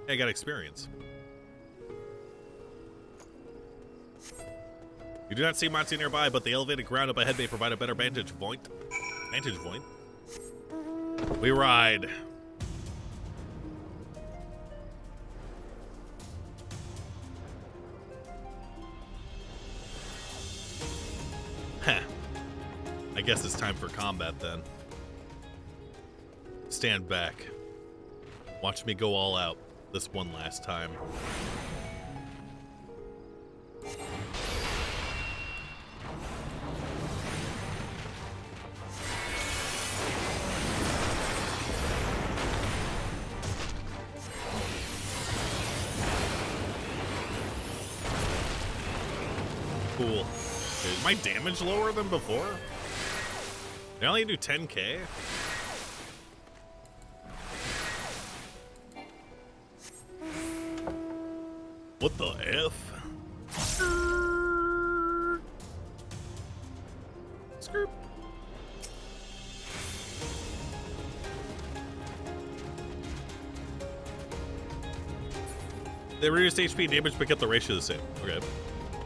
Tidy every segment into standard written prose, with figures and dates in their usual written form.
I got experience. You do not see Monty nearby, but the elevated ground up ahead may provide a better vantage point. We ride. Heh. I guess it's time for combat then. Stand back. Watch me go all out this one last time. Cool. Is my damage lower than before? They only do 10k? What the F? Skirt. They reduced HP and damage, but kept the ratio the same. Okay.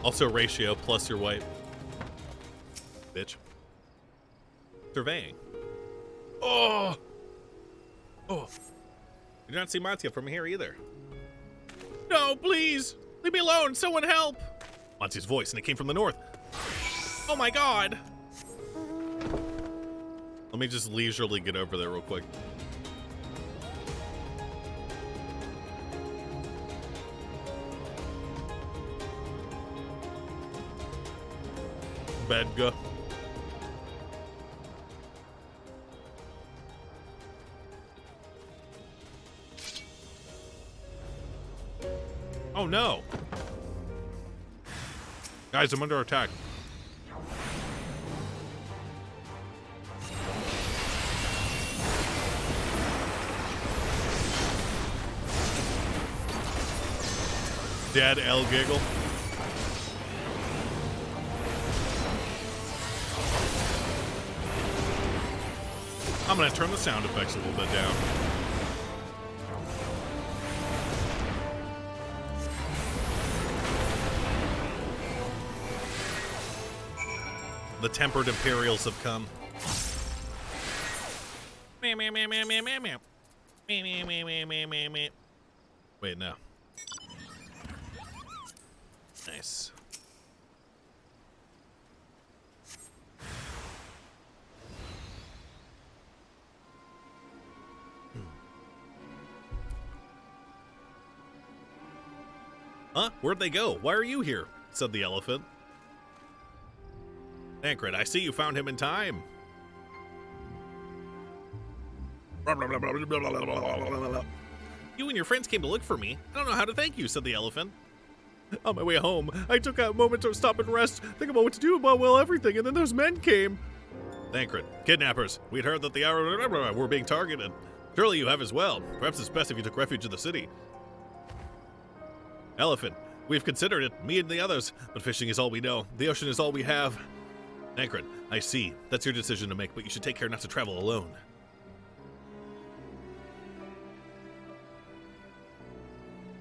Also ratio plus your white. Bitch. Surveying. Oh! Oh. You do not see Montia from here either. No, please! Leave me alone! Someone help! Monty's voice, and it came from the north. Oh my god! Let me just leisurely get over there real quick. Bedga. Oh no! Guys, I'm under attack. Dead L giggle. I'm gonna turn the sound effects a little bit down. The tempered Imperials have come. Wait, no. Nice. Huh? Where'd they go? Why are you here? Said the elephant. Tancred, I see you found him in time. You and your friends came to look for me. I don't know how to thank you, said the elephant. On my way home, I took a moment to stop and rest, think about what to do about, well, everything, and then those men came. Tancred, kidnappers. We'd heard that the hour were being targeted. Surely you have as well. Perhaps it's best if you took refuge in the city. Elephant, we've considered it, me and the others, but fishing is all we know. The ocean is all we have. Tancred, I see. That's your decision to make, but you should take care not to travel alone.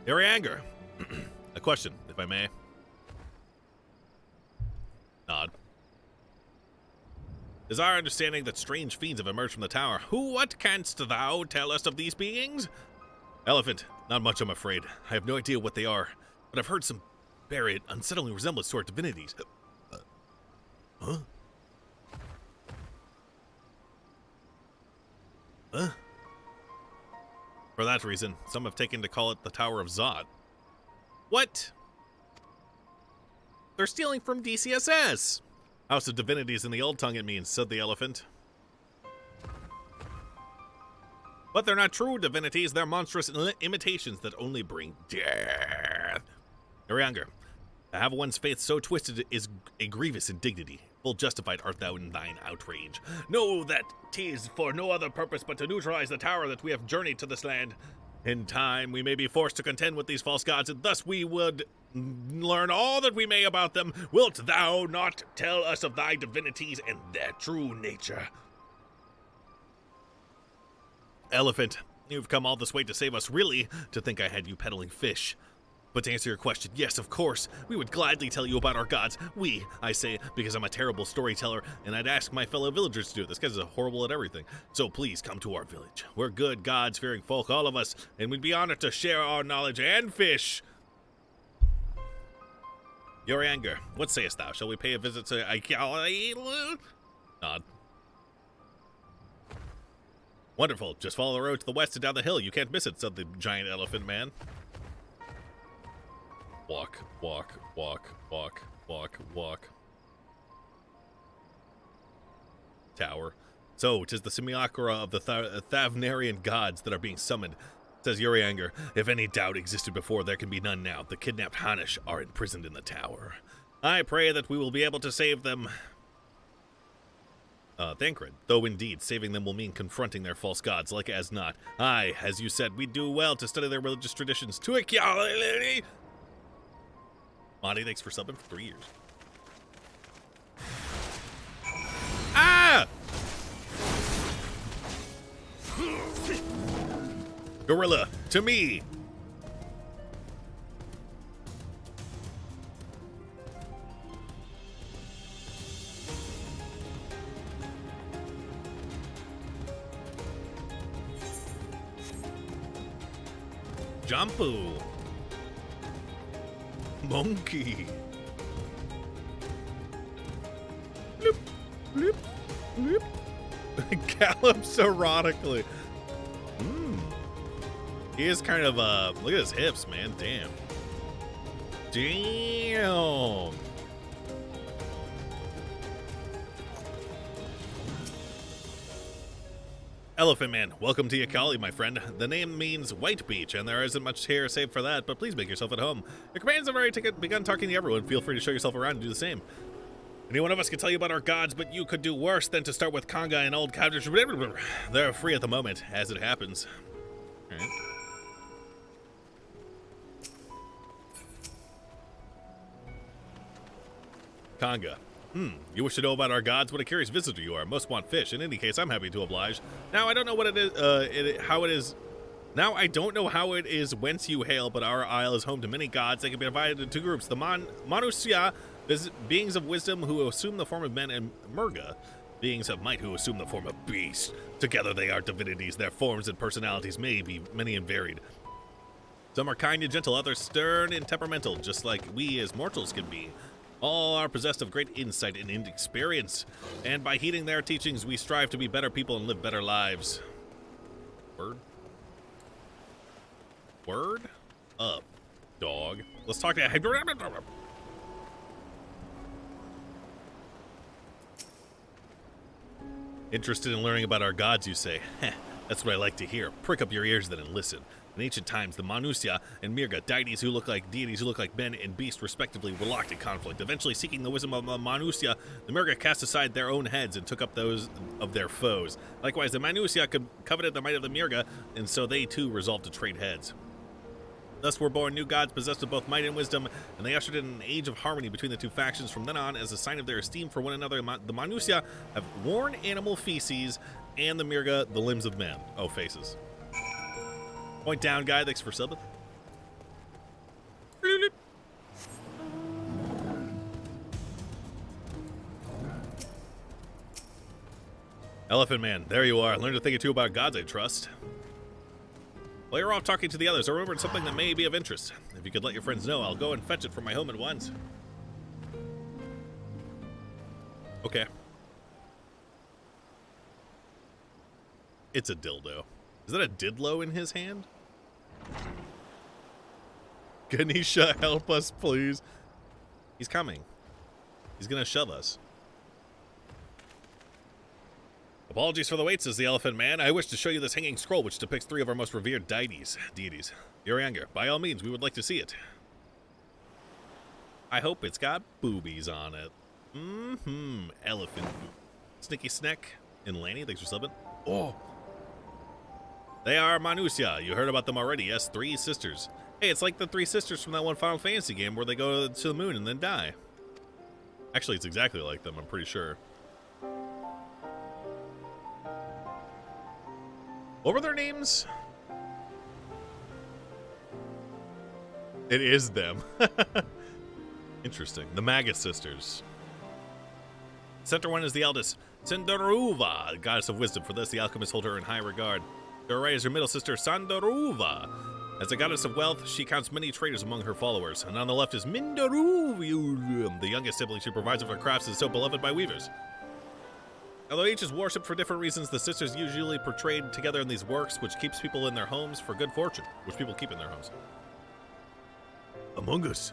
Your anger. A question, if I may. Nod. Is our understanding that strange fiends have emerged from the tower? What canst thou tell us of these beings? Elephant, not much, I'm afraid. I have no idea what they are, but I've heard some buried, unsettling resemblance to our divinities. Huh? Huh? For that reason, some have taken to call it the Tower of Zod. What? They're stealing from DCSS! House of Divinities in the old tongue, it means, said the elephant. But they're not true divinities, they're monstrous imitations that only bring death. Your younger. To have one's faith so twisted is a grievous indignity. Full justified art thou in thine outrage. Know that 'tis for no other purpose but to neutralize the tower that we have journeyed to this land. In time we may be forced to contend with these false gods, and thus we would learn all that we may about them. Wilt thou not tell us of thy divinities and their true nature? Elephant, You've come all this way to save us, really? To think I had you peddling fish. But to answer your question, yes, of course, we would gladly tell you about our gods. We, I say, because I'm a terrible storyteller, and I'd ask my fellow villagers to do it. This guy's horrible at everything. So please come to our village. We're good, gods-fearing folk, all of us, and we'd be honored to share our knowledge and fish. Your anger, what sayest thou? Shall we pay a visit to Nod. Wonderful. Just follow the road to the west and down the hill. You can't miss it, said the giant elephant man. Walk, walk, walk, walk, walk, walk. Tower. So, 'tis the simulacra of the Thavnarian gods that are being summoned, says Urianger. If any doubt existed before, there can be none now. The kidnapped Hanish are imprisoned in the tower. I pray that we will be able to save them. Thancred, though indeed saving them will mean confronting their false gods, like as not. Aye, as you said, we do well to study their religious traditions. To equality! Monty, thanks for subbing for 3 years. Ah! Gorilla, to me! Jumpu. Monkey. Bloop, bloop, bloop. Gallops erotically. He is kind of, look at his hips, man. Damn. Damn. Elephant Man, welcome to Yakali, my friend. The name means White Beach, and there isn't much here save for that, but please make yourself at home. Your companions have already begun talking to everyone. Feel free to show yourself around and do the same. Any one of us can tell you about our gods, but you could do worse than to start with Conga and old counters. They're free at the moment, as it happens. All right. Conga. You wish to know about our gods? What a curious visitor you are. Most want fish. In any case, I'm happy to oblige. Now, I don't know what it is, how it is. Now, I don't know how it is whence you hail, but our isle is home to many gods. They can be divided into two groups. The Manusya, beings of wisdom who assume the form of men, and Murga, beings of might who assume the form of beasts. Together they are divinities. Their forms and personalities may be many and varied. Some are kind and gentle, others stern and temperamental, just like we as mortals can be. All are possessed of great insight and experience, and by heeding their teachings, we strive to be better people and live better lives. Word? Word up, dog. Let's talk to... Interested in learning about our gods, you say? Heh, that's what I like to hear. Prick up your ears then and listen. In ancient times, the Manusya and Mirga, deities who look like men and beasts respectively, were locked in conflict. Eventually, seeking the wisdom of the Manusya, the Mirga cast aside their own heads and took up those of their foes. Likewise, the Manusya coveted the might of the Mirga, and so they too resolved to trade heads. Thus were born new gods possessed of both might and wisdom, and they ushered in an age of harmony between the two factions. From then on, as a sign of their esteem for one another, the Manusya have worn animal feces, and the Mirga the limbs of men. Oh, faces. Point down, guy. Thanks for subbing. Elephant Man, there you are. Learn to think or two about gods, I trust. While you're off talking to the others, I remembered something that may be of interest. If you could let your friends know, I'll go and fetch it from my home at once. Okay. It's a dildo. Is that a didlo in his hand? Ganesha, help us, please. He's coming. He's gonna shove us. Apologies for the wait, says the Elephant Man. I wish to show you this hanging scroll which depicts three of our most revered deities. Your anger. By all means, we would like to see it. I hope it's got boobies on it. Elephant. Snicky Snack and Lanny, thanks for subbing. Oh. They are Manusya. You heard about them already. Yes, three sisters. Hey, it's like the three sisters from that one Final Fantasy game where they go to the moon and then die. Actually, it's exactly like them, I'm pretty sure. What were their names? It is them. Interesting. The Magus sisters. Center one is the eldest, Sindaruva, goddess of wisdom. For this, the alchemists hold her in high regard. To her right is her middle sister, Sandaruva. As a goddess of wealth, she counts many traders among her followers. And on the left is Mindaruvium, the youngest sibling. She provides of her crafts and is so beloved by weavers. Although each is worshipped for different reasons, the sisters usually portrayed together in these works, which keeps people in their homes for good fortune, which people keep in their homes. Among Us.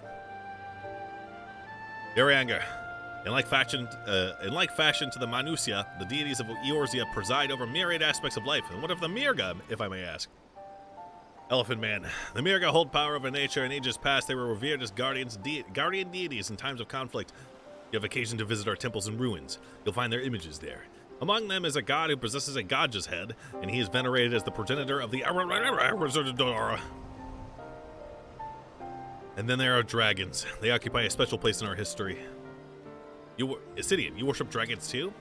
Urianger. In like fashion to the Manusia, the deities of Eorzea preside over myriad aspects of life. And what of the Mirga, if I may ask? Elephant Man. The Mirga hold power over nature. In ages past, they were revered as guardian deities in times of conflict. You have occasion to visit our temples and ruins. You'll find their images there. Among them is a god who possesses a Godja's head, and he is venerated as the progenitor of the Arazardora. And then there are dragons. They occupy a special place in our history. Isidian, you worship dragons too?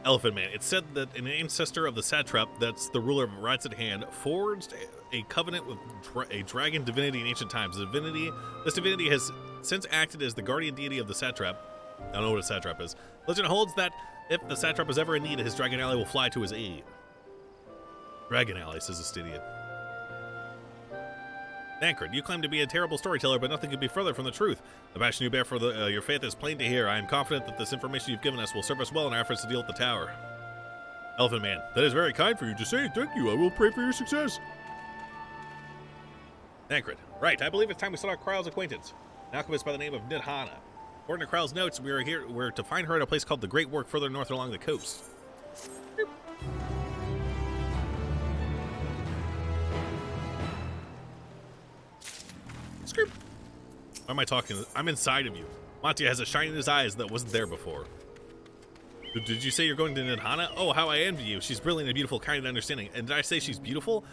Elephant Man. It's said that an ancestor of the Satrap, that's the ruler of Rats at Hand, forged a covenant with a dragon divinity in ancient times. This divinity has since acted as the guardian deity of the Satrap. I don't know what a Satrap is. Legend holds that if the Satrap is ever in need, his dragon ally will fly to his aid. Dragon ally, says Isidian. Tancred, you claim to be a terrible storyteller, but nothing could be further from the truth. The passion you bear for your faith is plain to hear. I am confident that this information you've given us will serve us well in our efforts to deal with the tower. Elephant Man, that is very kind for you to say. Thank you. I will pray for your success. Tancred, right. I believe it's time we sought out Kryle's acquaintance, an alchemist by the name of Nidhana. According to Kryle's notes, we're to find her at a place called the Great Work further north along the coast. Why am I talking? I'm inside of you. Monty has a shine in his eyes that wasn't there before. Did you say you're going to Nidhana? Oh, how I envy you. She's brilliant and beautiful, kind and understanding. And did I say she's beautiful?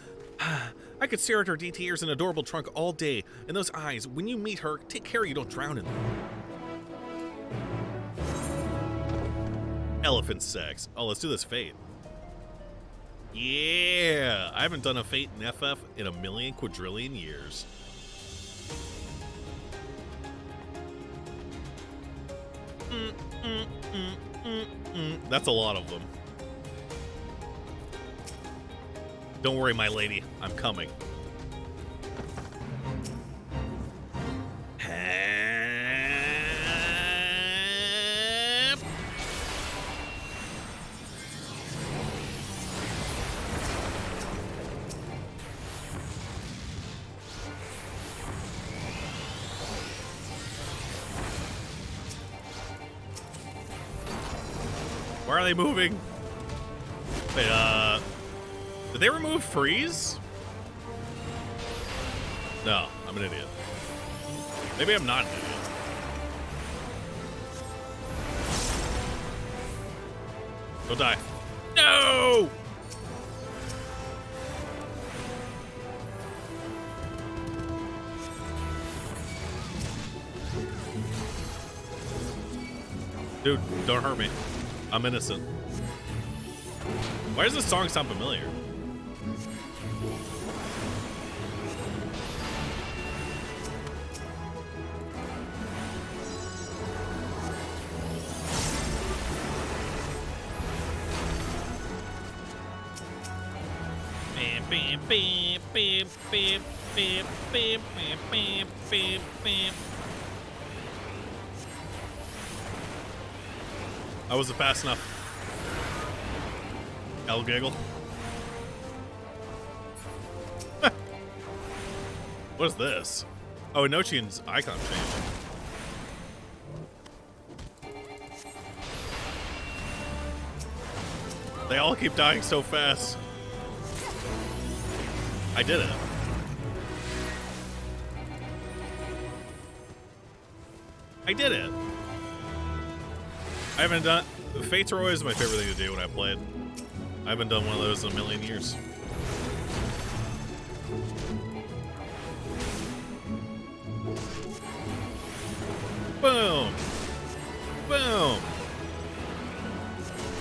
I could stare at her dainty ears and adorable trunk all day. And those eyes, when you meet her, take care you don't drown in them. Elephant sex. Oh, let's do this fate. Yeah! I haven't done a fate in FF in a million quadrillion years. That's a lot of them. Don't worry, my lady. I'm coming. Where are they moving? Wait, did they remove freeze? No, I'm an idiot. Maybe I'm not an idiot. Don't die. No! Dude, don't hurt me. I'm innocent. Why does this song sound familiar? I wasn't fast enough. L giggle. What is this? Oh, Inochian's icon change. They all keep dying so fast. I did it. I did it. I haven't done... Fates are always my favorite thing to do when I play it. I haven't done one of those in a million years. Boom! Boom!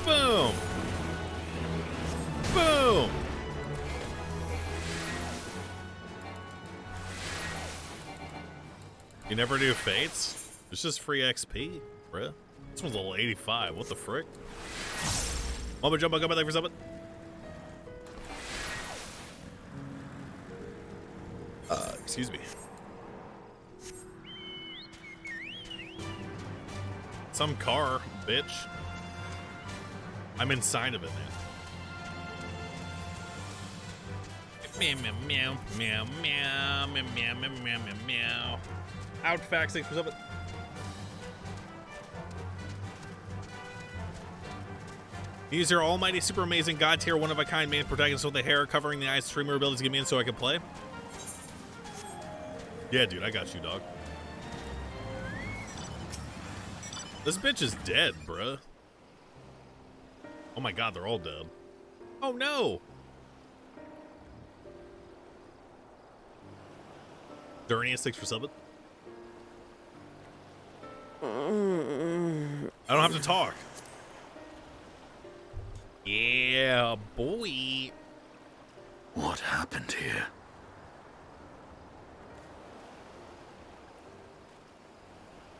Boom! Boom! You never do fates? It's just free XP, bruh. This one's level 85. What the frick? Moment jump, I'll come back for something. Excuse me. Some car, bitch. I'm inside of it now. Meow, meow, meow, meow, meow, meow, meow, meow, meow, meow. Out facts, thanks for something. Use your almighty, super amazing, god tier, one of a kind main protagonist with the hair covering the eyes, streamer abilities to get me in so I can play. Yeah, dude, I got you, dog. This bitch is dead, bruh. Oh my god, they're all dead. Oh no! Durnius, thanks for subbing. I don't have to talk. Yeah, boy. What happened here?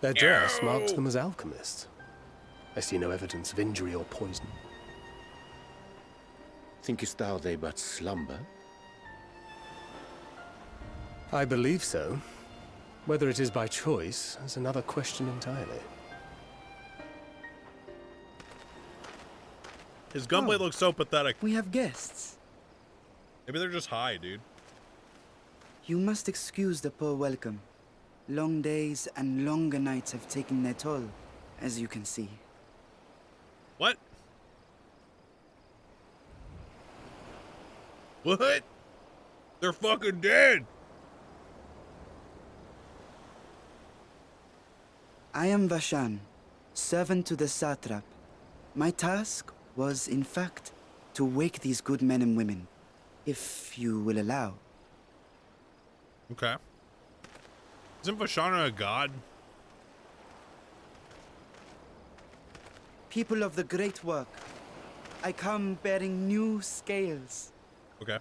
Their dress marks them as alchemists. I see no evidence of injury or poison. Thinkest thou they but slumber? I believe so. Whether it is by choice is another question entirely. His gunblade looks so pathetic. We have guests. Maybe they're just high, dude. You must excuse the poor welcome. Long days and longer nights have taken their toll, as you can see. What? What? They're fucking dead. I am Vashan, servant to the Satrap. My task was, in fact, to wake these good men and women, if you will allow. Okay. Isn't Vashana a god? People of the great work, I come bearing new scales. Okay.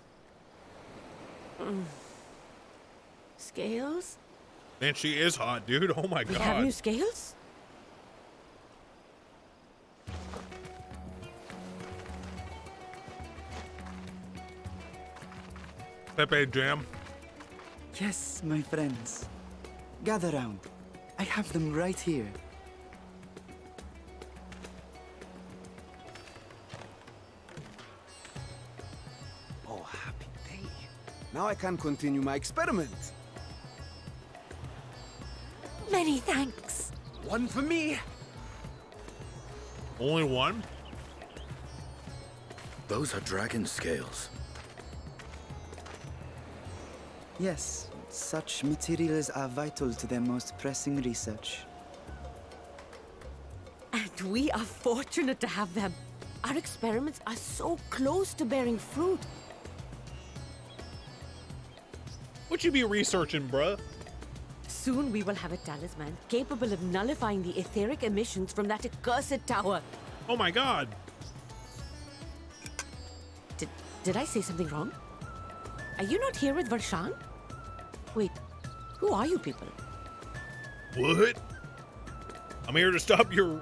Scales? Man, she is hot, dude. Oh my We god. have new scales? Pepe Jam. Yes, my friends. Gather round. I have them right here. Oh, happy day. Now I can continue my experiment. Many thanks. One for me. Only one? Those are dragon scales. Yes, such materials are vital to their most pressing research. And we are fortunate to have them. Our experiments are so close to bearing fruit. What you be researching, bruh? Soon we will have a talisman capable of nullifying the etheric emissions from that accursed tower. Oh my god. Did I say something wrong? Are you not here with Varshan? Wait, who are you people? What? I'm here to stop your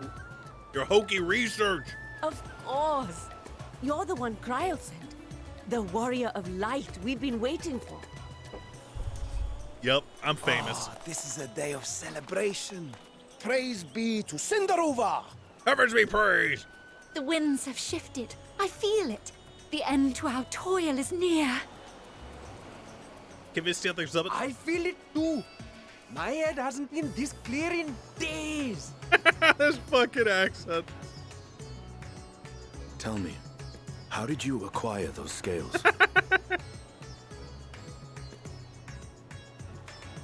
hokey research. Of course. You're the one Kryl sent. The warrior of light we've been waiting for. Yep, I'm famous. Oh, this is a day of celebration. Praise be to Cinderova. Heavens be praised. The winds have shifted. I feel it. The end to our toil is near. Give me steal things up. I feel it too. My head hasn't been this clear in days. This fucking accent. Tell me, how did you acquire those scales?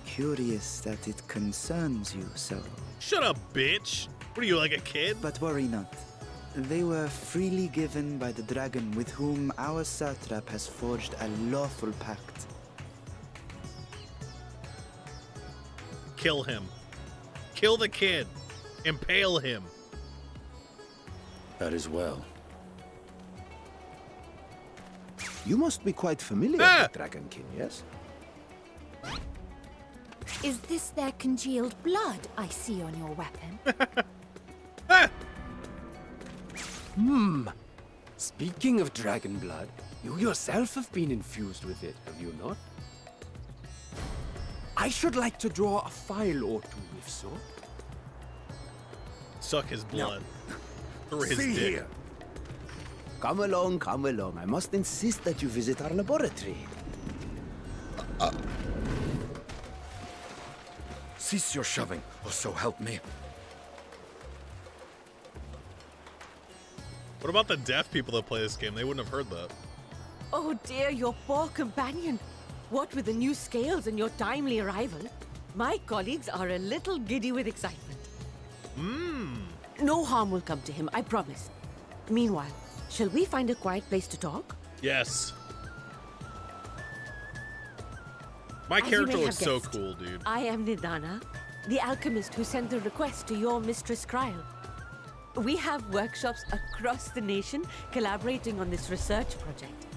Curious that it concerns you so. Shut up, bitch. What are you, like a kid? But worry not. They were freely given by the dragon with whom our satrap has forged a lawful pact. Kill him. Kill the kid. Impale him. That is well. You must be quite familiar Ah! with Dragon King, yes? Is this their congealed blood I see on your weapon? Speaking of dragon blood, you yourself have been infused with it, have you not? I should like to draw a file or two, if so. Suck his blood. Through his See dick. here. Come along, come along. I must insist that you visit our laboratory. Cease your shoving, or so help me. What about the deaf people that play this game? They wouldn't have heard that. Oh dear, your poor companion. What with the new scales and your timely arrival, my colleagues are a little giddy with excitement. No harm will come to him, I promise. Meanwhile, shall we find a quiet place to talk? Yes. My As you character may looks have so guessed, cool, dude. I am Nidana, the alchemist who sent the request to your mistress Kryl. We have workshops across the nation collaborating on this research project.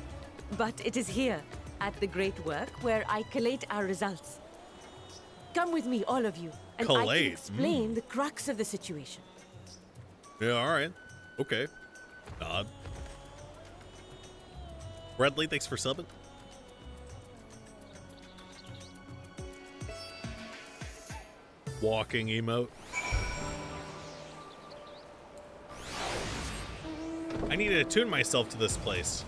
But it is here, at the Great Work, where I collate our results. Come with me, all of you, and I Collate? can explain the crux of the situation. Yeah, alright. Okay. Nod. Bradley, thanks for subbing. Walking emote. I need to attune myself to this place.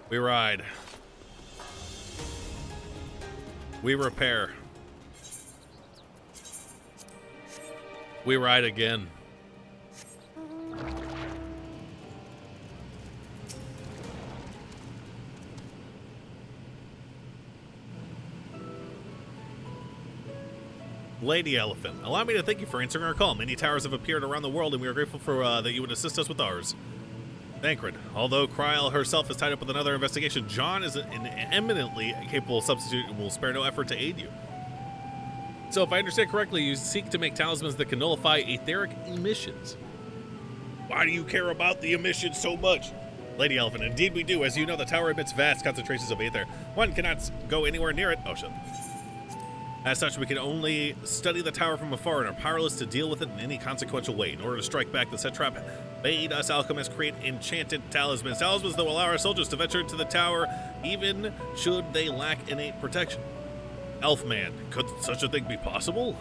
We ride. We repair. We ride again. Lady Elephant, allow me to thank you for answering our call. Many towers have appeared around the world, and we are grateful for that you would assist us with ours. Thancred, although Kryl herself is tied up with another investigation, John is an eminently capable substitute and will spare no effort to aid you. So if I understand correctly, you seek to make talismans that can nullify etheric emissions. Why do you care about the emissions so much? Lady Elephant, indeed we do. As you know, the tower emits vast concentrations of aether. One cannot go anywhere near it. Oh, shit. As such, we can only study the tower from afar and are powerless to deal with it in any consequential way. In order to strike back, the Satrap bade us alchemists create enchanted talismans. Talismans that will allow our soldiers to venture into the tower, even should they lack innate protection. Elfman, could such a thing be possible?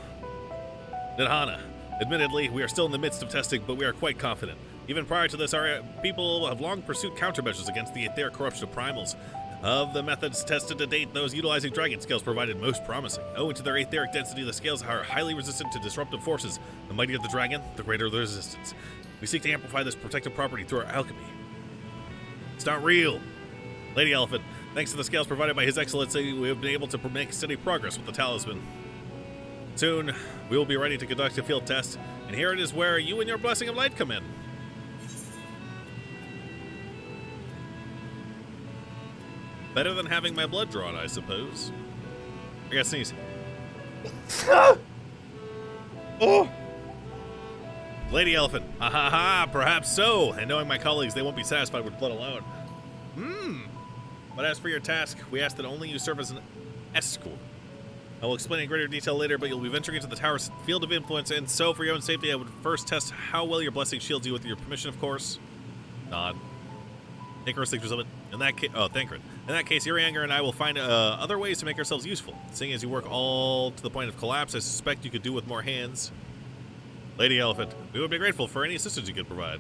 Nidhana, admittedly, we are still in the midst of testing, but we are quite confident. Even prior to this, our people have long pursued countermeasures against the etheric corruption of primals. Of the methods tested to date, those utilizing dragon scales provided most promising. Owing to their etheric density, the scales are highly resistant to disruptive forces. The mightier the dragon, the greater the resistance. We seek to amplify this protective property through our alchemy. It's not real. Lady Elephant, thanks to the scales provided by His Excellency, we have been able to make steady progress with the talisman. Soon, we will be ready to conduct a field test, and here it is where you and your blessing of light come in. Better than having my blood drawn, I suppose. I gotta sneeze. Oh! Lady Elephant, ha ha ha, perhaps so. And knowing my colleagues, they won't be satisfied with blood alone. But as for your task, we ask that only you serve as an escort. I will explain in greater detail later, but you'll be venturing into the tower's field of influence, and so for your own safety, I would first test how well your blessing shields you with your permission, of course. Nod. Thank in that case, Thancred. In that case, Urianger and I will find other ways to make ourselves useful. Seeing as you work all to the point of collapse, I suspect you could do with more hands. Lady Elephant, we would be grateful for any assistance you could provide.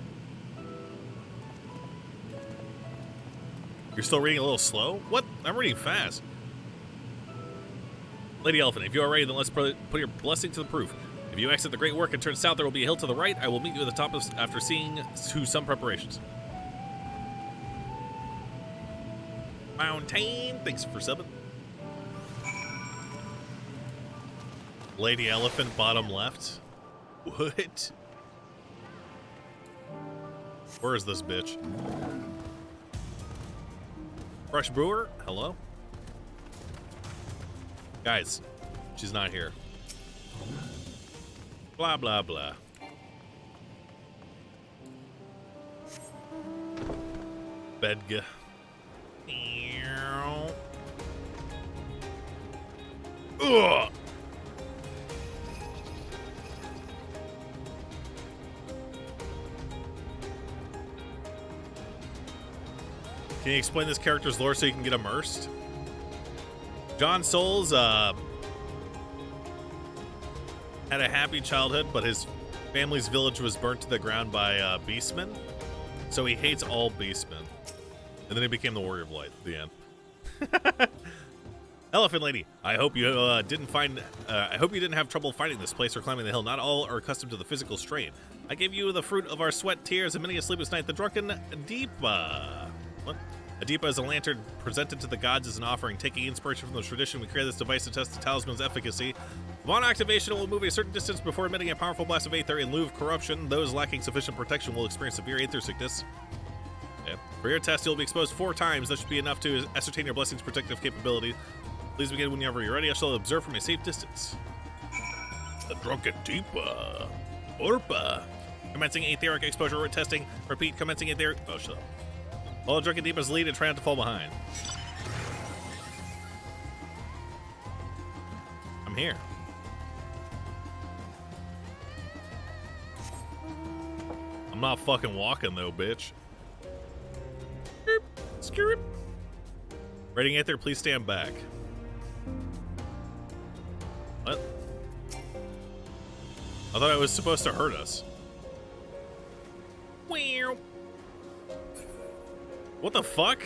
You're still reading a little slow? What? I'm reading fast. Lady Elephant, if you are ready, then let's put your blessing to the proof. If you exit the Great Work and turn south, there will be a hill to the right. I will meet you at the top after seeing to some preparations. Mountain, thanks for subbing. Lady Elephant, bottom left. What? Where is this bitch? Fresh Brewer, hello? Guys, she's not here. Blah, blah, blah. Bedga. Ugh. Can you explain this character's lore so you can get immersed? John Souls had a happy childhood, but his family's village was burnt to the ground by beastmen, so he hates all beastmen. And then he became the Warrior of Light at the end. Elephant Lady, I hope you didn't have trouble finding this place or climbing the hill. Not all are accustomed to the physical strain. I gave you the fruit of our sweat, tears, and many a sleepless night. The drunken Deepa. What? A Deepa is a lantern presented to the gods as an offering. Taking inspiration from the tradition, we created this device to test the talisman's efficacy. Upon activation, it will move a certain distance before emitting a powerful blast of aether. In lieu of corruption, those lacking sufficient protection will experience severe aether sickness. Okay. For your test, you'll be exposed 4 times. That should be enough to ascertain your blessing's protective capability. Please begin whenever you're ready. I shall observe from a safe distance. The drunken Deepa. Orpa. Commencing etheric exposure testing. Repeat, commencing etheric. Oh, shut up. Follow drunken Deepa's lead and try not to fall behind. I'm here. I'm not fucking walking though, bitch. Skirt. Rating Aether, please stand back. What? I thought it was supposed to hurt us. What the fuck?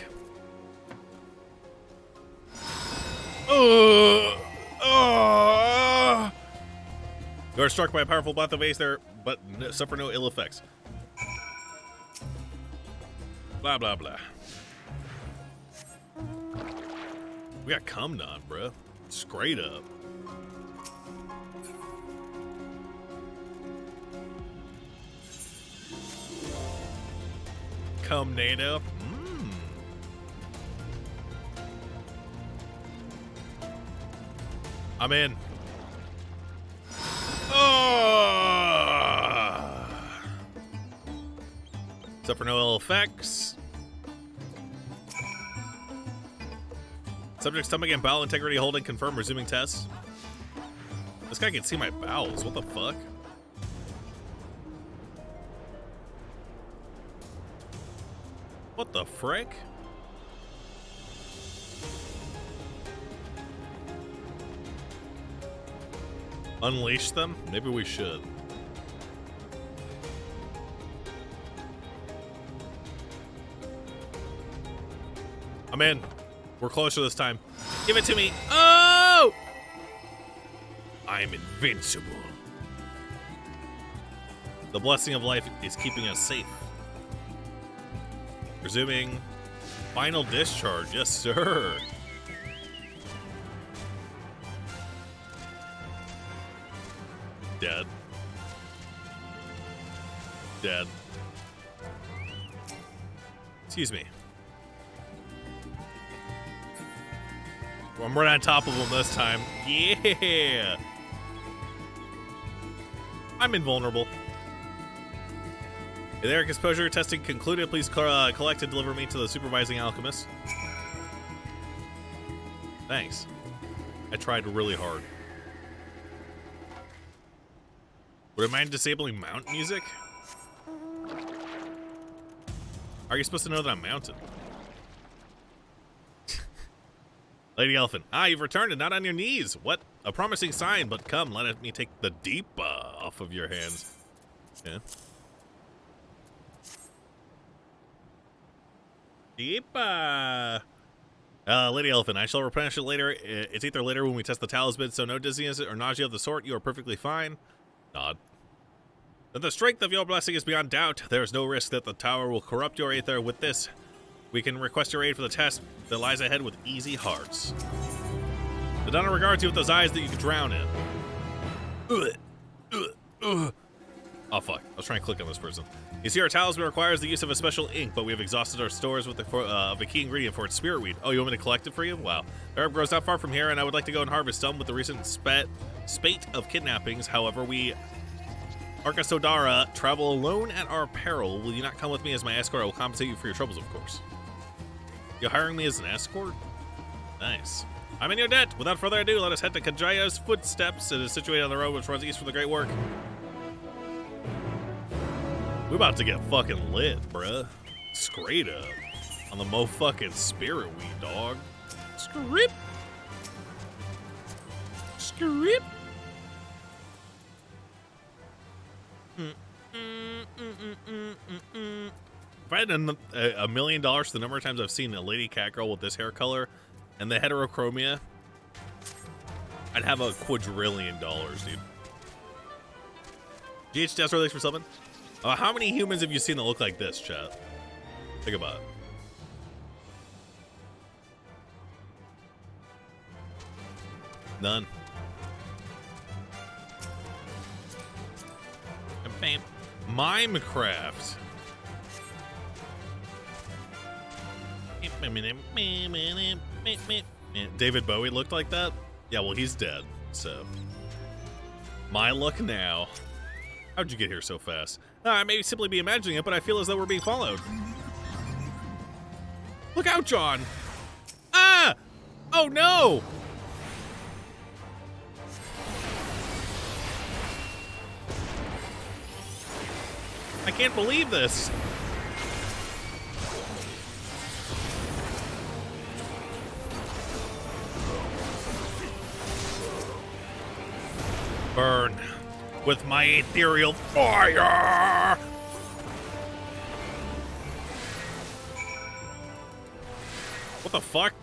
You are struck by a powerful blast of aether, but suffer no ill effects. Blah, blah, blah. We got cummed on, bro. Straight up. Cum NATO. I'm in. Except for no ill effects. Subject stomach and bowel integrity holding confirmed, resuming tests. This guy can see my bowels. What the fuck? What the frick? Unleash them? Maybe we should. I'm in. We're closer this time. Give it to me. Oh! I'm invincible. The blessing of life is keeping us safe. Resuming final discharge. Yes, sir. Dead. Dead. Excuse me. I'm right on top of him this time. Yeah. I'm invulnerable. Etheric exposure testing concluded. Please collect and deliver me to the supervising alchemist. Thanks. I tried really hard. Would it mind disabling mount music? How are you supposed to know that I'm mounted? Lady Elephant. Ah, you've returned and not on your knees. What? A promising sign, but come, let me take the Deepa off of your hands. Yeah. Deepa. Lady Elephant, I shall replenish it later. It's either later when we test the talisman, so no dizziness or nausea of the sort. You are perfectly fine. Nod. That the strength of your blessing is beyond doubt. There is no risk that the tower will corrupt your aether. With this, we can request your aid for the test that lies ahead with easy hearts. The Donna regards you with those eyes that you can drown in. Oh fuck, I was trying to click on this person. You see, our talisman requires the use of a special ink, but we have exhausted our stores with a key ingredient for its spirit weed. Oh, you want me to collect it for you? Wow. The herb grows not far from here, and I would like to go and harvest some with the recent spate of kidnappings. However, we Arkasodara, travel alone at our peril. Will you not come with me as my escort? I will compensate you for your troubles, of course. You're hiring me as an escort? Nice. I'm in your debt. Without further ado, let us head to Kajaya's footsteps. It is situated on the road which runs east from the Great Work. We're about to get fucking lit, bruh. Straight up. On the mo-fucking spirit weed, dog. Script. Script. If I had $1 million for the number of times I've seen a lady cat girl with this hair color and the heterochromia, I'd have a quadrillion dollars, dude. GH Desper, thanks for subbing. How many humans have you seen that look like this, chat? Think about it. None. Minecraft. David Bowie looked like that? Yeah, well, he's dead, so. My luck now. How'd you get here so fast? I may simply be imagining it, but I feel as though we're being followed. Look out, John! Ah! Oh, no! I can't believe this. Burn with my ethereal fire. What the fuck?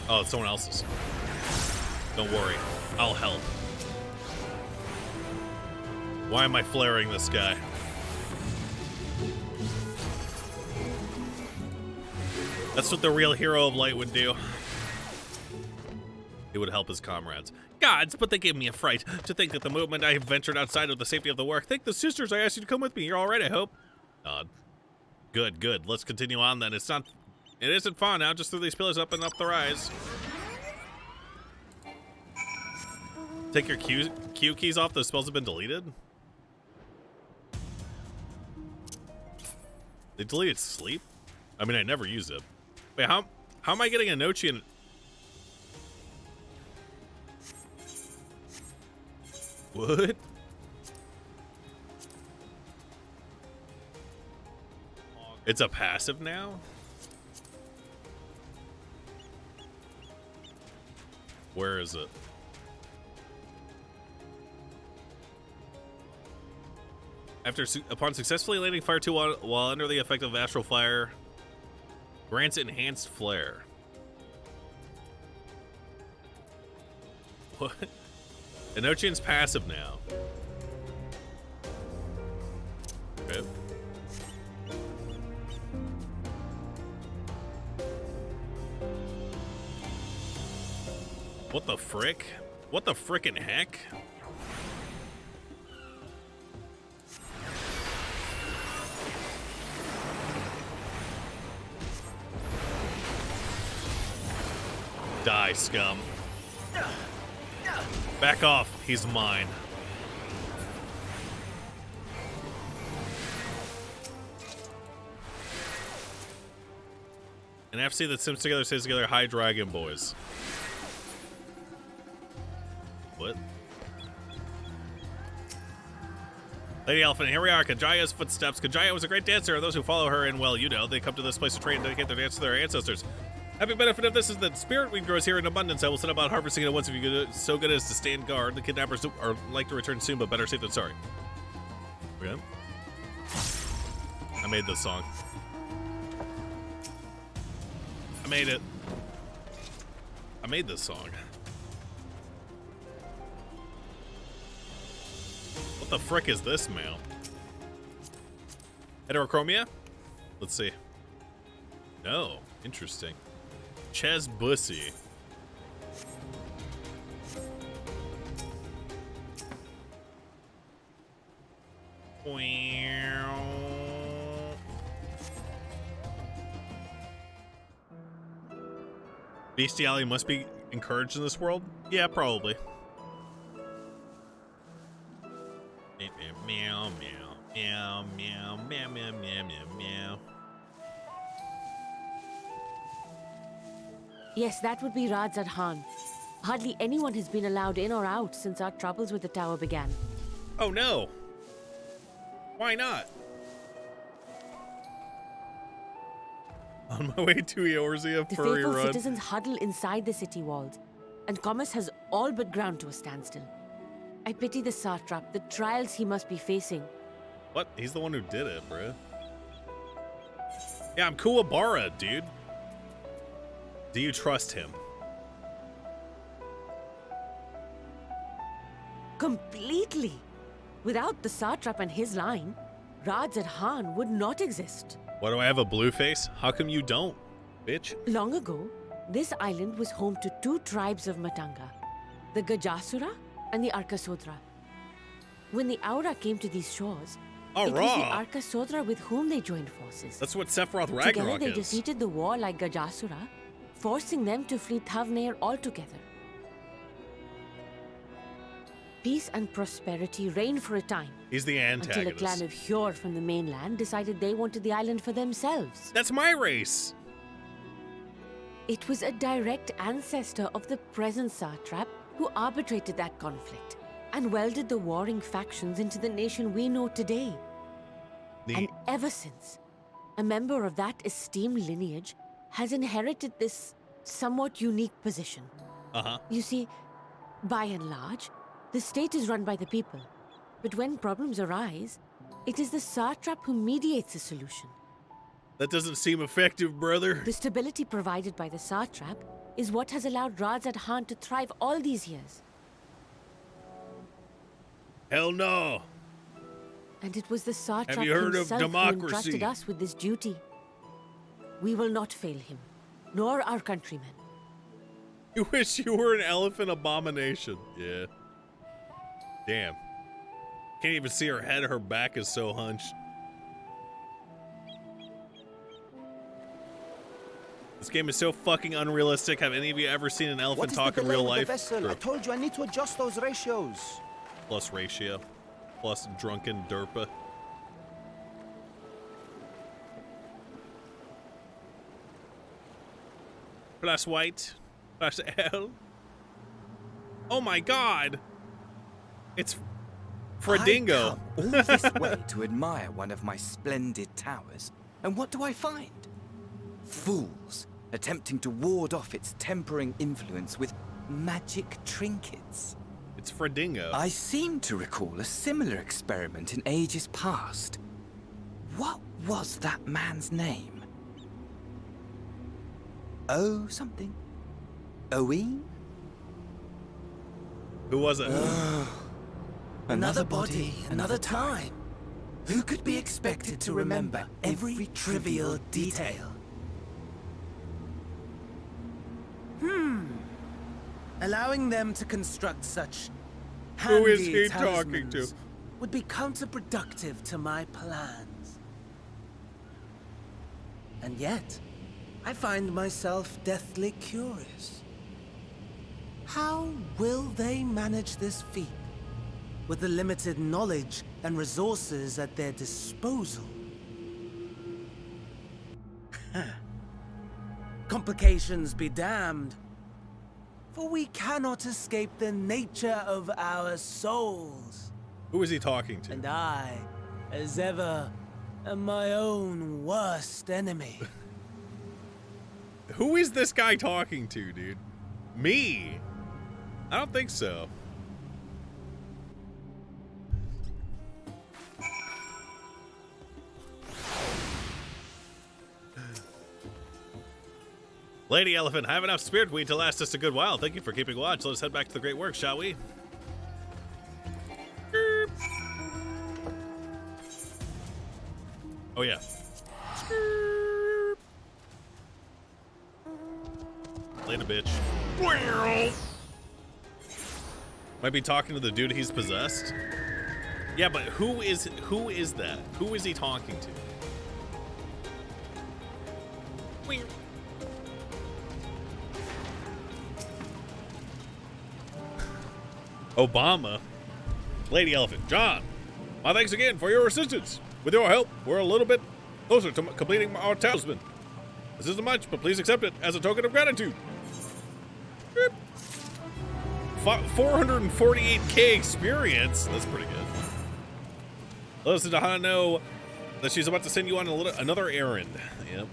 Oh, it's someone else's. Don't worry, I'll help. Why am I flaring this guy? That's what the real hero of light would do. He would help his comrades. Gods, but they gave me a fright. To think that the moment I have ventured outside of the safety of the work. Thank the sisters I asked you to come with me. You're all right, I hope. Good, good. Let's continue on then. It isn't fun now. Just through these pillars up and up the rise. Take your Q keys off. Those spells have been deleted. They deleted sleep? I mean, I never used it. Wait, how am I getting a Nochi and... What? It's a passive now? Where is it? Upon successfully landing Fire 2 while under the effect of Astral Fire, grants enhanced flare. What? Enochian's passive now. Okay. What the frick? What the frickin' heck? Die, scum. Back off, he's mine. An FC that sims together stays together. Hi, Dragon Boys. What? Lady Elephant, here we are, Kajaya's footsteps. Kajaya was a great dancer, and those who follow her, and well, you know, they come to this place to train and dedicate their dance to their ancestors. Happy benefit of this is that spirit weed grows here in abundance. I will set about harvesting it once if you get so good as to stand guard. The kidnappers are like to return soon, but better safe than sorry. Okay. I made this song. I made it. I made this song. What the frick is this, mail? Heterochromia? Let's see. No. Interesting. Ches Bussy. Bestiality must be encouraged in this world? Yeah, probably. Meow, meow, meow, meow, meow, meow, meow, meow, meow. Yes, that would be Radzad Khan. Hardly anyone has been allowed in or out since our troubles with the tower began. Oh no! Why not? On my way to Eorzea, The furry faithful run. citizens huddle inside the city walls, and commerce has all but ground to a standstill. I pity the Satrap, the trials he must be facing. What? He's the one who did it, bruh. Yeah, I'm Kuwabara, dude. Do you trust him? Completely. Without the Satrap and his line, Radzad Khan would not exist. What, do I have a blue face? How come you don't, bitch? Long ago, this island was home to two tribes of Matanga, the Gajasura and the Arkasodra. When the Aura came to these shores, it was the Arkasodra with whom they joined forces. That's what Sephiroth Together Ragnarok they is. defeated the war like Gajasura, forcing them to flee Thavnair altogether. Peace and prosperity reigned for a time, He's the until a antagonist. clan of Hjor from the mainland decided they wanted the island for themselves. That's my race. It was a direct ancestor of the present Satrap who arbitrated that conflict and welded the warring factions into the nation we know today. And ever since, a member of that esteemed lineage has inherited this somewhat unique position. You see, by and large, the state is run by the people. But when problems arise, it is the Satrap who mediates a solution. That doesn't seem effective, brother. The stability provided by the Satrap is what has allowed Radzad Khan to thrive all these years. Hell no. And it was the Satrap Have you heard of himself who democracy? entrusted us with this duty. We will not fail him, nor our countrymen. You wish you were an elephant abomination. Yeah. Damn. Can't even see her head. Her back is so hunched. This game is so fucking unrealistic. Have any of you ever seen an elephant talk in real life? I told you I need to adjust those ratios. Plus ratio. Plus drunken derpa. Plus white. Plus L. Oh my god! It's Fredingo. I come all this way to admire one of my splendid towers, and what do I find? Fools attempting to ward off its tempering influence with magic trinkets. It's Fredingo. I seem to recall a similar experiment in ages past. What was that man's name? Oh, something. Owen? Who was it? Another body, another time. Who could be expected to remember every trivial detail? Allowing them to construct such Who is handy he talking to? talismans would be counterproductive to my plans. And yet, I find myself deathly curious. How will they manage this feat with the limited knowledge and resources at their disposal? Complications be damned. For we cannot escape the nature of our souls. Who is he talking to? And I, as ever, am my own worst enemy. Who is this guy talking to, dude? Me? I don't think so. Lady Elephant, I have enough spirit weed to last us a good while. Thank you for keeping watch. Let us head back to the great work, shall we? Skirp. Oh, yeah. Skirp. Later, bitch. Might be talking to the dude he's possessed. Yeah, but who is that? Who is he talking to? Obama. Lady Elephant. John. My thanks again for your assistance. With your help, we're a little bit closer to completing our talisman. This isn't much, but please accept it as a token of gratitude. 448k experience. That's pretty good. Let Sedahana know that she's about to send you on another errand. Yep.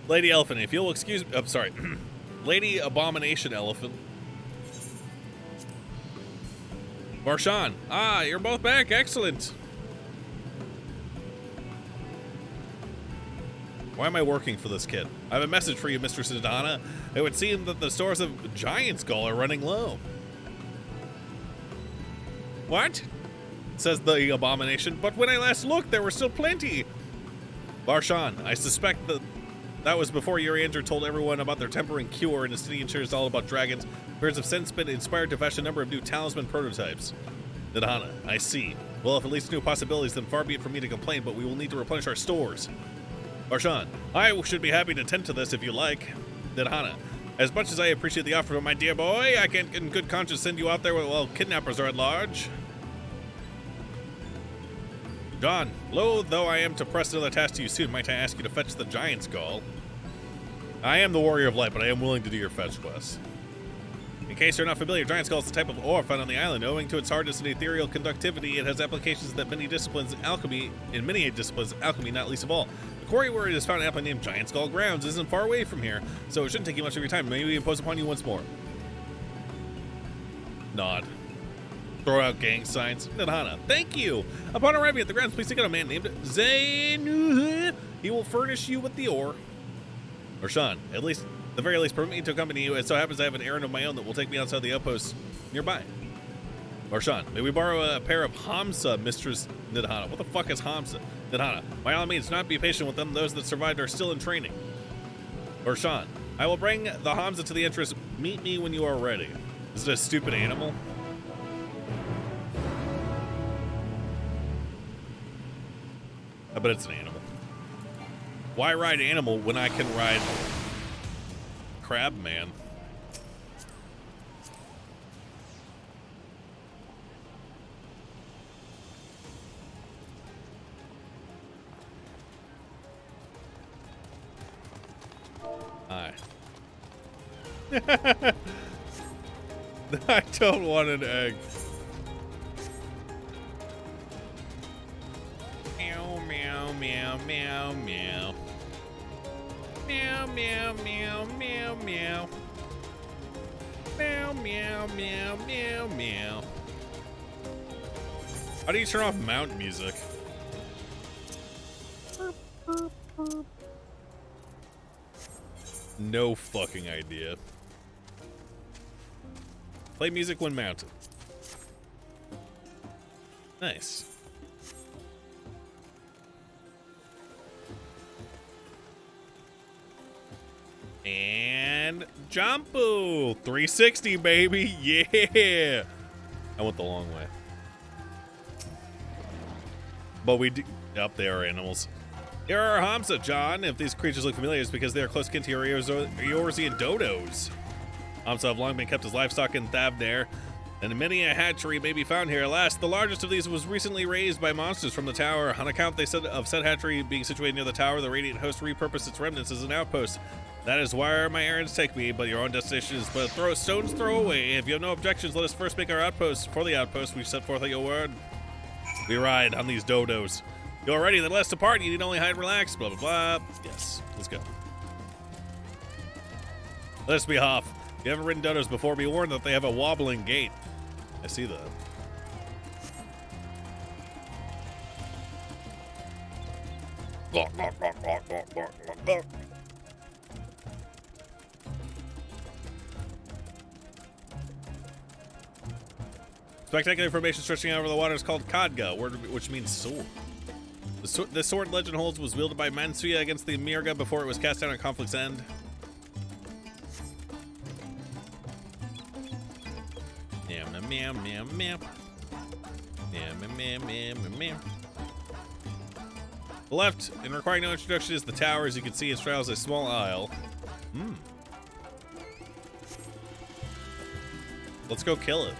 Lady Elephant, if you'll excuse me. I'm sorry. Lady Abomination Elephant. Barshan. Ah, you're both back. Excellent. Why am I working for this kid? I have a message for you, Mr. Sedana. It would seem that the stores of Giant Skull are running low. What? Says the Abomination. But when I last looked, there were still plenty. Barshan, I suspect that was before Urianger told everyone about their tempering cure, and the city ensures all about dragons. Birds have since been inspired to fashion a number of new talisman prototypes. Nidhana, I see. Well, if it leads to new possibilities, then far be it from me to complain, but we will need to replenish our stores. Barshan, I should be happy to tend to this if you like. Nidhana, as much as I appreciate the offer, my dear boy, I can't in good conscience send you out there while kidnappers are at large. John, loath though I am to press another task to you soon, might I ask you to fetch the Giant Skull? I am the Warrior of Light, but I am willing to do your fetch quest. In case you're not familiar, Giant Skull is the type of ore found on the island. Owing to its hardness and ethereal conductivity, it has applications that many disciplines alchemy, not least of all. The quarry where it is found aptly named Giant Skull Grounds isn't far away from here, so it shouldn't take you much of your time. Maybe we impose upon you once more. Nod. Throw out gang signs. Nidhana, thank you. Upon arriving at the grounds, please take out a man named Zain. He will furnish you with the ore. Barshan, at the very least, permit me to accompany you. It so happens I have an errand of my own that will take me outside the outpost nearby. Barshan, may we borrow a pair of Hamsa, Mistress Nidhana? What the fuck is Hamsa? Nidhana, by all means, not be patient with them. Those that survived are still in training. Barshan, I will bring the Hamsa to the entrance. Meet me when you are ready. Is it a stupid animal? I bet it's an animal. Why ride animal when I can ride Crab Man? Hi. I don't want an egg. Meow, meow, meow, meow, meow. Meow, meow, meow, meow, meow. Meow, meow, meow, meow, meow. How do you turn off mount music? No fucking idea. Play music when mounted. Nice. And Jumpu 360, baby. Yeah. I went the long way. But we do. Up there are animals. Here are Hamsa, John. If these creatures look familiar, it's because they are close kin to your Eorzean dodos. Hamsa have long been kept as livestock in Thavnair, and many a hatchery may be found here. Alas, the largest of these was recently raised by monsters from the tower. On account, they said, of said hatchery being situated near the tower, the Radiant Host repurposed its remnants as an outpost. That is where my errands take me, but your own destination is but a stone's throw away. If you have no objections, let us first make our outpost. For the outpost, we set forth at your word. We ride on these dodos. You're ready, then let's depart. You need only hide and relax, blah, blah, blah. Yes, let's go. Let us be off. If you haven't ridden dodos before, be warned that they have a wobbling gait. I see that. Spectacular formation stretching out over the water is called Khadga, which means sword. The sword legend holds was wielded by Mansuya against the Mirga before it was cast down at conflict's end. Meow, meow, meow, meow. Meow, meow, meow, meow, meow. The left, and requiring no introduction, is the tower. As you can see, it straddles a small isle. Let's go kill it.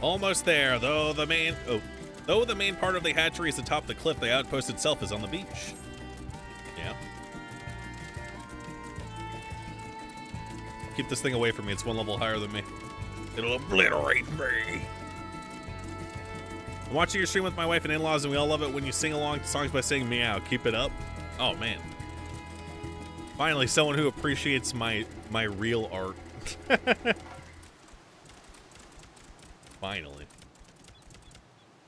Almost there, though the main part of the hatchery is atop the cliff, the outpost itself is on the beach. Yeah. Keep this thing away from me, it's one level higher than me. It'll obliterate me. I'm watching your stream with my wife and in-laws, and we all love it when you sing along to songs by saying meow. Keep it up. Oh man. Finally, someone who appreciates my real art. Finally.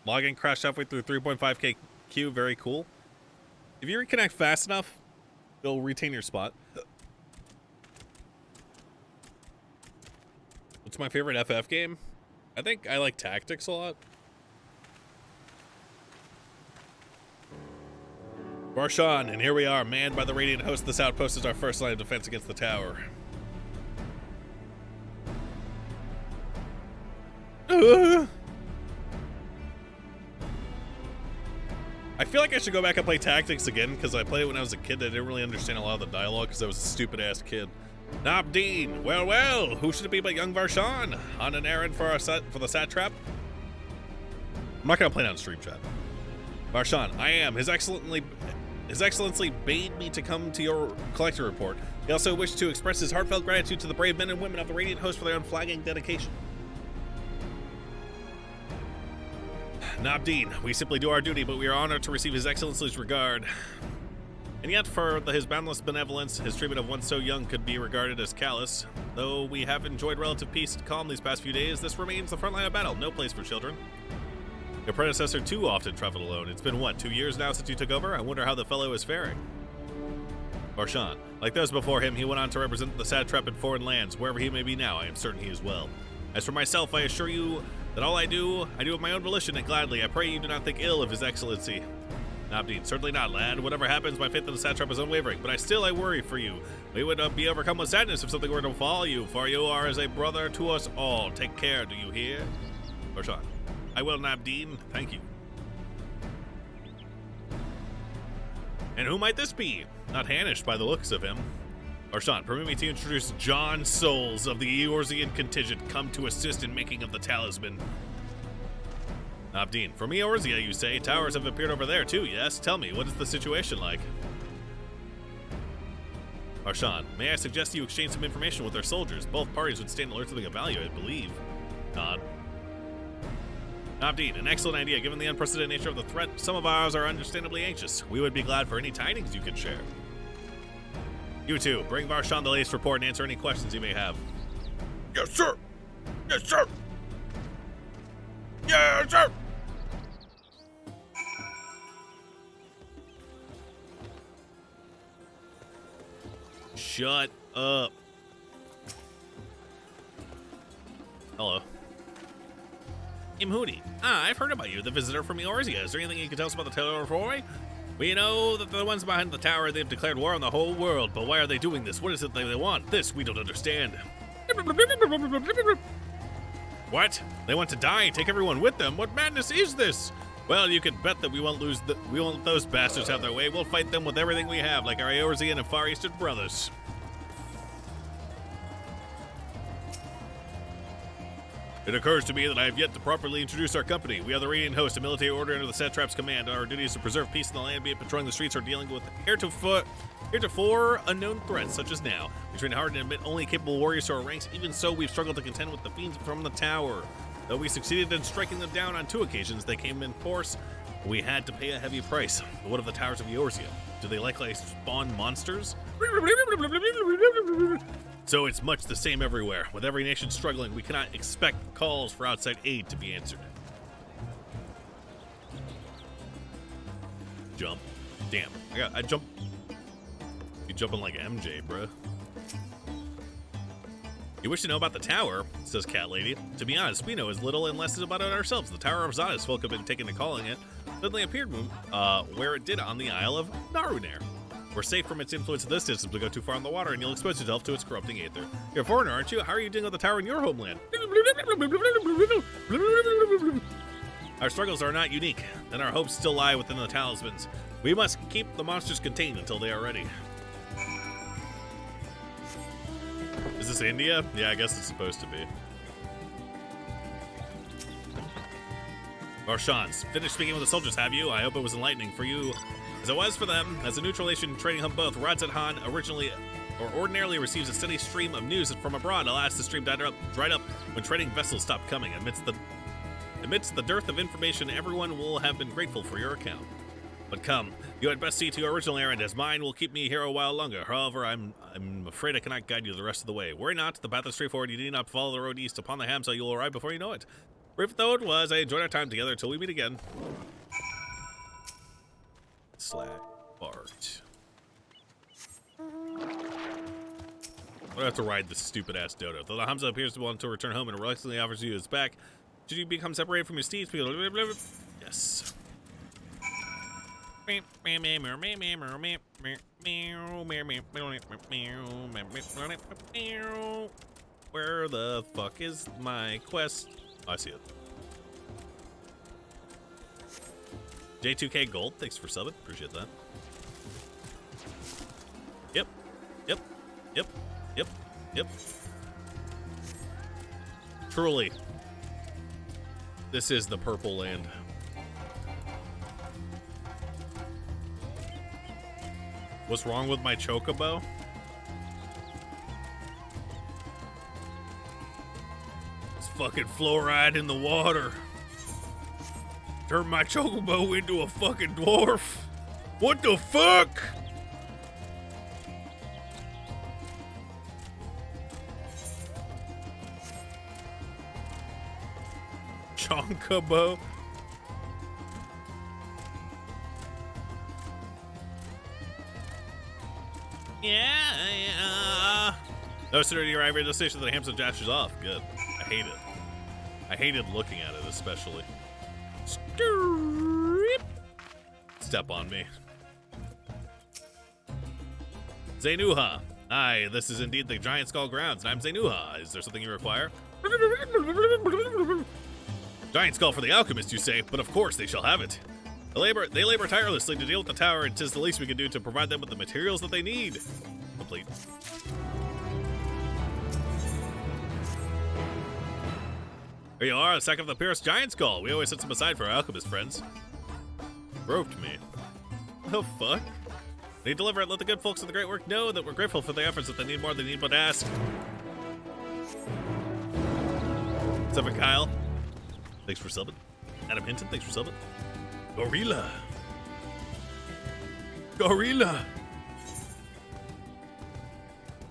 Login crashed halfway through 3.5k queue. Very cool. If you reconnect fast enough, you'll retain your spot. What's my favorite FF game? I think I like Tactics a lot. Barshan, and here we are, manned by the Radiant Host. This outpost is our first line of defense against the tower. I feel like I should go back and play Tactics again, because I played it when I was a kid. I didn't really understand a lot of the dialogue because I was a stupid-ass kid. Nabdeen, well, who should it be but young Varshan? On an errand for the Satrap? I'm not going to play it on stream chat. Varshan, I am. His Excellency bade me to come to your collector report. He also wished to express his heartfelt gratitude to the brave men and women of the Radiant Host for their unflagging dedication. Nabdeen, we simply do our duty, but we are honored to receive His Excellency's regard. And yet, for his boundless benevolence, his treatment of one so young could be regarded as callous. Though we have enjoyed relative peace and calm these past few days, this remains the front line of battle, no place for children. Your predecessor too often traveled alone. It's been, what, 2 years now since you took over? I wonder how the fellow is faring. Barshan, like those before him, he went on to represent the Satrap in foreign lands. Wherever he may be now, I am certain he is well. As for myself, I assure you that all I do of my own volition and gladly. I pray you do not think ill of His Excellency. Nabdeen, certainly not, lad. Whatever happens, my faith in the Satrap is unwavering, but I worry for you. We would be overcome with sadness if something were to befall you, for you are as a brother to us all. Take care, do you hear? Barshan, I will, Nabdeen. Thank you. And who might this be? Not Hanish by the looks of him. Barshan, permit me to introduce John Souls of the Eorzean contingent, come to assist in making of the talisman. Nabdeen, from Eorzea, you say? Towers have appeared over there too, yes? Tell me, what is the situation like? Barshan, may I suggest you exchange some information with our soldiers? Both parties would stand alert to something of value, I believe. Nod. Nabdeen, an excellent idea. Given the unprecedented nature of the threat, some of ours are understandably anxious. We would be glad for any tidings you could share. You two, bring Barshan the latest report and answer any questions you may have. Yes, sir! Yes, sir! Yes, sir! Shut up. Hello. Imhudi. I've heard about you, the visitor from Eorzea. Is there anything you can tell us about the Teleroy? We know that the ones behind the tower, they've declared war on the whole world, but why are they doing this? What is it they want? This we don't understand. What? They want to die and take everyone with them? What madness is this? Well, you can bet that we won't let those bastards have their way. We'll fight them with everything we have, like our Eorzean and Far Eastern brothers. It occurs to me that I have yet to properly introduce our company. We are the Radiant Host, a military order under the Satrap's command. Our duty is to preserve peace in the land, be it patrolling the streets or dealing with heretofore unknown threats, such as now. We train hard and admit only capable warriors to our ranks. Even so, we've struggled to contend with the fiends from the tower. Though we succeeded in striking them down on 2 occasions, they came in force. We had to pay a heavy price. But what of the towers of Eorzea? Do they likely spawn monsters? So it's much the same everywhere. With every nation struggling, we cannot expect calls for outside aid to be answered. Jump. Damn. I jump. You jumping like MJ, bro. You wish to know about the tower, says Cat Lady. To be honest, we know as little and less about it ourselves. The Tower of Zadis folk have been taken to calling it. Suddenly appeared where it did on the Isle of Narunair. We're safe from its influence at this distance, but go too far in the water and you'll expose yourself to its corrupting aether. You're a foreigner, aren't you? How are you dealing with the tower in your homeland? Our struggles are not unique, and our hopes still lie within the talismans. We must keep the monsters contained until they are ready. Is this India? Yeah, I guess it's supposed to be. Barshans, finished speaking with the soldiers, have you? I hope it was enlightening for you as it was for them. As a neutral nation trading hub both, Radzat Han ordinarily receives a steady stream of news from abroad. Alas, the stream dried up when trading vessels stopped coming. Amidst the dearth of information, everyone will have been grateful for your account. But come, you had best see to your original errand, as mine will keep me here a while longer. However, I'm afraid I cannot guide you the rest of the way. Worry not, the path is straightforward. You need not follow the road east upon the Ham, so you'll arrive before you know it. Brief though it was, I enjoyed our time together until we meet again. Slack Bart. I have to ride this stupid ass dodo. Though the Hamza appears to want to return home and reluctantly offers you his back, should you become separated from your steeds? Yes. Where the fuck is my quest? Oh, I see it. J2K Gold, thanks for subbing. Appreciate that. Yep. Yep. Yep. Yep. Yep. Truly, this is the purple land. What's wrong with my chocobo? It's fucking fluoride in the water. Turn my chocobo into a fucking dwarf. What the fuck? Chocobo. Yeah. No sooner do you arrive at the station than the hamster dashes off. Good. I hate it. I hated looking at it, especially. Step on me. Zenuha. Aye, this is indeed the Giant Skull Grounds, and I'm Zenuha. Is there something you require? Giant Skull for the alchemist, you say, but of course they shall have it. They labor tirelessly to deal with the tower, and 'tis the least we can do to provide them with the materials that they need. Complete. Here you are, a sack of the purest Giant Skull. We always set some aside for our alchemist friends. Roped me. Oh, fuck. When you deliver it, let the good folks of the great work know that we're grateful for the efforts that they need more than need but ask. What's up, Kyle? Thanks for subbing. Adam Hinton, thanks for subbing. Gorilla. Gorilla.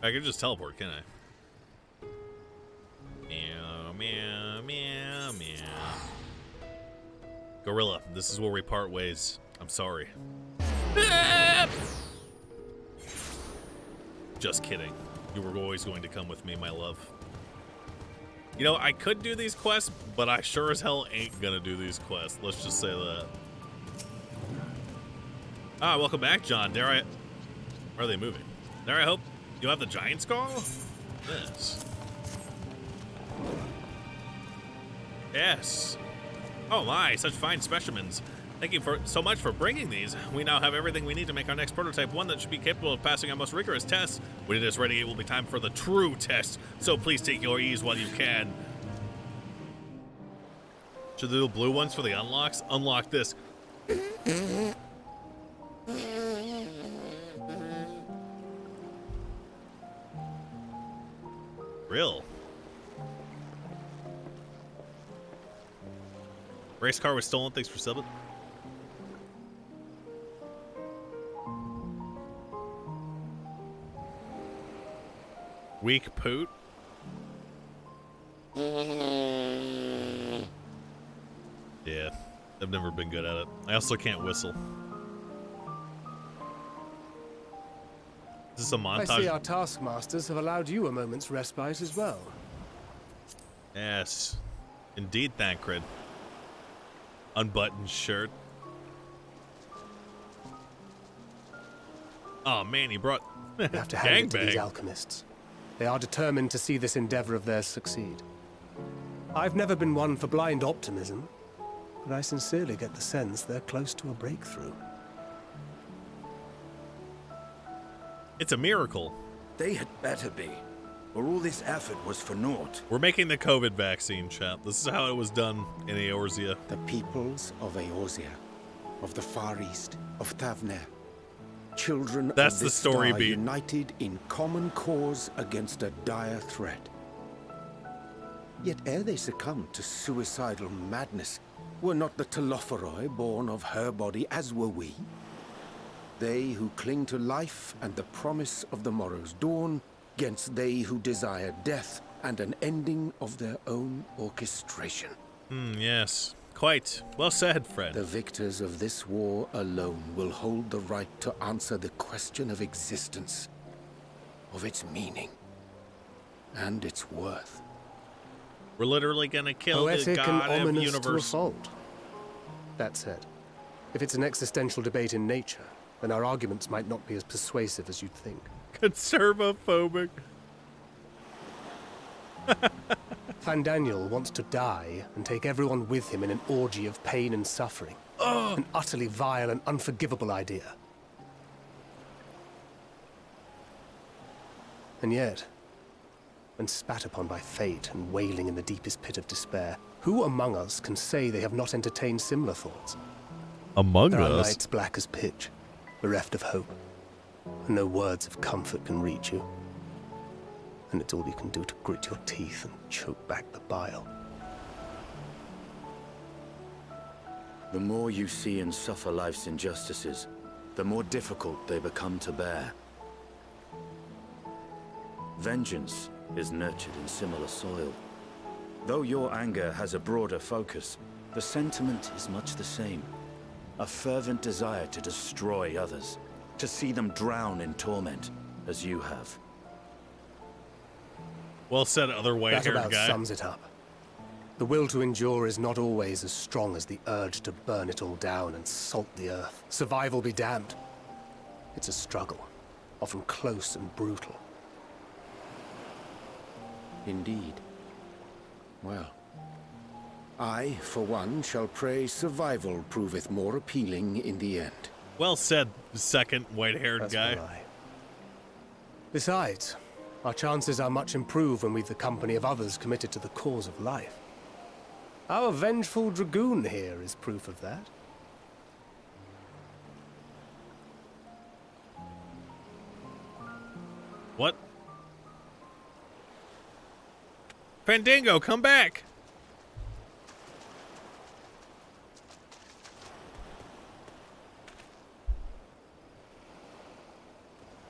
I can just teleport, can I? Meow, meow, meow, meow. Gorilla, this is where we part ways. I'm sorry. Just kidding. You were always going to come with me, my love. You know, I could do these quests, but I sure as hell ain't gonna do these quests. Let's just say that. Ah, welcome back, John. Where are they moving? Dare I hope you have the Giant Skull? Yes. Yes. Oh my, such fine specimens. Thank you so much for bringing these. We now have everything we need to make our next prototype, one that should be capable of passing our most rigorous tests. When it is ready, it will be time for the true test, so please take your ease while you can. Should the little blue ones for the unlocks? Unlock this. Real. Race car was stolen, thanks for subbing. Weak poot. Yeah, I've never been good at it. I also can't whistle. Is this a montage? I see our taskmasters have allowed you a moment's respite as well. Yes, indeed, Thancred. Unbuttoned shirt. Oh man, he brought You have to hand it to these gangbang. alchemists. They are determined to see this endeavor of theirs succeed. I've never been one for blind optimism, but I sincerely get the sense they're close to a breakthrough. It's a miracle. They had better be. or all this effort was for naught. We're making the COVID vaccine, chap. This is how it was done in Eorzea. The peoples of Eorzea, of the Far East, of Thavner, children That's of the this story star beat. united in common cause against a dire threat. Yet ere they succumbed to suicidal madness, were not the Telophoroi born of her body as were we? They who cling to life and the promise of the morrow's dawn, against they who desire death and an ending of their own orchestration. Yes. Quite. Well said, Fred. The victors of this war alone will hold the right to answer the question of existence, of its meaning, and its worth. We're literally gonna kill the Poetic and god of ominous universe. to a fault. That said, if it's an existential debate in nature, then our arguments might not be as persuasive as you'd think. Conservophobic. Fandaniel wants to die and take everyone with him in an orgy of pain and suffering. An utterly vile and unforgivable idea. And yet, when spat upon by fate and wailing in the deepest pit of despair, who among us can say they have not entertained similar thoughts? Among There are us? nights black as pitch, bereft of hope, and no words of comfort can reach you. And it's all you can do to grit your teeth and choke back the bile. The more you see and suffer life's injustices, the more difficult they become to bear. Vengeance is nurtured in similar soil. Though your anger has a broader focus, the sentiment is much the same. A fervent desire to destroy others, to see them drown in torment, as you have. Well said, other That white-haired about guy. sums it up. The will to endure is not always as strong as the urge to burn it all down and salt the earth. Survival be damned. It's a struggle, often close and brutal. Indeed. Well, I, for one, shall pray survival proveth more appealing in the end. Well said, second white-haired That's guy. will I. Besides, our chances are much improved when we've the company of others committed to the cause of life. Our vengeful dragoon here is proof of that. What? Fandango, come back!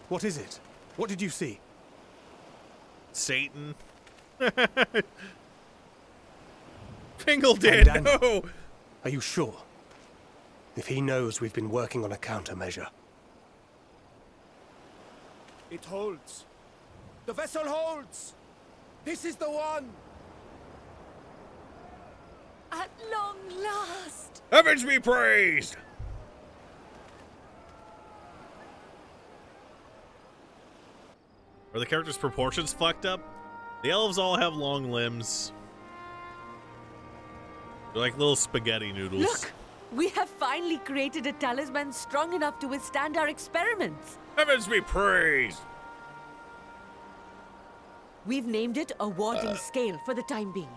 What is it? What did you see? Satan. Pingledin, Fandaniel. no! Are you sure? If he knows we've been working on a countermeasure. It holds. The vessel holds! This is the one! At long last! Heavens be praised! Are the characters' proportions fucked up? The elves all have long limbs. They're like little spaghetti noodles. Look! We have finally created a talisman strong enough to withstand our experiments. Heavens be praised! We've named it a warding scale for the time being.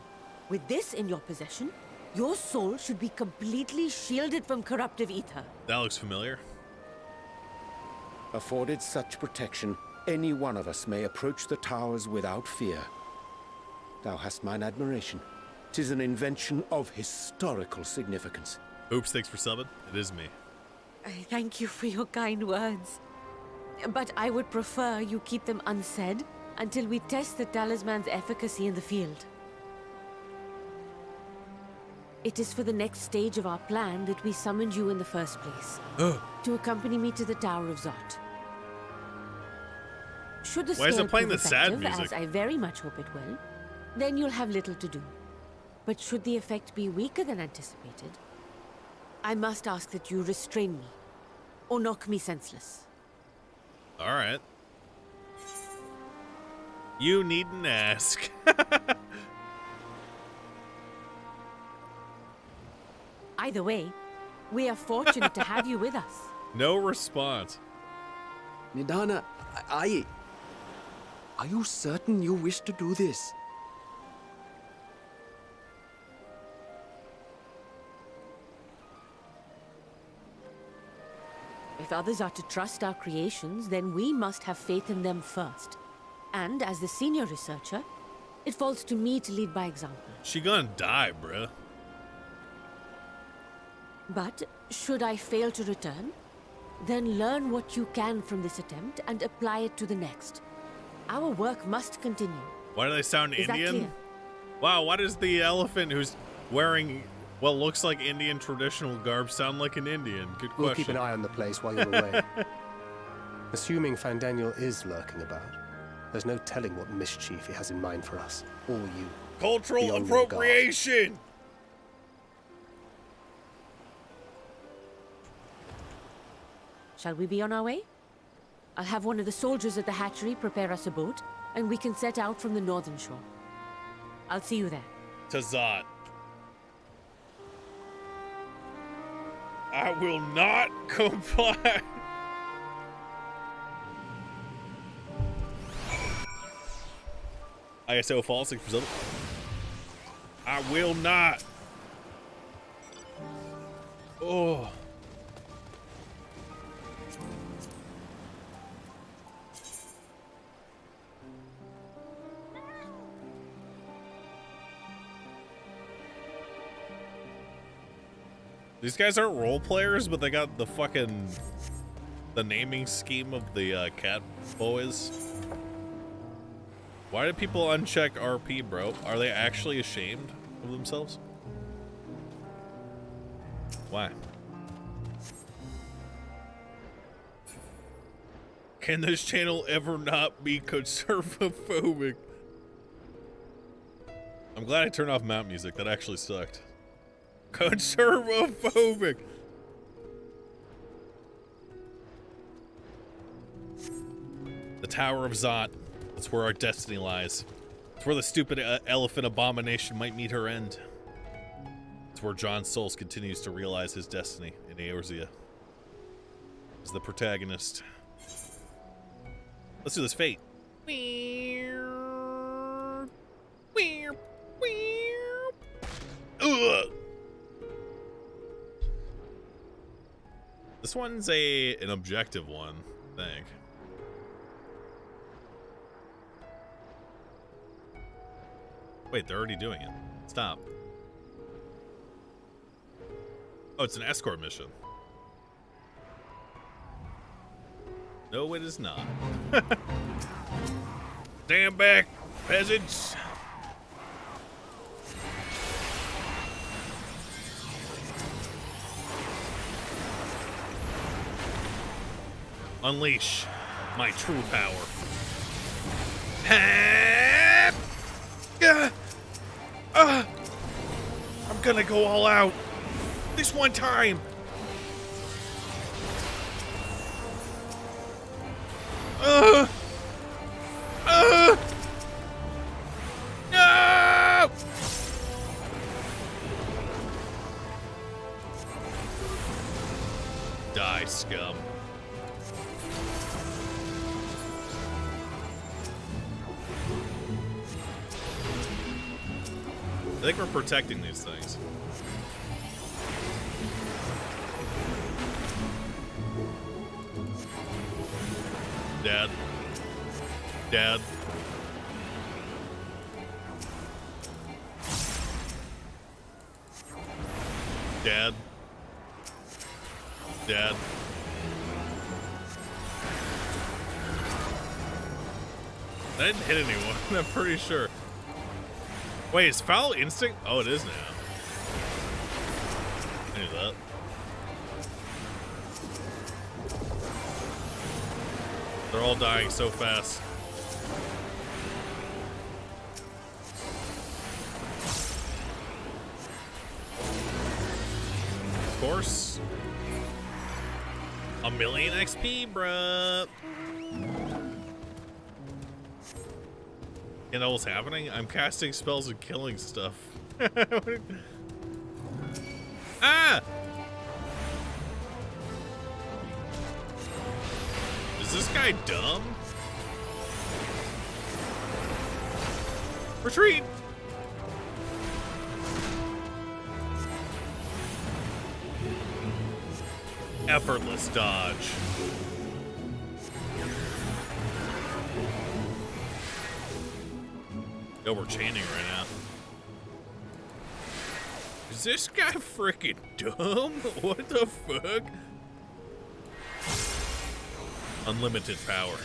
With this in your possession, your soul should be completely shielded from corruptive ether. That looks familiar. Afforded such protection, any one of us may approach the towers without fear. Thou hast mine admiration. 'Tis an invention of historical significance. Oops, thanks for subbing. It is me. I thank you for your kind words. But I would prefer you keep them unsaid until we test the talisman's efficacy in the field. It is for the next stage of our plan that we summoned you in the first place. To accompany me to the Tower of Zot. Should the Why is scale it playing prove the sad effective, music? as I very much hope it will, then you'll have little to do. But should the effect be weaker than anticipated, I must ask that you restrain me, or knock me senseless. Alright. You needn't ask. Either way, we are fortunate to have you with us. No response. Nidana, I Are you certain you wish to do this? If others are to trust our creations, then we must have faith in them first. And as the senior researcher, it falls to me to lead by example. She gonna die, bruh. But should I fail to return, then learn what you can from this attempt and apply it to the next. Our work must continue. Why do they sound Is that Indian? clear? Wow, why does the elephant who's wearing what looks like Indian traditional garb sound like an Indian? Good question. We'll keep an eye on the place while you're away. Assuming Fandaniel is lurking about, there's no telling what mischief he has in mind for us, or you. Cultural Be on your guard. appropriation! Shall we be on our way? I'll have one of the soldiers at the hatchery prepare us a boat, and we can set out from the northern shore. I'll see you there. Tazat. I will not comply. ISO fall 6%. I will not. Oh. These guys aren't role players, but they got the fucking naming scheme of the cat boys. Why did people uncheck RP, bro? Are they actually ashamed of themselves? Why? Can this channel ever not be conservaphobic? I'm glad I turned off mount music. That actually sucked. Conservaphobic. The Tower of Zot. That's where our destiny lies. It's where the stupid elephant abomination might meet her end. It's where John Souls continues to realize his destiny in Eorzea as the protagonist. Let's do this fate. Ugh. This one's an objective one, I think. Wait, they're already doing it. Stop. Oh, it's an escort mission. No, it is not. Stand back, peasants. Unleash my true power. I'm gonna go all out. This one time. No! Die, scum. I think we're protecting these things. Dad. Dad. Dad. Dad. That didn't hit anyone, I'm pretty sure. Wait, is Foul Instinct? Oh, it is now. I knew that. They're all dying so fast. Of course. 1,000,000 XP, bruh. You know what's happening? I'm casting spells and killing stuff. Ah! Is this guy dumb? Retreat! Effortless dodge. Yo, we're chaining right now. Is this guy freaking dumb? What the fuck? Unlimited power.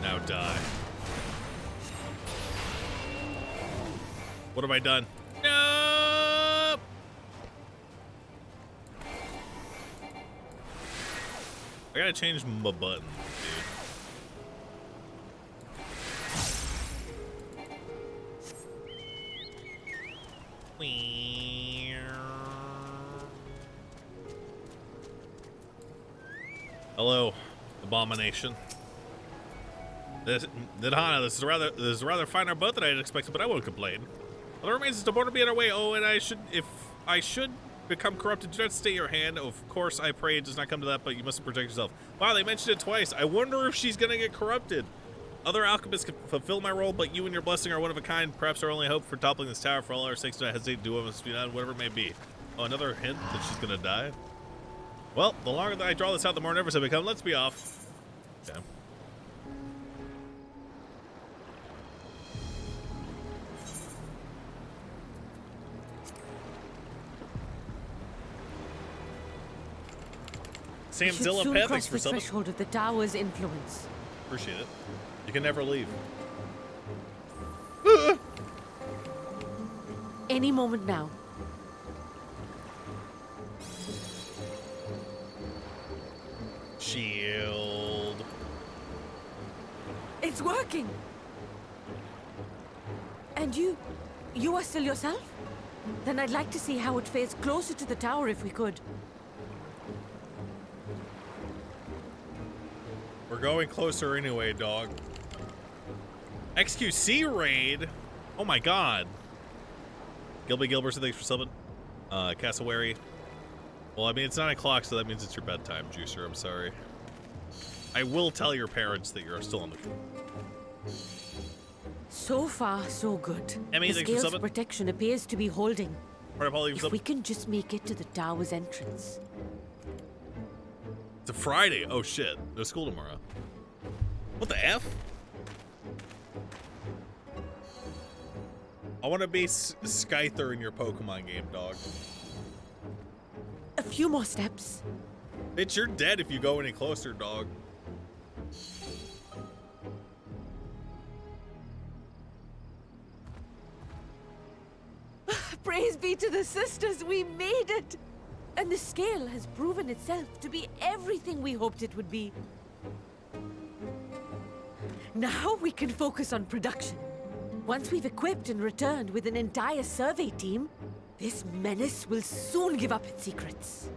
Now die. What have I done? No! I gotta change my buttons, dude. Hello, abomination. This is a rather finer boat than I had expected, but I won't complain. All that remains is to board and be on our way. Oh, and if I should become corrupted, do not stay your hand. Of course, I pray it does not come to that, but you must protect yourself. Wow, they mentioned it twice. I wonder if she's gonna get corrupted. Other alchemists could fulfill my role, but you and your blessing are one of a kind. Perhaps our only hope for toppling this tower. For all our sakes, do not hesitate to do what must be done, whatever it may be. Oh, another hint that she's gonna die? Well, the longer that I draw this out, the more nervous I become. Let's be off. Okay. Samzilla Pet, thanks for the threshold of the tower's influence. Appreciate it. You can never leave. Any moment now. Shield. It's working. And you are still yourself? Then I'd like to see how it fares closer to the tower if we could. We're going closer anyway, dog. XQC raid? Oh my god. Gilby Gilbertson, thanks for subbing. Cassowary. Well, I mean, it's 9 o'clock, so that means it's your bedtime, Juicer. I'm sorry. I will tell your parents that you're still on the show. So far, so good. Emmy, the thanks for scale's subbing. protection appears to be holding. If we can just make it to the tower's entrance. It's a Friday. Oh shit. No school tomorrow. What the F? I want to be Skyther in your Pokemon game, dog. A few more steps. Bitch, you're dead if you go any closer, dog. Praise be to the sisters, we made it! And the scale has proven itself to be everything we hoped it would be. Now we can focus on production. Once we've equipped and returned with an entire survey team, this menace will soon give up its secrets.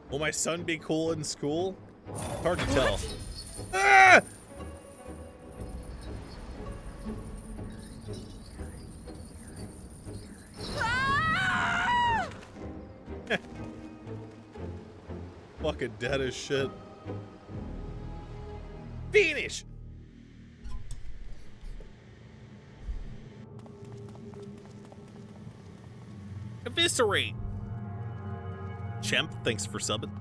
Will my son be cool in school? Hard to tell. Ah! Fucking dead as shit. Finish! Eviscerate! Chemp, thanks for subbing.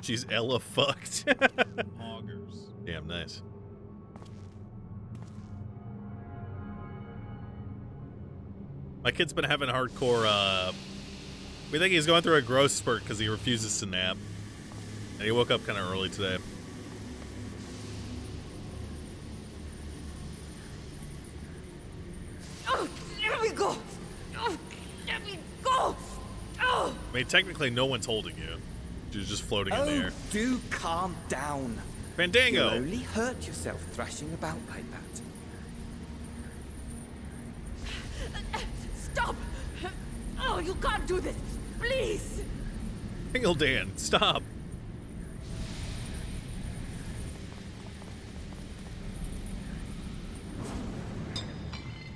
She's Ella fucked. Augers. Damn, nice. My kid's been having hardcore, we think he's going through a growth spurt because he refuses to nap. And he woke up kind of early today. Oh, let me go! Oh, let me go! Oh! I mean, technically, no one's holding you. You're just floating in the air. Do calm down. Fandango! You'll only hurt yourself thrashing about like that. Stop! Oh, you can't do this! Please! Tingle Dan, stop!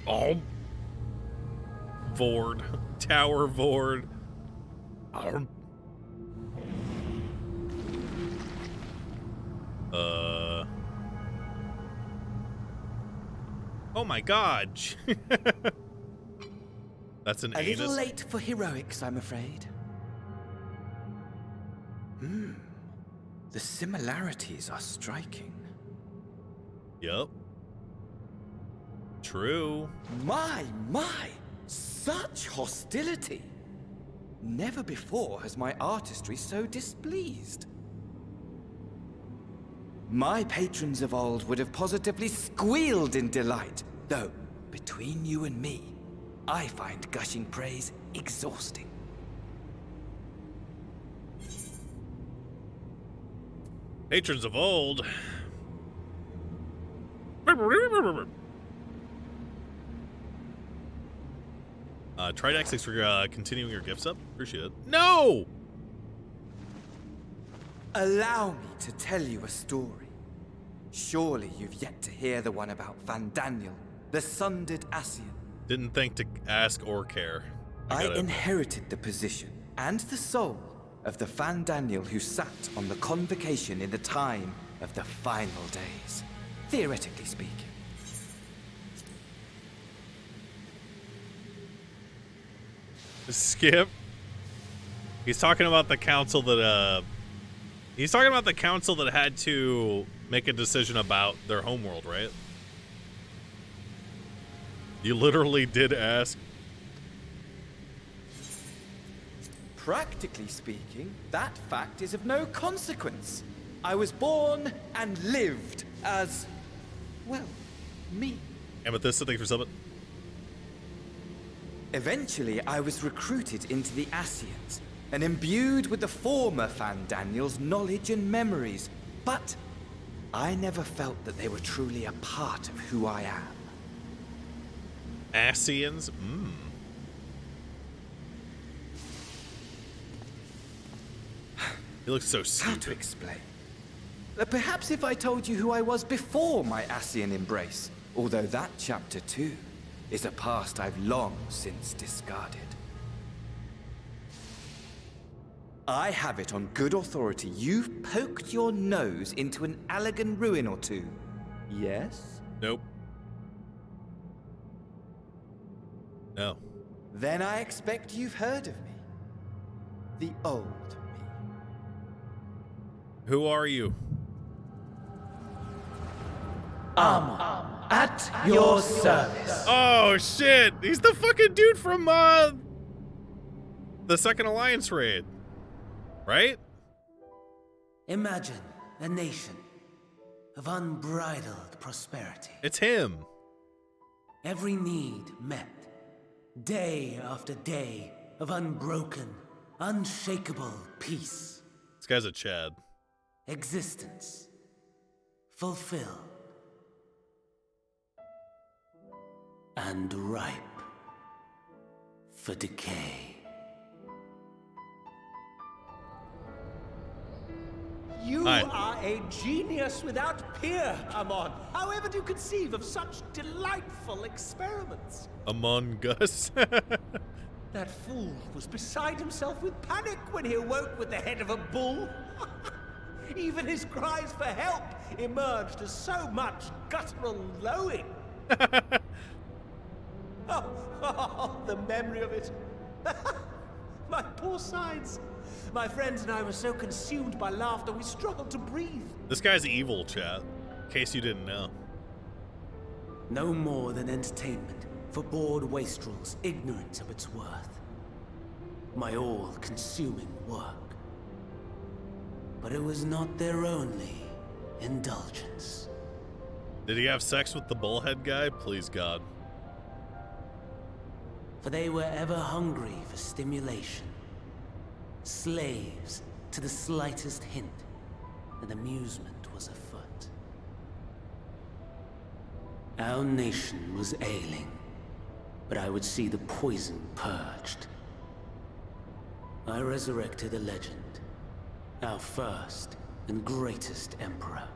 Oh. Vord. Tower Vord. Oh my god. That's an A anus. little late for heroics, I'm afraid. The similarities are striking. Yep. True. My! Such hostility! Never before has my artistry so displeased. My patrons of old would have positively squealed in delight, though, between you and me, I find gushing praise exhausting. Patrons of old. Tridex, thanks for continuing your gifts up. Appreciate it. No! Allow me to tell you a story. Surely you've yet to hear the one about Fandaniel, the sundered Ascian. Didn't think to ask or care. I inherited the position and the soul of the Fandaniel who sat on the Convocation in the time of the final days, theoretically speaking. Skip. He's talking about the council that he's talking about the council that had to make a decision about their homeworld, right? You literally did ask. Practically speaking, that fact is of no consequence. I was born and lived as, well, me. Amethyst, thanks for subbing. Eventually, I was recruited into the Ascians and imbued with the former Fandaniel's knowledge and memories, but I never felt that they were truly a part of who I am. Ascians? He looks so stupid. How to explain? Perhaps if I told you who I was before my Ascian embrace, although that chapter too is a past I've long since discarded. I have it on good authority you've poked your nose into an Allegan ruin or two. Yes? Nope. No. Then I expect you've heard of me. The old me. Who are you? At your service. Oh shit! He's the fucking dude from the Second Alliance raid. Right? Imagine a nation of unbridled prosperity. It's him. Every need met. Day after day of unbroken, unshakable peace. This guy's a Chad. Existence fulfilled and ripe for decay. You Hi. are a genius without peer, Amon. However do you conceive of such delightful experiments? Among Us. That fool was beside himself with panic when he awoke with the head of a bull. Even his cries for help emerged as so much guttural lowing. Oh, the memory of it. My poor sides. My friends and I were so consumed by laughter we struggled to breathe. This guy's evil, chat. In case you didn't know. No more than entertainment for bored wastrels ignorant of its worth. My all-consuming work. But it was not their only indulgence. Did he have sex with the bullhead guy? Please, God. For they were ever hungry for stimulation. Slaves to the slightest hint that amusement was afoot. Our nation was ailing, but I would see the poison purged. I resurrected a legend, our first and greatest emperor.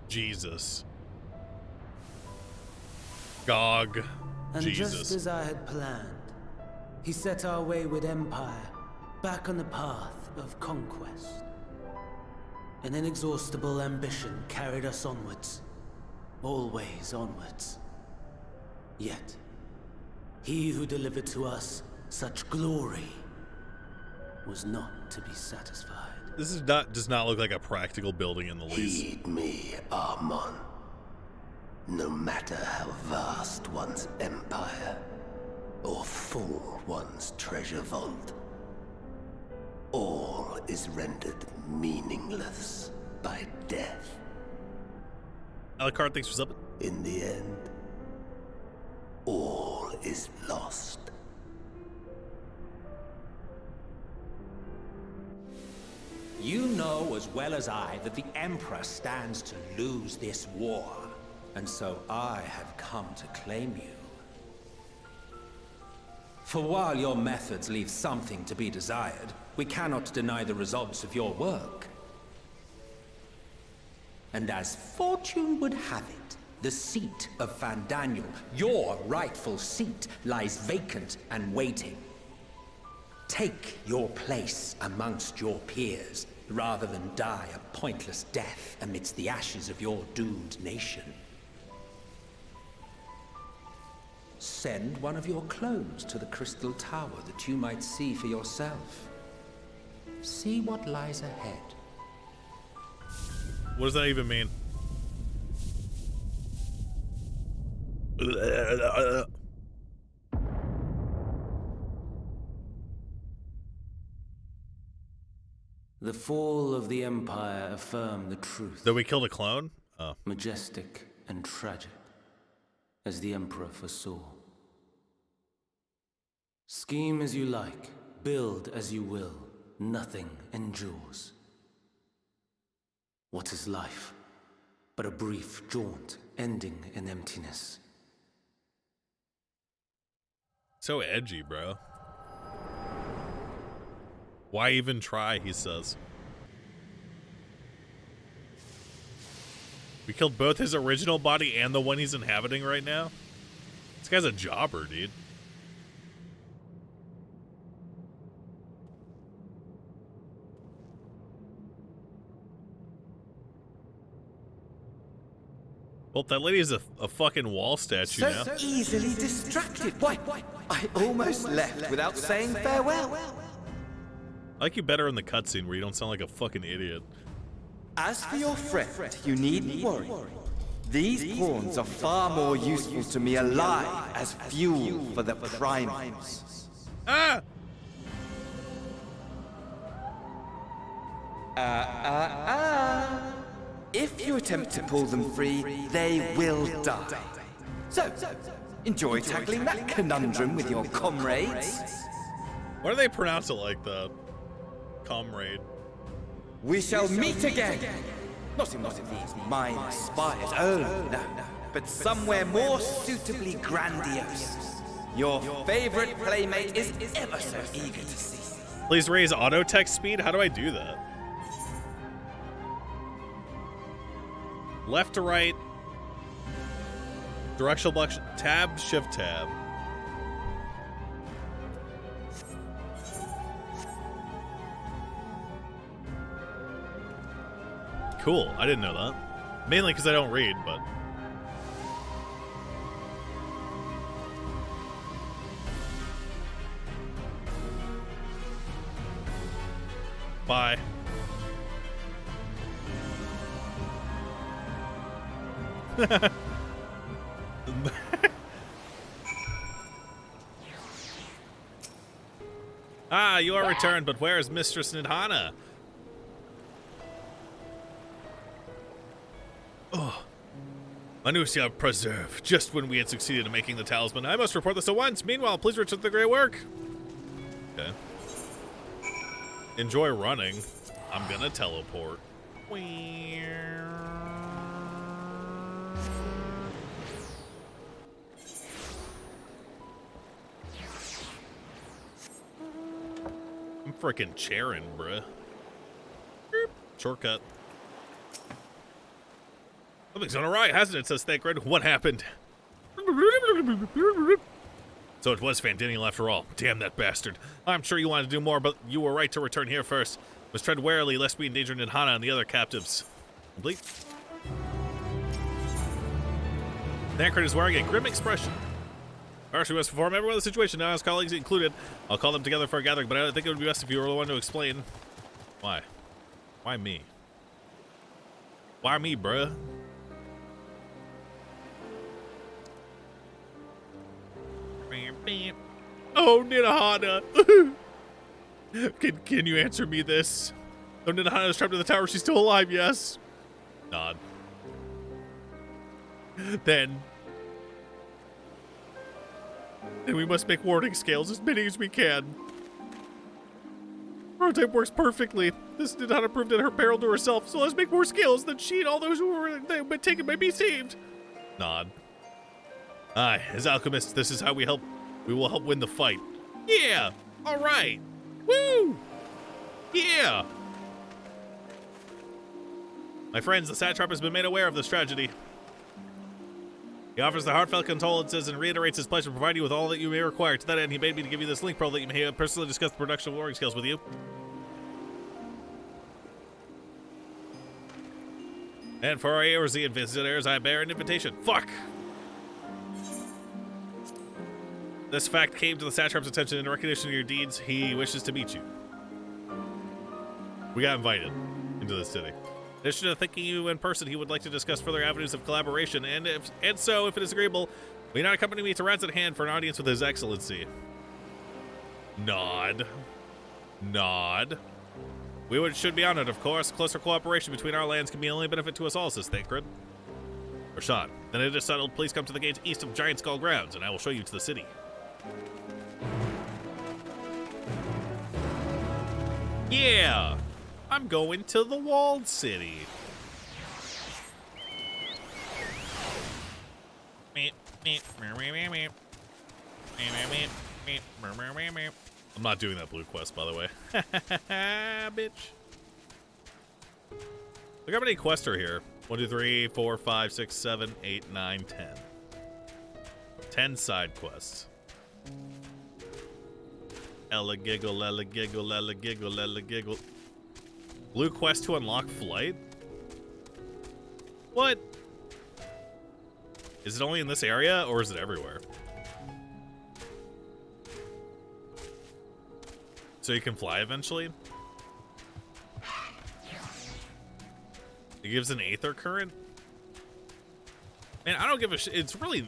Jesus. Gog. And Jesus. just as I had planned, he set our wayward empire back on the path of conquest. An inexhaustible ambition carried us onwards, always onwards. Yet, he who delivered to us such glory was not to be satisfied. This does not look like a practical building in the least. Heed me, Armon. No matter how vast one's empire, or full one's treasure vault, all is rendered meaningless by death. Alucard, thanks for subbing. In the end, all is lost. You know as well as I that the Emperor stands to lose this war, and so I have come to claim you. For while your methods leave something to be desired, we cannot deny the results of your work. And as fortune would have it, the seat of Fandaniel, your rightful seat, lies vacant and waiting. Take your place amongst your peers, rather than die a pointless death amidst the ashes of your doomed nation. Send one of your clones to the Crystal Tower that you might see for yourself. See what lies ahead. What does that even mean? The fall of the Empire affirmed the truth. That we killed a clone? Oh. Majestic and tragic, as the Emperor foresaw. Scheme as you like, build as you will, nothing endures. What is life but a brief jaunt ending in emptiness? So edgy, bro. Why even try, he says. We killed both his original body and the one he's inhabiting right now? This guy's a jobber, dude. Well, that lady is a fucking wall statue now. So easily distracted. Why, I almost left without saying farewell. I like you better in the cutscene where you don't sound like a fucking idiot. As for your friend, you needn't worry. These pawns are far more useful to me alive as fuel for the primals. Ah! If you attempt to pull them free, they will die. So, enjoy tackling that conundrum with your comrades. Why do they pronounce it like that? Comrade. We shall meet again! Not in one of these minor spires, oh no, but somewhere more suitably grandiose. Your favorite playmate is ever so eager to see. Please raise auto text speed? How do I do that? Left to right. Directional block. Tab, shift tab. Cool. I didn't know that. Mainly because I don't read, but. Bye. Ah, you are returned, but where is Mistress Nidhana? Oh, Manusia preserved, just when we had succeeded in making the talisman. I must report this at once. Meanwhile, please return to the great work. Okay. Enjoy running. I'm gonna teleport. I'm freaking chairing, bruh. Shortcut. Something's gone awry, hasn't it? Says Thancred. What happened? So it was Fandaniel after all. Damn that bastard. I'm sure you wanted to do more, but you were right to return here first. Must tread warily lest we endanger Nidhana and the other captives. Complete. Thancred is wearing a grim expression. First, we must inform everyone of the situation, now his colleagues included. I'll call them together for a gathering, but I think it would be best if you were the one to explain. Why? Why me? Why me, bruh? Oh, Nidhana! Can you answer me this? Oh, Nidhana is trapped in the tower. She's still alive, yes? Nod. Then we must make warding scales, as many as we can. Prototype works perfectly. This did not prove at her peril to herself, so let's make more scales that she and all those who were taken may be saved. Nod. Aye, as alchemists, this is how we will help win the fight. Yeah! Alright! Woo! Yeah! My friends, the Satrap has been made aware of this tragedy. He offers the heartfelt condolences and reiterates his pledge to provide you with all that you may require. To that end, he bade me to give you this link pearl that you may personally discuss the production of warring scales with you. And for our Eorzean visitors, I bear an invitation. Fuck! This fact came to the Satrap's attention in recognition of your deeds. He wishes to meet you. We got invited into the city. In addition to thanking you in person, he would like to discuss further avenues of collaboration, and so, if it is agreeable, will you not accompany me to Rats at Hand for an audience with His Excellency? Nod. Nod. Should be honored, of course. Closer cooperation between our lands can be only benefit to us all, says Thancred. Rashawn, then it is settled. Please come to the gates east of Giant Skull Grounds, and I will show you to the city. Yeah! I'm going to the walled city. I'm not doing that blue quest, by the way. Bitch. Look how many quests are here. 1, 2, 3, 4, 5, 6, 7, 8, 9, 10. 10 side quests. Ella giggle, ella giggle, ella giggle, ella giggle. Blue quest to unlock flight? What? Is it only in this area, or is it everywhere? So you can fly eventually? It gives an aether current? Man, I don't give a shit. It's really...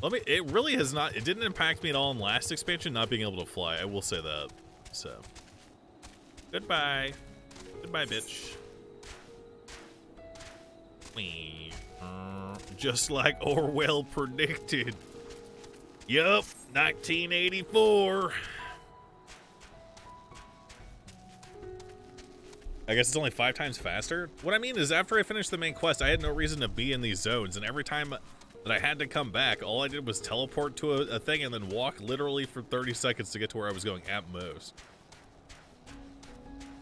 It really has not... It didn't impact me at all in last expansion, not being able to fly. I will say that. So... Goodbye. Goodbye, bitch. Just like Orwell predicted. Yup, 1984. I guess it's only 5 times faster. What I mean is after I finished the main quest, I had no reason to be in these zones. And every time that I had to come back, all I did was teleport to a thing and then walk literally for 30 seconds to get to where I was going at most.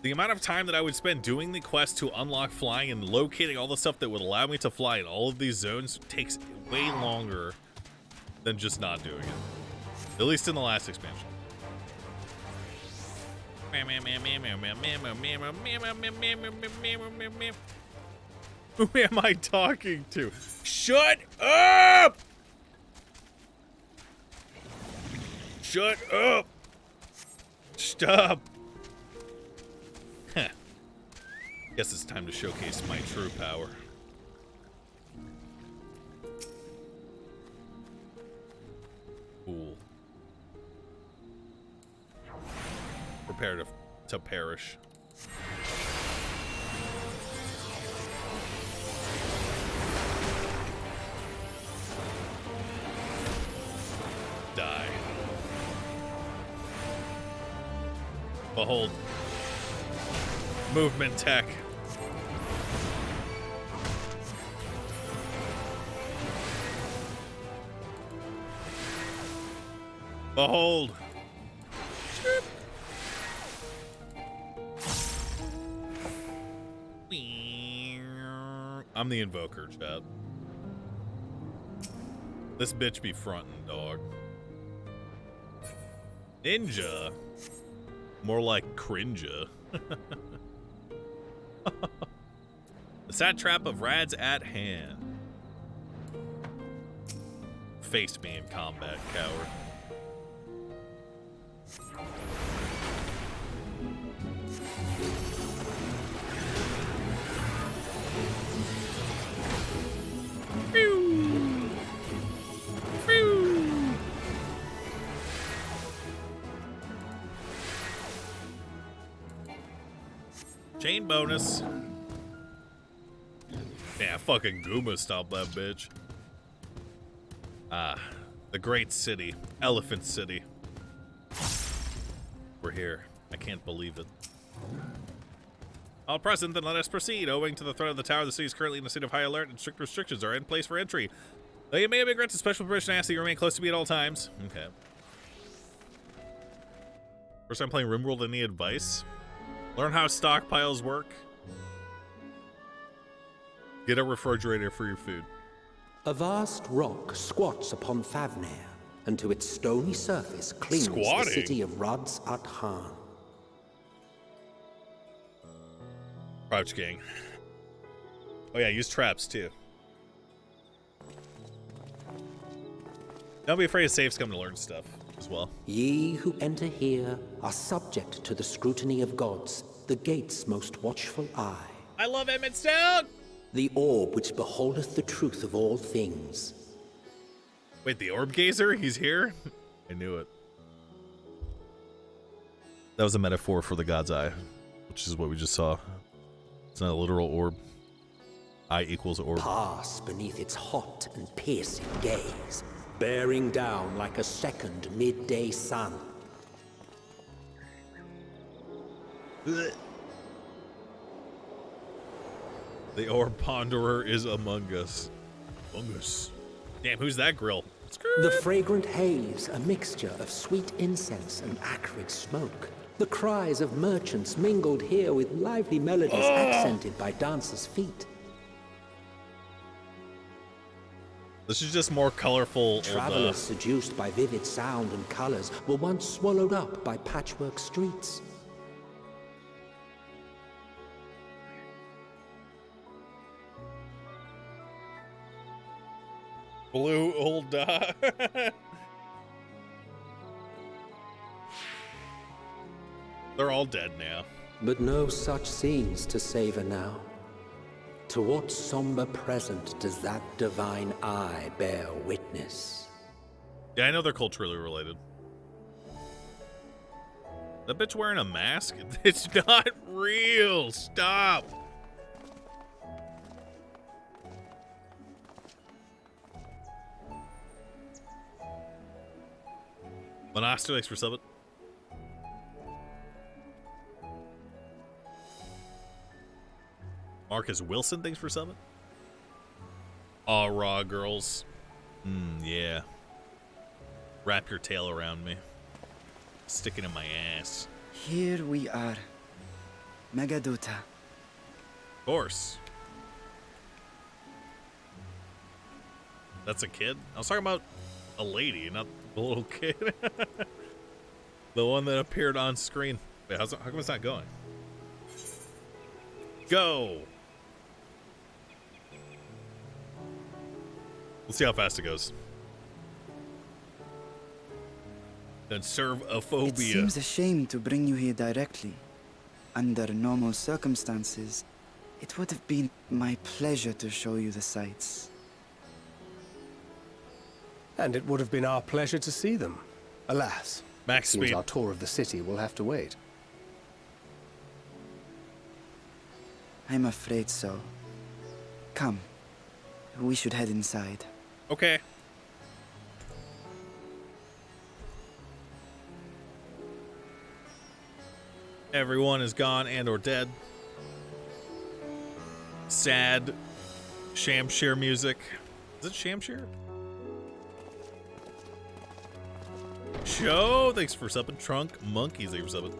The amount of time that I would spend doing the quest to unlock flying and locating all the stuff that would allow me to fly in all of these zones takes way longer than just not doing it. At least in the last expansion. Who am I talking to? Shut up! Shut up! Stop! Heh. Guess it's time to showcase my true power. Cool. Prepare to perish. Die. Behold. Movement tech. Behold. I'm the invoker, chat. This bitch be frontin', dog. Ninja? More like crinja. The Satrap of Rads at hand. Face me in combat, coward. Pew! Pew! Chain bonus. Yeah, fucking Goomba stopped that bitch. Ah, the great city. Elephant City. We're here. I can't believe it. All present, then let us proceed. Owing to the threat of the tower, the city is currently in a state of high alert and strict restrictions are in place for entry. Though you may have been granted special permission, I ask that you remain close to me at all times. Okay. First time playing RimWorld, any advice? Learn how stockpiles work. Get a refrigerator for your food. A vast rock squats upon Fandaniel, and to its stony surface clings the city of Rads at Han. Crouch gang. Oh yeah, use traps too. Don't be afraid of safes come to learn stuff as well. Ye who enter here are subject to the scrutiny of gods, the gate's most watchful eye. I love Emmett Stone! The orb which beholdeth the truth of all things. Wait, the orb gazer? He's here? I knew it. That was a metaphor for the god's eye, which is what we just saw. It's not a literal orb. Eye equals orb. Pass beneath its hot and piercing gaze, bearing down like a second midday sun. The orb ponderer is among us. Among us. Damn, who's that grill? The fragrant haze, a mixture of sweet incense and acrid smoke. The cries of merchants mingled here with lively melodies accented by dancers' feet. This is just more colorful. Travelers seduced by vivid sound and colors were once swallowed up by patchwork streets. Blue old dog. They're all dead now. But no such scenes to savor now. To what somber present does that divine eye bear witness? Yeah, I know they're culturally related. That bitch wearing a mask? It's not real. Stop. Monaster, thanks for subbing. Marcus Wilson, thanks for subbing. Aw, raw girls. Yeah. Wrap your tail around me. Stick it in my ass. Here we are. Megaduta. Of course. That's a kid? I was talking about a lady, not the little kid. The one that appeared on screen. Wait, how come it's not going? Go! Let's see how fast it goes. Then serve a phobia. It seems a shame to bring you here directly. Under normal circumstances, it would have been my pleasure to show you the sights. And it would have been our pleasure to see them. Alas, Max seems speed. our tour of the city will have to wait. I'm afraid so. Come, we should head inside. Okay. Everyone is gone and or dead. Sad. Shamshir music. Is it Shamshir? Show, thanks for subbing. Trunk Monkeys, thanks for subbing.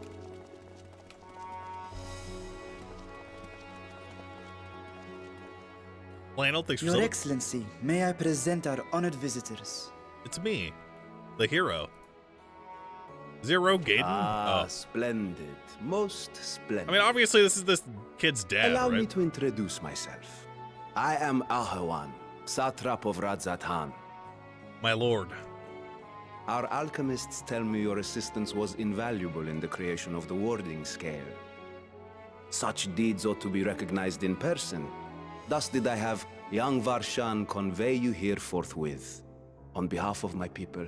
Flannel, thanks for Your subbing. Excellency, may I present our honored visitors? It's me, the hero. Zero Gaiden? Ah, splendid. Most splendid. I mean, obviously this is this kid's dad, Allow right? me to introduce myself. I am Ahawan, Satrap of Radzatan. My lord. Our alchemists tell me your assistance was invaluable in the creation of the warding scale. Such deeds ought to be recognized in person. Thus did I have young Varshan convey you here forthwith. On behalf of my people,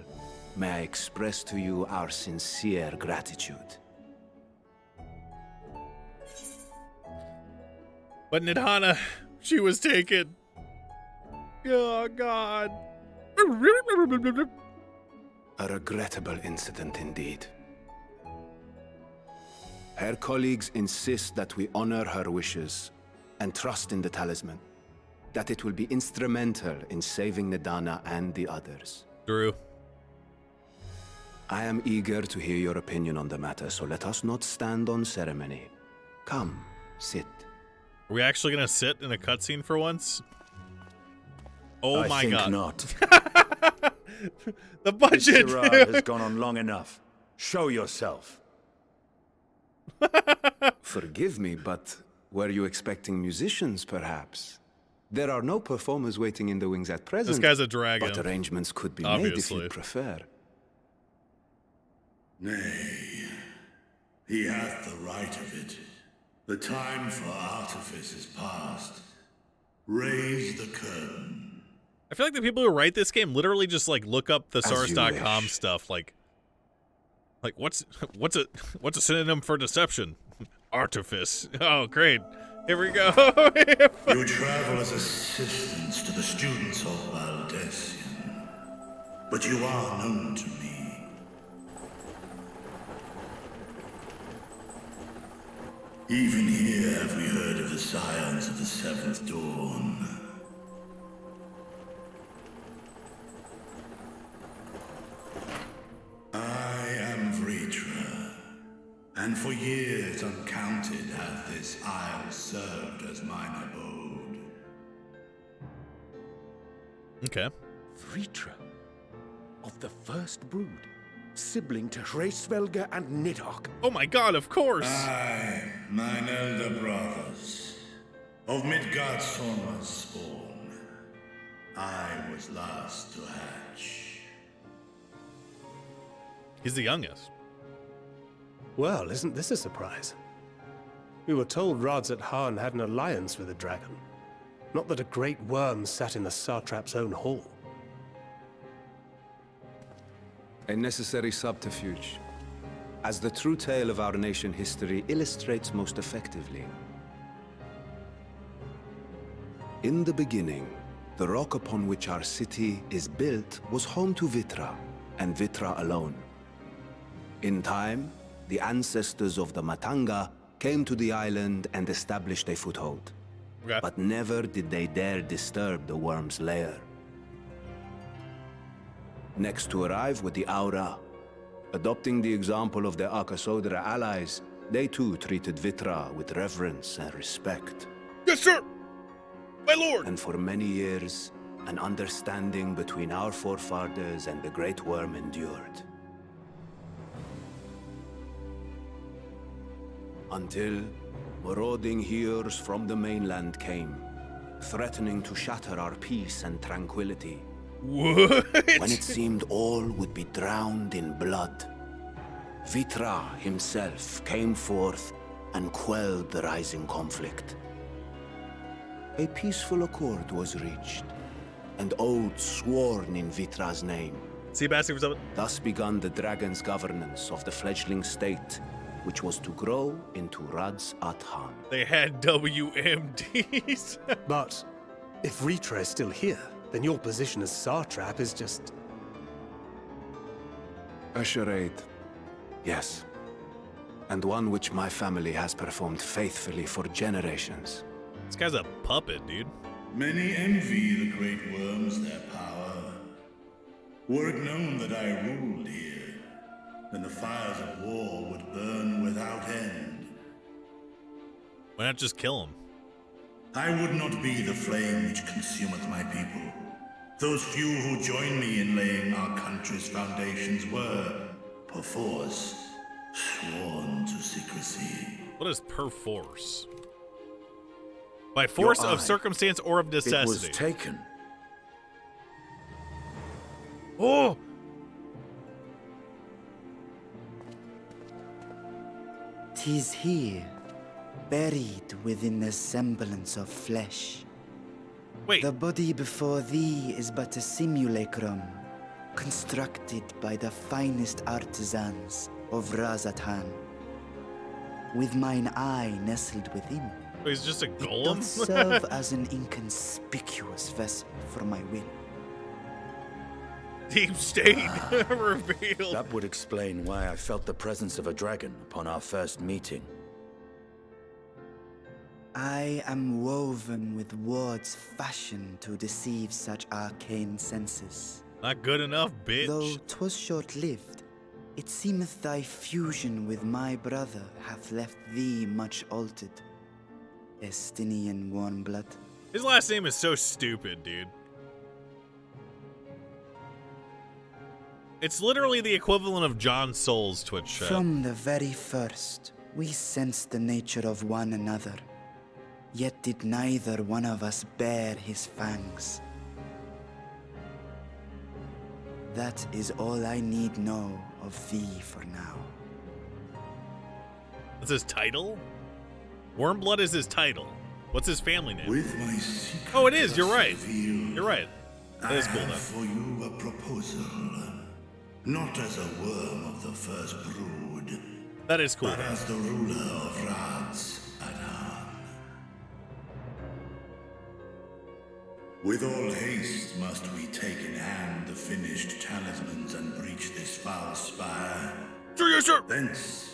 may I express to you our sincere gratitude. But Nidhana, she was taken. Oh, God. A regrettable incident indeed. Her colleagues insist that we honor her wishes and trust in the talisman, that it will be instrumental in saving Nidhana and the others. Drew. I am eager to hear your opinion on the matter, so let us not stand on ceremony. Come, sit. Are we actually going to sit in a cutscene for once? Oh my God. I think not. The budget. This charade has gone on long enough. Show yourself. Forgive me, but were you expecting musicians, perhaps? There are no performers waiting in the wings at present. This guy's a dragon. But arrangements could be Obviously. made if you prefer. Nay, he hath the right of it. The time for artifice is past. Raise the curtain. I feel like the people who write this game literally just like look up thesaurus.com stuff. Like what's a synonym for deception? Artifice. Oh, great. Here we go. You travel as assistants to the students of Valdesian, but you are known to me. Even here have we heard of the scions of the Seventh Dawn. I am Vritra, and for years uncounted hath this isle served as mine abode. Okay. Vritra, of the first brood, sibling to Hraesvelga and Nidhogg. Oh my God, of course. Aye, mine elder brothers, of Midgardsormr's spawn, I was last to hatch. He's the youngest. Well, isn't this a surprise? We were told Radzatan had an alliance with a dragon. Not that a great worm sat in the Satrap's own hall. A necessary subterfuge, as the true tale of our nation history illustrates most effectively. In the beginning, the rock upon which our city is built was home to Vitra, and Vitra alone. In time, the ancestors of the Matanga came to the island and established a foothold. Okay. But never did they dare disturb the worm's lair. Next to arrive with the Aura, adopting the example of their Akasodra allies, they too treated Vitra with reverence and respect. Yes, sir! My lord! And for many years, an understanding between our forefathers and the Great Worm endured. Until marauding heroes from the mainland came, threatening to shatter our peace and tranquility. What? When it seemed all would be drowned in blood, Vitra himself came forth and quelled the rising conflict. A peaceful accord was reached, and oaths sworn in Vitra's name. Seabastian, what's up? Thus began the dragon's governance of the fledgling state, which was to grow into Radzatan. They had WMDs. But if Vritra is still here, then your position as Satrap is just... A charade, yes. And one which my family has performed faithfully for generations. This guy's a puppet, dude. Many envy the great worms their power. Were it known that I ruled here, then the fires of war would burn without end. Why not just kill him? I would not be the flame which consumeth my people. Those few who join me in laying our country's foundations were, perforce, sworn to secrecy. What is perforce? By force of circumstance or of necessity. It was taken. Oh! "'Tis here, buried within the semblance of flesh. Wait. The body before thee is but a simulacrum, constructed by the finest artisans of Razatan, with mine eye nestled within. Oh, he's just a It golem? doth serve as an inconspicuous vessel for my will. Deep state revealed. That would explain why I felt the presence of a dragon upon our first meeting. I am woven with wards fashioned to deceive such arcane senses. Not good enough, bitch. Though 'twas short-lived, it seemeth thy fusion with my brother hath left thee much altered. Estinian Warmblood. His last name is so stupid, dude. It's literally the equivalent of John Soul's Twitch chat. From the very first, we sensed the nature of one another. Yet did neither one of us bear his fangs. That is all I need know of thee for now. That's his title? Wormblood is his title. What's his family name? With my secret Oh, it is. You're right. revealed, You're right. That is cool, I have though. for you a proposal. Not as a worm of the first brood, That is cool. but as the ruler of Rads Adan. With all haste must we take in hand the finished talismans and breach this foul spire. Sure, yes, sir. Thence,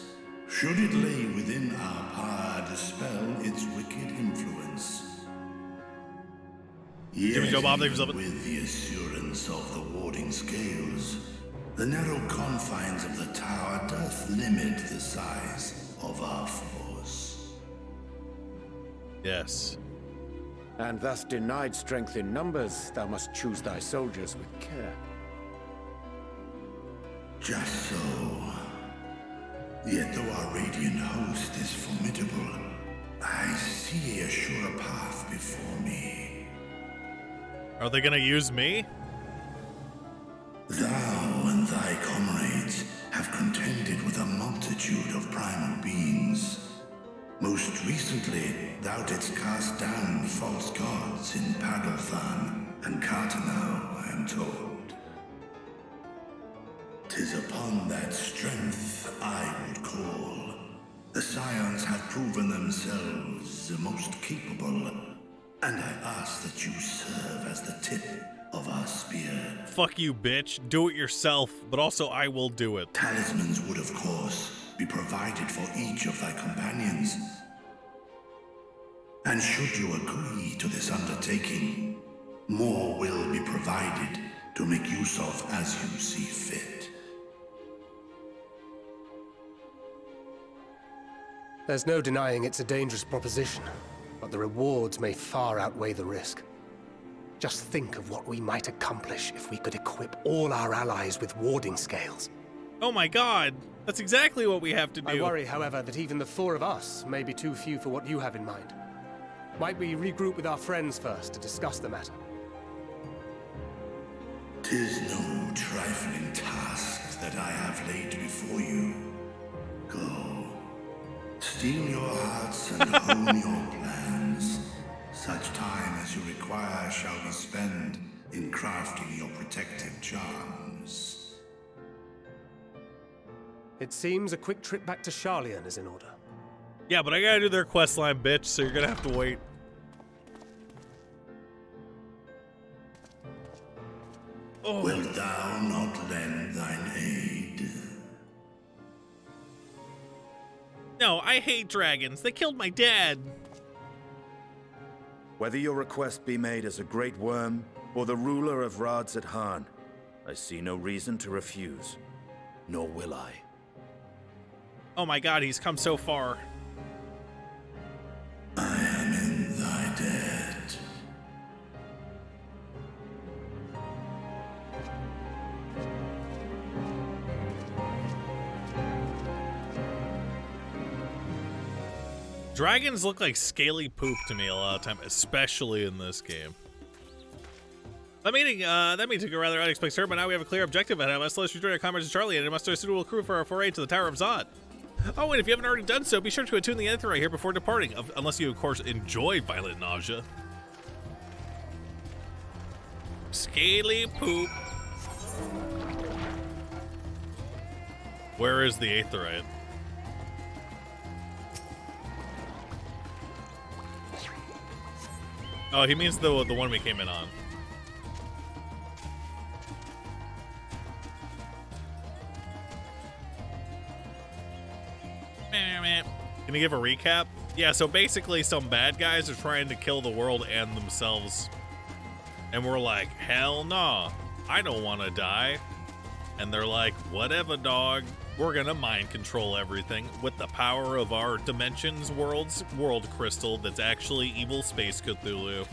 should it lay within our power, dispel its wicked influence. Jimmy Joe Bob, thank you for Even with the assurance of the warding scales, the narrow confines of the tower doth limit the size of our force. Yes. And thus denied strength in numbers, thou must choose thy soldiers with care. Just so. Yet though our radiant host is formidable, I see a surer path before me. Are they gonna use me? Thou and thy comrades have contended with a multitude of primal beings. Most recently, thou didst cast down false gods in Padalthan and Cartanau, I am told. 'Tis upon that strength I would call. The Scions have proven themselves the most capable, and I ask that you serve as the tip of our spear. Fuck you, bitch. Do it yourself, but also I will do it. Talismans would, of course, be provided for each of thy companions. And should you agree to this undertaking, more will be provided to make use of as you see fit. There's no denying it's a dangerous proposition, but the rewards may far outweigh the risk. Just think of what we might accomplish if we could equip all our allies with warding scales. Oh my god. That's exactly what we have to do. I worry, however, that even the four of us may be too few for what you have in mind. Might we regroup with our friends first to discuss the matter? 'Tis no trifling task that I have laid before you. Go. Steel your hearts and hone your plans. Such time as you require shall be spent in crafting your protective charms. It seems a quick trip back to Sharlayan is in order. Yeah, but I gotta do their quest line, bitch, so you're gonna have to wait. Oh. Wilt thou not lend thine aid? No, I hate dragons. They killed my dad. Whether your request be made as a great worm or the ruler of Rads at Han, I see no reason to refuse, nor will I. Oh my god, he's come so far. I am in thy debt. Dragons look like scaly poop to me a lot of time, especially in this game. That meeting took a rather unexpected turn, but now we have a clear objective ahead of us. Let's rejoin our comrades in Charlie and muster a suitable crew for our foray to the Tower of Zod. Oh, and if you haven't already done so, be sure to attune the Aetheryte here before departing, unless you, of course, enjoy violent nausea. Scaly poop. Where is the Aetheryte? Oh, he means the one we came in on. Can you give a recap? Yeah, so basically some bad guys are trying to kill the world and themselves. And we're like, hell no, I don't want to die. And they're like, whatever, dog. We're gonna mind control everything with the power of our dimensions world crystal that's actually evil space Cthulhu.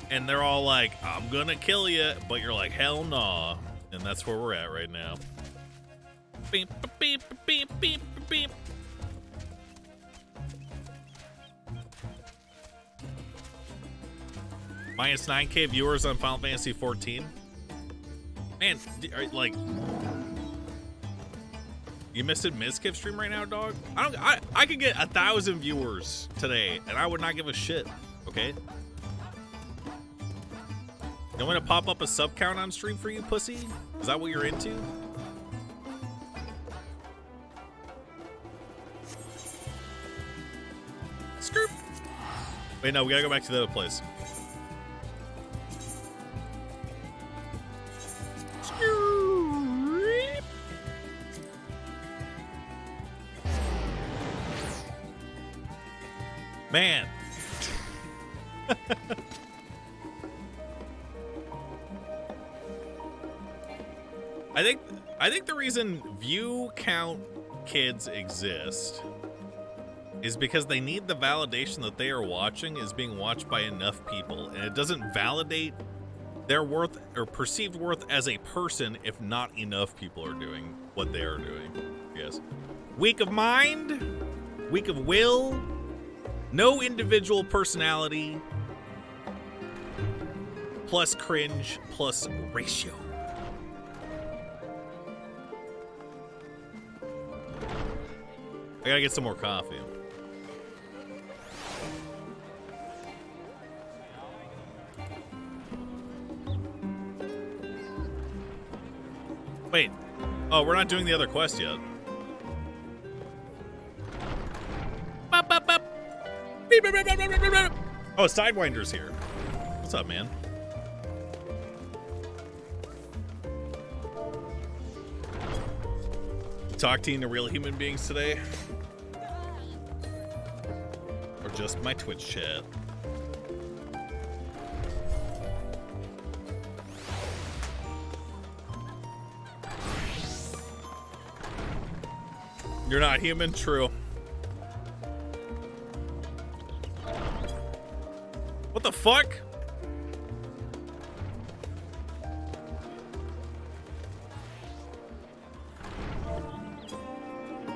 And they're all like, I'm gonna kill you, but you're like, hell no. And that's where we're at right now. Beep, beep, beep, beep, beep. Minus 9K viewers on Final Fantasy 14. Man, like, you missed a Mizkif stream right now, dog? I could get 1,000 viewers today, and I would not give a shit, okay? You want me to pop up a sub count on stream for you, pussy? Is that what you're into? Skirp. Wait, no, we gotta go back to the other place. Man. I think the reason view count kids exist is because they need the validation that they are watching is being watched by enough people, and it doesn't validate their worth or perceived worth as a person if not enough people are doing what they are doing. Yes. Weak of mind, weak of will, no individual personality, plus cringe, plus ratio. I gotta get some more coffee. Wait. Oh, we're not doing the other quest yet. Bop, bop, bop. Beep, beep, beep, beep, beep, beep, beep. Oh, Sidewinder's here. What's up, man? Talking to real human beings today? Or just my Twitch chat? You're not human? True. What the fuck?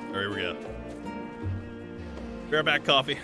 All right, here we go. Be right back, coffee.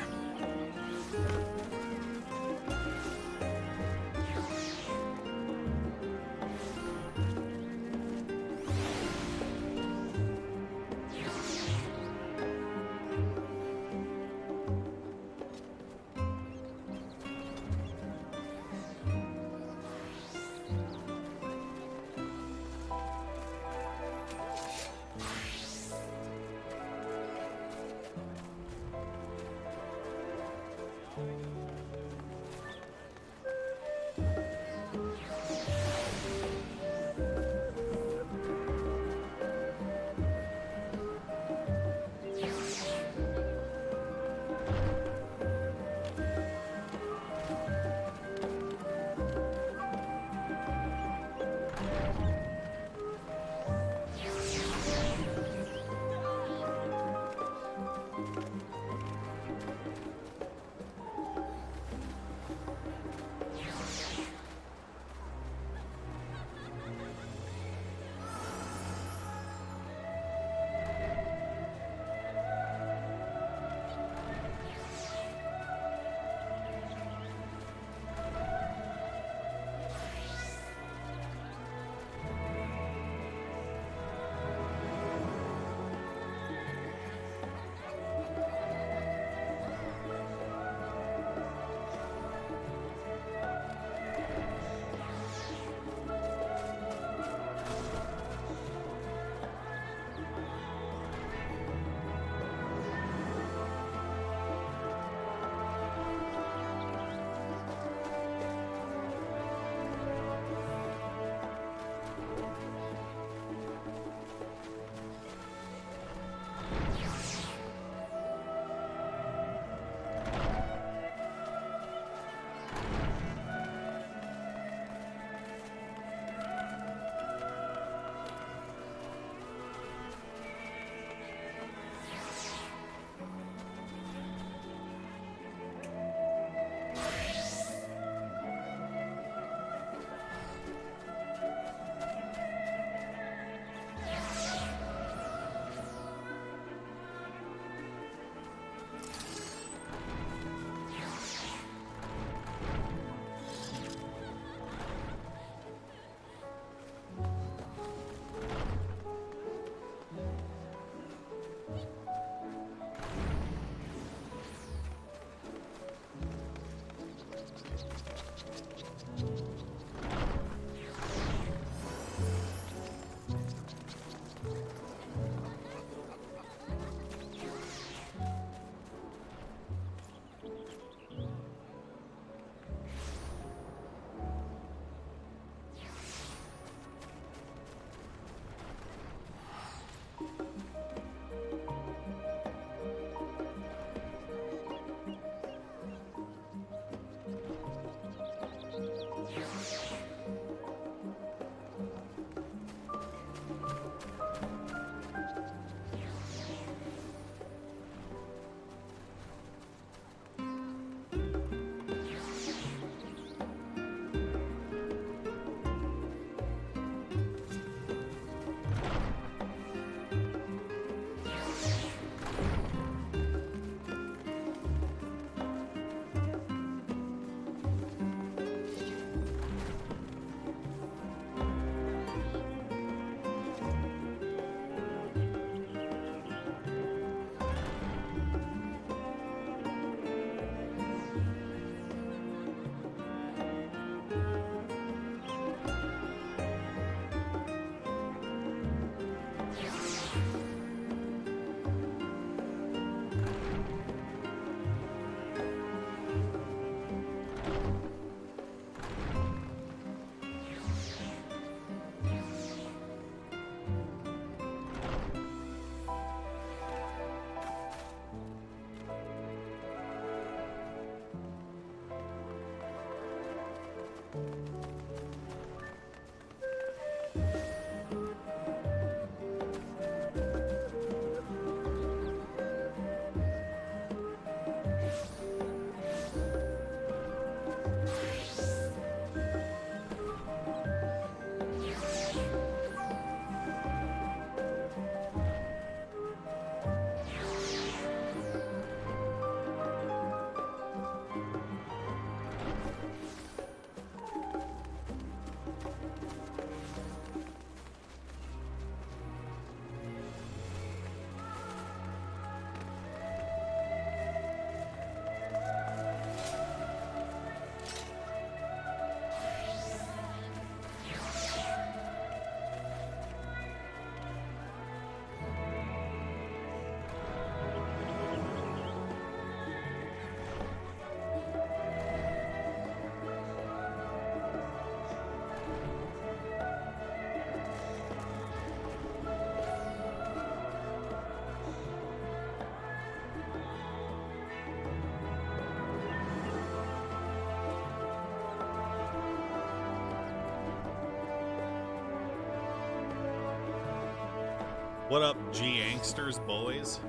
What up, G-angsters, boys?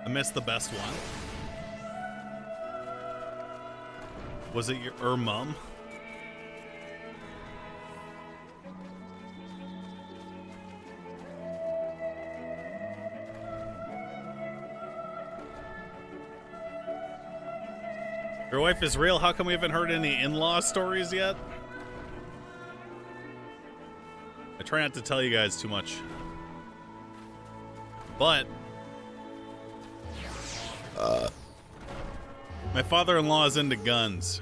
I missed the best one. Was it your mum? Your wife is real? How come we haven't heard any in-law stories yet? I try not to tell you guys too much. But my father-in-law is into guns.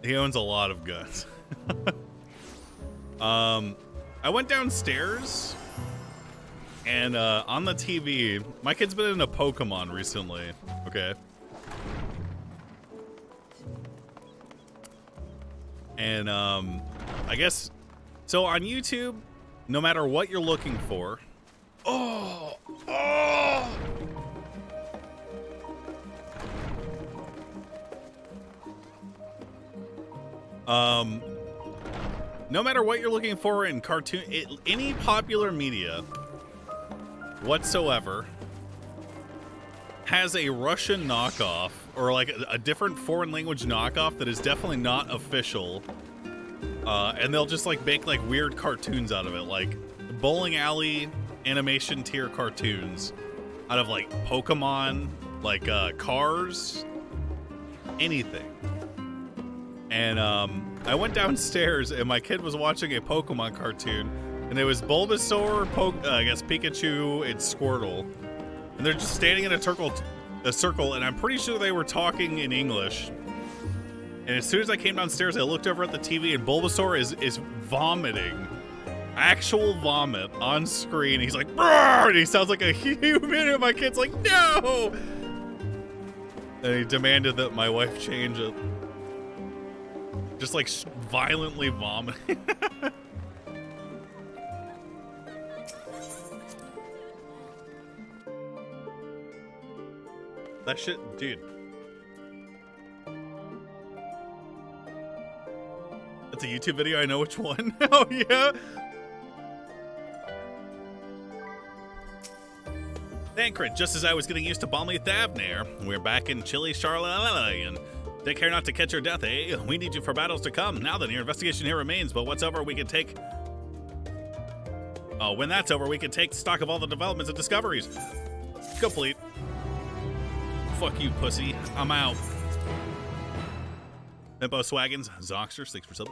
He owns a lot of guns. I went downstairs and on the TV, my kid's been into Pokemon recently, okay? And I guess, so on YouTube, no matter what you're looking for, no matter what you're looking for in cartoon, any popular media whatsoever has a Russian knockoff or like a different foreign language knockoff that is definitely not official. And they'll just like make like weird cartoons out of it, like bowling alley animation tier cartoons out of like Pokemon, like Cars, anything. And I went downstairs and my kid was watching a Pokemon cartoon, and it was Bulbasaur, I guess Pikachu, and Squirtle, and they're just standing in a circle, and I'm pretty sure they were talking in English. And as soon as I came downstairs, I looked over at the TV, and Bulbasaur is vomiting, actual vomit on screen. He's like, "Brrr!" And he sounds like a human, and my kid's like, "No!" And he demanded that my wife change it. Just like violently vomiting. That shit, dude. That's a YouTube video, I know which one. Oh yeah. Thancred, just as I was getting used to balmy Thavnair, we're back in chilly Charlotte. Take care not to catch your death, eh? We need you for battles to come. Now then, your investigation here remains, but what's over, we can take... Oh, when that's over, we can take stock of all the developments and discoveries. Complete. Fuck you, pussy. I'm out. Pimpo Swaggins, Zoxter, 6 for sub.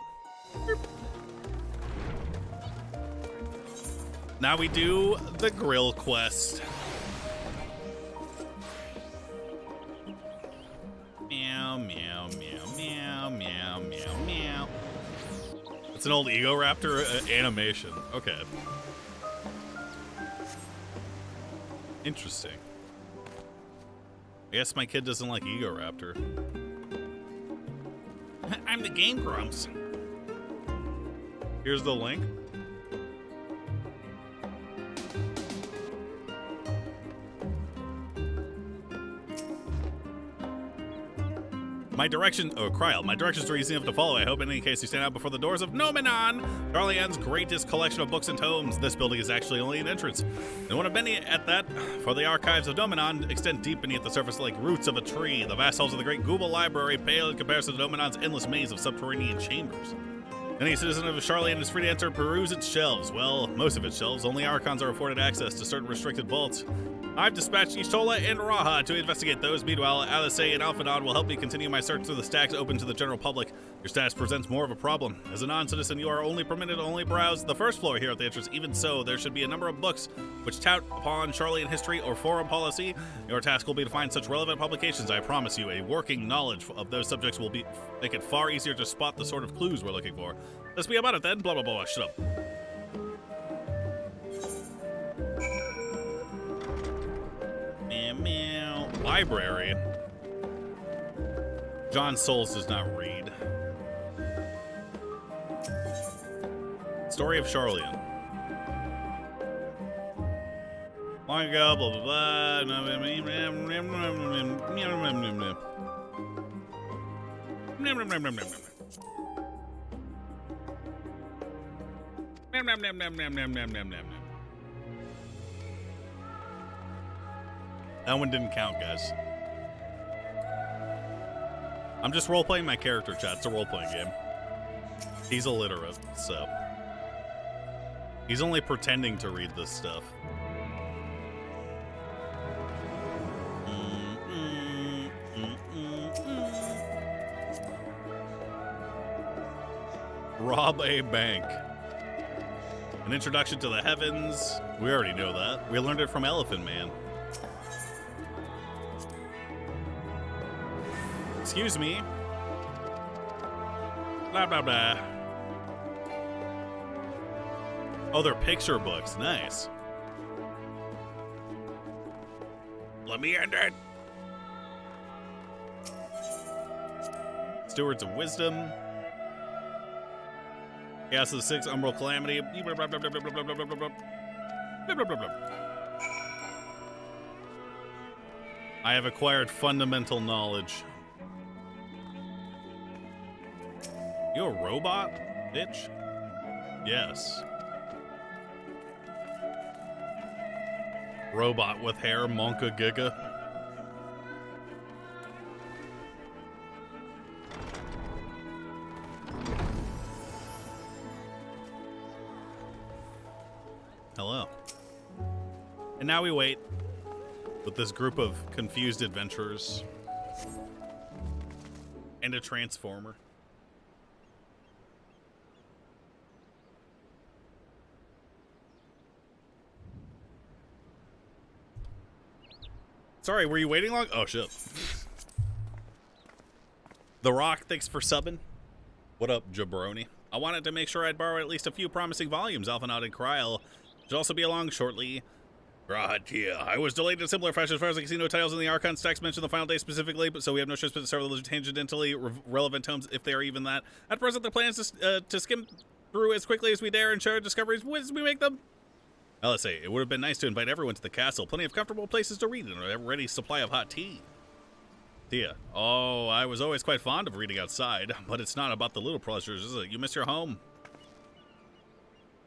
Now we do the grill quest. Meow, meow, meow, meow, meow, meow, meow. It's an old Ego Raptor animation. Okay. Interesting. I guess my kid doesn't like Ego Raptor. I'm the Game Grumps. Here's the link. My direction, Kryl, my directions are easy enough to follow. I hope in any case you stand out before the doors of Nomenon, Charlian's greatest collection of books and tomes. This building is actually only an entrance. And one of many at that, for the archives of Nomenon extend deep beneath the surface like roots of a tree. The vast halls of the great Google Library pale in comparison to Nomenon's endless maze of subterranean chambers. Any citizen of Charlian is free to enter, peruse its shelves. Well, most of its shelves. Only Archons are afforded access to certain restricted vaults. I've dispatched Ishtola and Raha to investigate those. Meanwhile, Alice and Alphadon will help me continue my search through the stacks open to the general public. Your status presents more of a problem. As a non-citizen, you are only permitted to only browse the first floor here at the entrance. Even so, there should be a number of books which tout upon Charlian history or foreign policy. Your task will be to find such relevant publications. I promise you, a working knowledge of those subjects will make it far easier to spot the sort of clues we're looking for. Let's be about it then. Blah, blah, blah. Shut up. Meow, meow. Library. John Souls does not read. Story of Charlian. long ago, blah, blah, blah. That one didn't count, guys. I'm just role-playing my character, chat. It's a role-playing game. He's illiterate, so... He's only pretending to read this stuff. Rob a bank. An introduction to the heavens. We already know that. We learned it from Elephant Man. Excuse me. Blah, blah, blah. Oh, they're picture books. Nice. Let me end it. Stewards of Wisdom. Gas of the Six, Umbral Calamity. Blah, blah, blah, blah, blah, blah, blah, blah, blah, blah. Blah, blah, blah, blah. I have acquired fundamental knowledge. You a robot, bitch? Yes. Robot with hair, Monka Giga. Hello. And now we wait with this group of confused adventurers and a transformer. Sorry, were you waiting long? Oh, shit. The Rock, thanks for subbing. What up, jabroni? I wanted to make sure I'd borrow at least a few promising volumes. Alphanaut and Kryl should also be along shortly. Right, yeah. I was delayed in similar fashion as far as I can see. No titles in the Archon stacks mention the final day specifically, but so we have no choice but to start with tangentially relevant tomes if they are even that. At present, the plan is to skim through as quickly as we dare and share discoveries as we make them. LSA, it would have been nice to invite everyone to the castle. Plenty of comfortable places to read and a ready supply of hot tea. Tia, oh, I was always quite fond of reading outside, but it's not about the little pleasures, is it? You miss your home.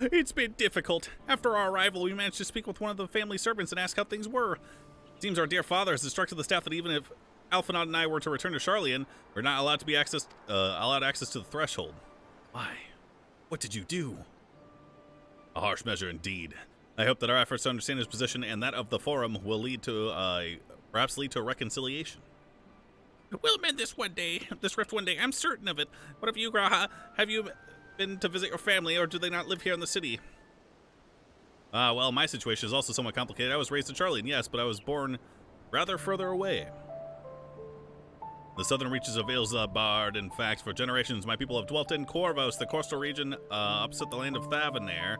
It's been difficult. After our arrival, we managed to speak with one of the family servants and ask how things were. It seems our dear father has instructed the staff that even if Alphanaut and I were to return to Sharlayan, we're not allowed to be allowed access to the threshold. Why? What did you do? A harsh measure indeed. I hope that our efforts to understand his position and that of the Forum will lead to, perhaps lead to a reconciliation. We'll mend this rift one day. I'm certain of it. What of you, Graha? Have you been to visit your family, or do they not live here in the city? Well, my situation is also somewhat complicated. I was raised in Sharlayan, yes, but I was born rather further away. The southern reaches of Ilzabard, in fact, for generations, my people have dwelt in Corvos, the coastal region opposite the land of Thavanair.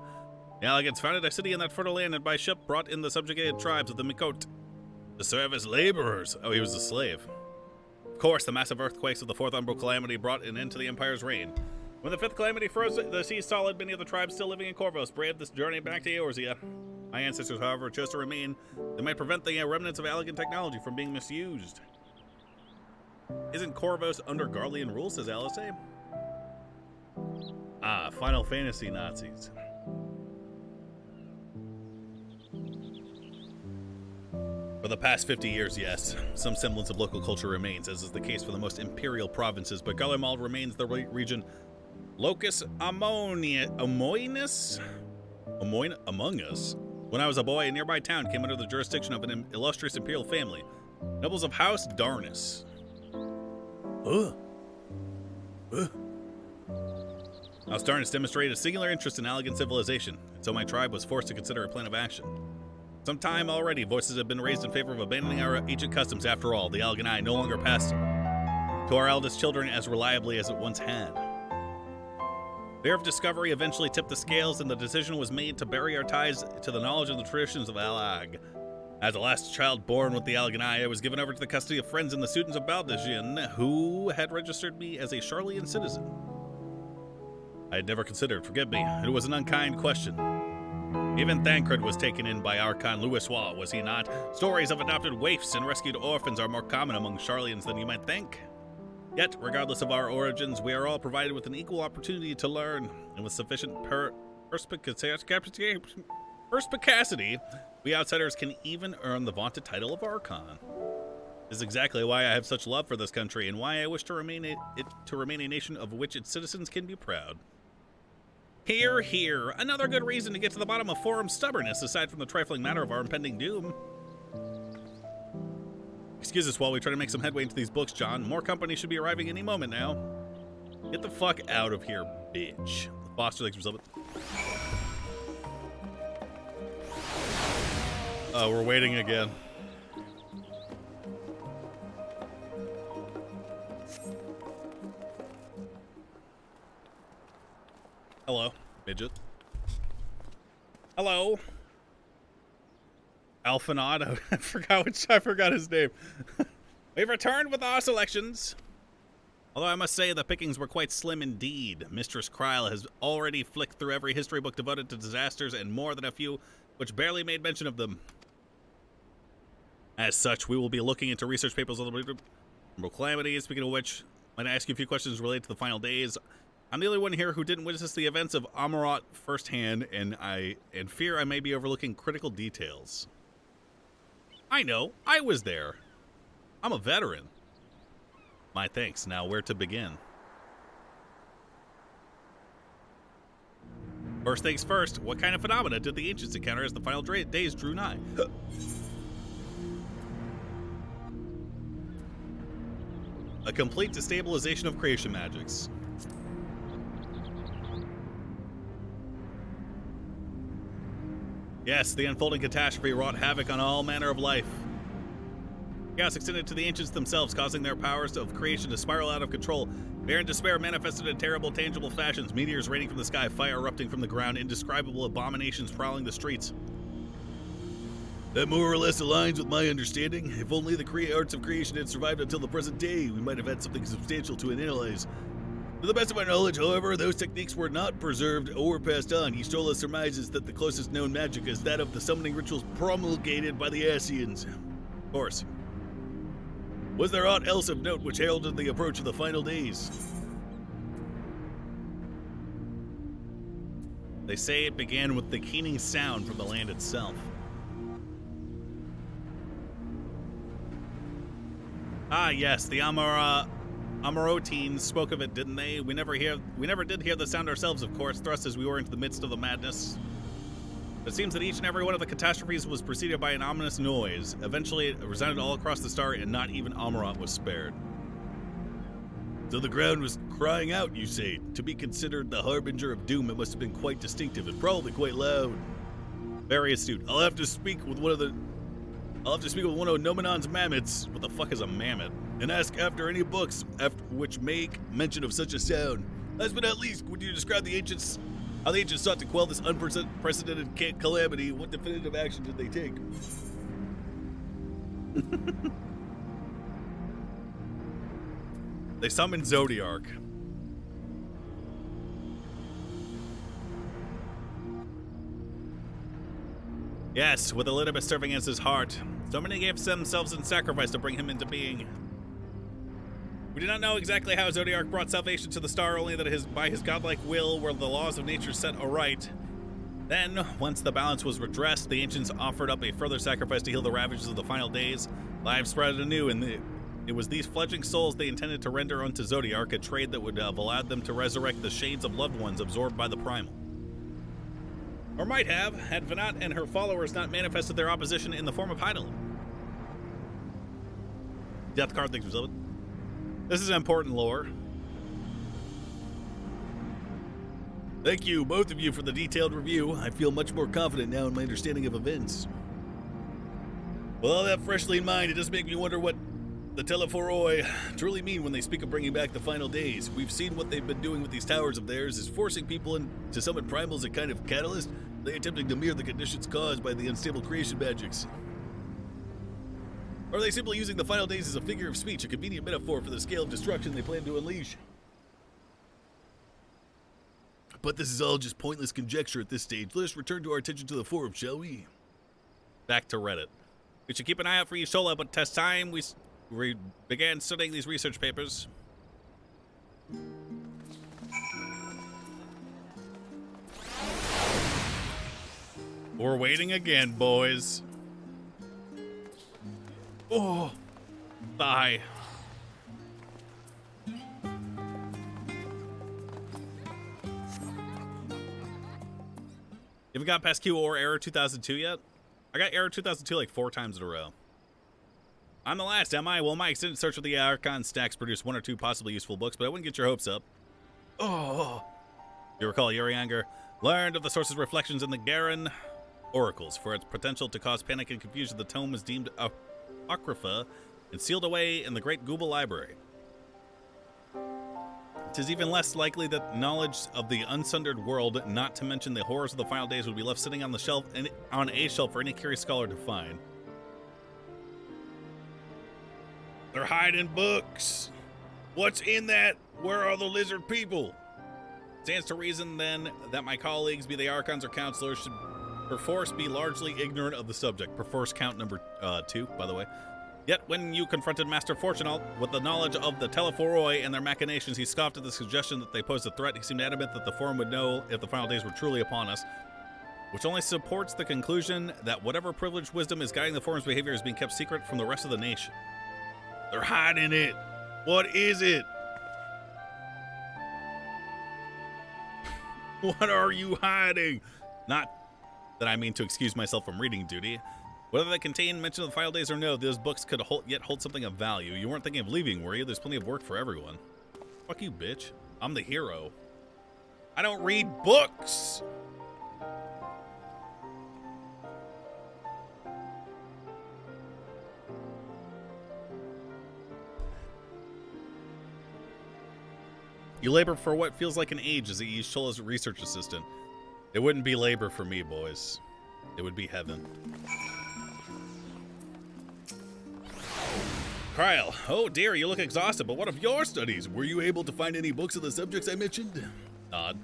The Elegants founded a city in that fertile land and by ship brought in the subjugated tribes of the Mikot to serve as laborers. Oh, he was a slave. Of course, the massive earthquakes of the Fourth Umbral Calamity brought an end to the Empire's reign. When the Fifth Calamity froze the sea solid, many of the tribes still living in Corvos braved this journey back to Eorzea. My ancestors, however, chose to remain. They might prevent the remnants of elegant technology from being misused. Isn't Corvos under Garlean rule, says LSA? Ah, Final Fantasy Nazis. For the past 50 years, yes, some semblance of local culture remains, as is the case for the most imperial provinces, but Garlemald remains the region locus amoinus among us. When I was a boy, a nearby town came under the jurisdiction of an illustrious imperial family, nobles of House Darnus. House Darnus demonstrated a singular interest in elegant civilization, and so my tribe was forced to consider a plan of action. Some time already, voices have been raised in favor of abandoning our ancient customs. After all, the Alganai no longer passed to our eldest children as reliably as it once had. Fear of discovery eventually tipped the scales, and the decision was made to bury our ties to the knowledge and the traditions of Alag. As the last child born with the Alganai, I was given over to the custody of friends in the students of Baldajin, who had registered me as a Sharlayan citizen. I had never considered, forgive me, it was an unkind question. Even Thancred was taken in by Archon Louisois, was he not? Stories of adopted waifs and rescued orphans are more common among Sharlians than you might think. Yet, regardless of our origins, we are all provided with an equal opportunity to learn, and with sufficient perspicacity, we outsiders can even earn the vaunted title of Archon. This is exactly why I have such love for this country, and why I wish to remain a nation of which its citizens can be proud. Hear, hear. Another good reason to get to the bottom of Forum's stubbornness, aside from the trifling matter of our impending doom. Excuse us while we try to make some headway into these books, John. More company should be arriving any moment now. Get the fuck out of here, bitch. Foster, thanks for subbing. Oh, we're waiting again. Hello, midget. Hello. Alphanado. I forgot his name. We've returned with our selections. Although I must say the pickings were quite slim indeed. Mistress Kryle has already flicked through every history book devoted to disasters and more than a few which barely made mention of them. As such, we will be looking into research papers on the calamities. Speaking of which, I'm going to ask you a few questions related to the final days. I'm the only one here who didn't witness the events of Amarat firsthand, and fear I may be overlooking critical details. I know, I was there. I'm a veteran. My thanks. Now, where to begin? First things first, what kind of phenomena did the ancients encounter as the final days drew nigh? A complete destabilization of creation magics. Yes, the unfolding catastrophe wrought havoc on all manner of life. Chaos extended to the ancients themselves, causing their powers of creation to spiral out of control. Fear and despair manifested in terrible, tangible fashions. Meteors raining from the sky, fire erupting from the ground, indescribable abominations prowling the streets. That more or less aligns with my understanding. If only the arts of creation had survived until the present day, we might have had something substantial to analyze. To the best of my knowledge, however, those techniques were not preserved or passed on. Estola surmises that the closest known magic is that of the summoning rituals promulgated by the Asians. Of course. Was there aught else of note which heralded the approach of the final days? They say it began with the keening sound from the land itself. Ah, yes, the Amarotines spoke of it, didn't they? We never did hear the sound ourselves, of course, thrust as we were into the midst of the madness. It seems that each and every one of the catastrophes was preceded by an ominous noise. Eventually, it resounded all across the star, and not even Amarat was spared. So the ground was crying out, you say? To be considered the harbinger of doom, it must have been quite distinctive and probably quite loud. Very astute. I'll have to speak with one of Nomenon's mammoths. What the fuck is a mammoth? And ask after any books which make mention of such a sound. Last but not least, would you describe how the ancients sought to quell this unprecedented calamity? What definitive action did they take? They summoned Zodiark. Yes, with Elidibus serving as his heart. So many gave themselves in sacrifice to bring him into being. We do not know exactly how Zodiark brought salvation to the star, only that by his godlike will were the laws of nature set aright. Then, once the balance was redressed, the ancients offered up a further sacrifice to heal the ravages of the final days. Lives spread anew, and it was these fledgling souls they intended to render unto Zodiark, a trade that would have allowed them to resurrect the shades of loved ones absorbed by the primal. Or might have, had Venat and her followers not manifested their opposition in the form of Hydaelyn. Death card, thanks for it. This is important lore. Thank you, both of you, for the detailed review. I feel much more confident now in my understanding of events. With all that freshly in mind, it does make me wonder what the Telephoroi truly mean when they speak of bringing back the final days. We've seen what they've been doing with these towers of theirs, is forcing people to summon primals a kind of catalyst. They attempting to mirror the conditions caused by the unstable creation magics. Or are they simply using the final days as a figure of speech, a convenient metaphor for the scale of destruction they plan to unleash? But this is all just pointless conjecture at this stage. Let us return to our attention to the forum, shall we? Back to Reddit. We should keep an eye out for you, Shola, but test time. We began studying these research papers. We're waiting again, boys. Oh, bye. You haven't got past Q or Error 2002 yet? I got Error 2002 like 4 times in a row. I'm the last, am I? Well, my extended search of the Archon stacks produced 1 or 2 possibly useful books, but I wouldn't get your hopes up. Oh. You recall Urianger learned of the source's reflections in the Garen oracles. For its potential to cause panic and confusion, the tome was deemed apocrypha and sealed away in the Great Google Library. It is even less likely that knowledge of the unsundered world, not to mention the horrors of the final days, would be left sitting on the shelf on a shelf for any curious scholar to find. They're hiding books. What's in that? Where are the lizard people? Stands to reason then that my colleagues, be they archons or counselors, should perforce be largely ignorant of the subject. Perforce count number 2, by the way. Yet when you confronted Master Fortunal with the knowledge of the Telephoroi and their machinations, he scoffed at the suggestion that they posed a threat. He seemed adamant that the forum would know if the final days were truly upon us, which only supports the conclusion that whatever privileged wisdom is guiding the forum's behavior is being kept secret from the rest of the nation. They're hiding it. What is it? What are you hiding? Not that I mean to excuse myself from reading duty. Whether they contain mention of the final days or no, those books could yet hold something of value. You weren't thinking of leaving, were you? There's plenty of work for everyone. Fuck you, bitch. I'm the hero. I don't read books. You labor for what feels like an age as a Shola's research assistant. It wouldn't be labor for me, boys. It would be heaven. Kryle, oh dear, you look exhausted, but what of your studies? Were you able to find any books of the subjects I mentioned? Nod.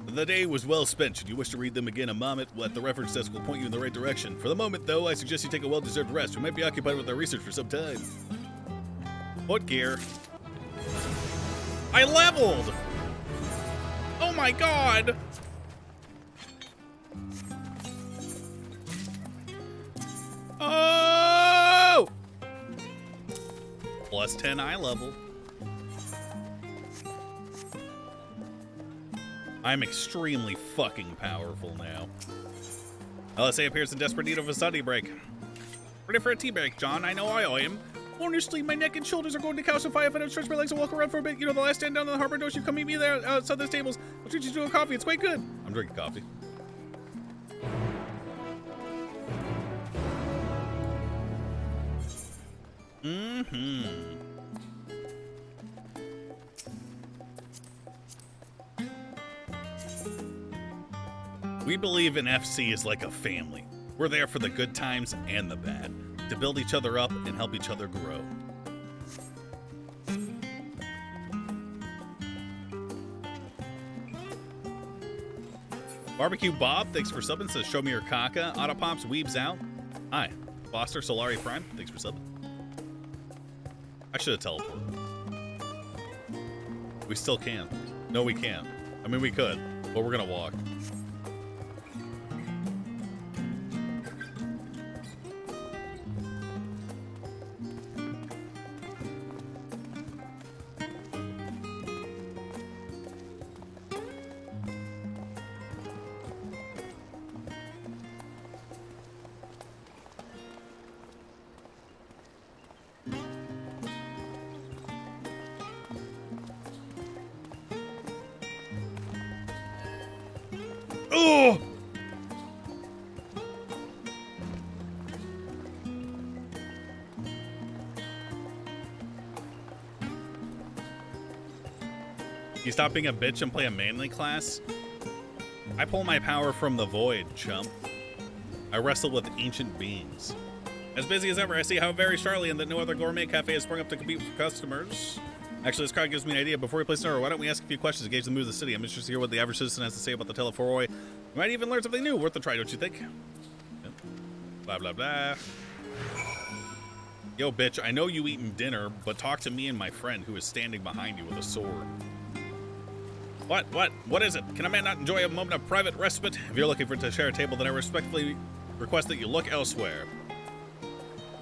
The day was well spent. Should you wish to read them again, a moment at the reference desk will point you in the right direction. For the moment, though, I suggest you take a well-deserved rest. You might be occupied with our research for some time. What gear? I leveled! Oh my god! Oh! Plus 10 eye level. I'm extremely fucking powerful now. LSA appears in desperate need of a study break. Ready for a tea break, John? I know I am. Honestly, my neck and shoulders are going to calcify if I don't stretch my legs and walk around for a bit. You know, the last stand down in the harbor, don't you come meet me there outside the stables? I'll treat you to a coffee. It's quite good. I'm drinking coffee. We believe in FC is like a family. We're there for the good times and the bad, to build each other up and help each other grow. Barbecue Bob, thanks for subbing, says show me your caca. Autopops Weebs out. Hi. Foster Solari Prime, thanks for subbing. I should have teleported. We still can. No, we can't. I mean, we could, but we're gonna walk. Oh! You stop being a bitch and play a manly class? I pull my power from the void, chump. I wrestle with ancient beings. As busy as ever, I see how very Charlian that no other gourmet cafe has sprung up to compete for customers. Actually, this crowd gives me an idea. Before we place an order, why don't we ask a few questions to gauge the mood of the city? I'm interested to hear what the average citizen has to say about the Telephoroi. We might even learn something new. Worth a try, don't you think? Yep. Blah, blah, blah. Yo, bitch, I know you eating dinner, but talk to me and my friend who is standing behind you with a sword. What is it? Can a man not enjoy a moment of private respite? If you're looking to share a table, then I respectfully request that you look elsewhere.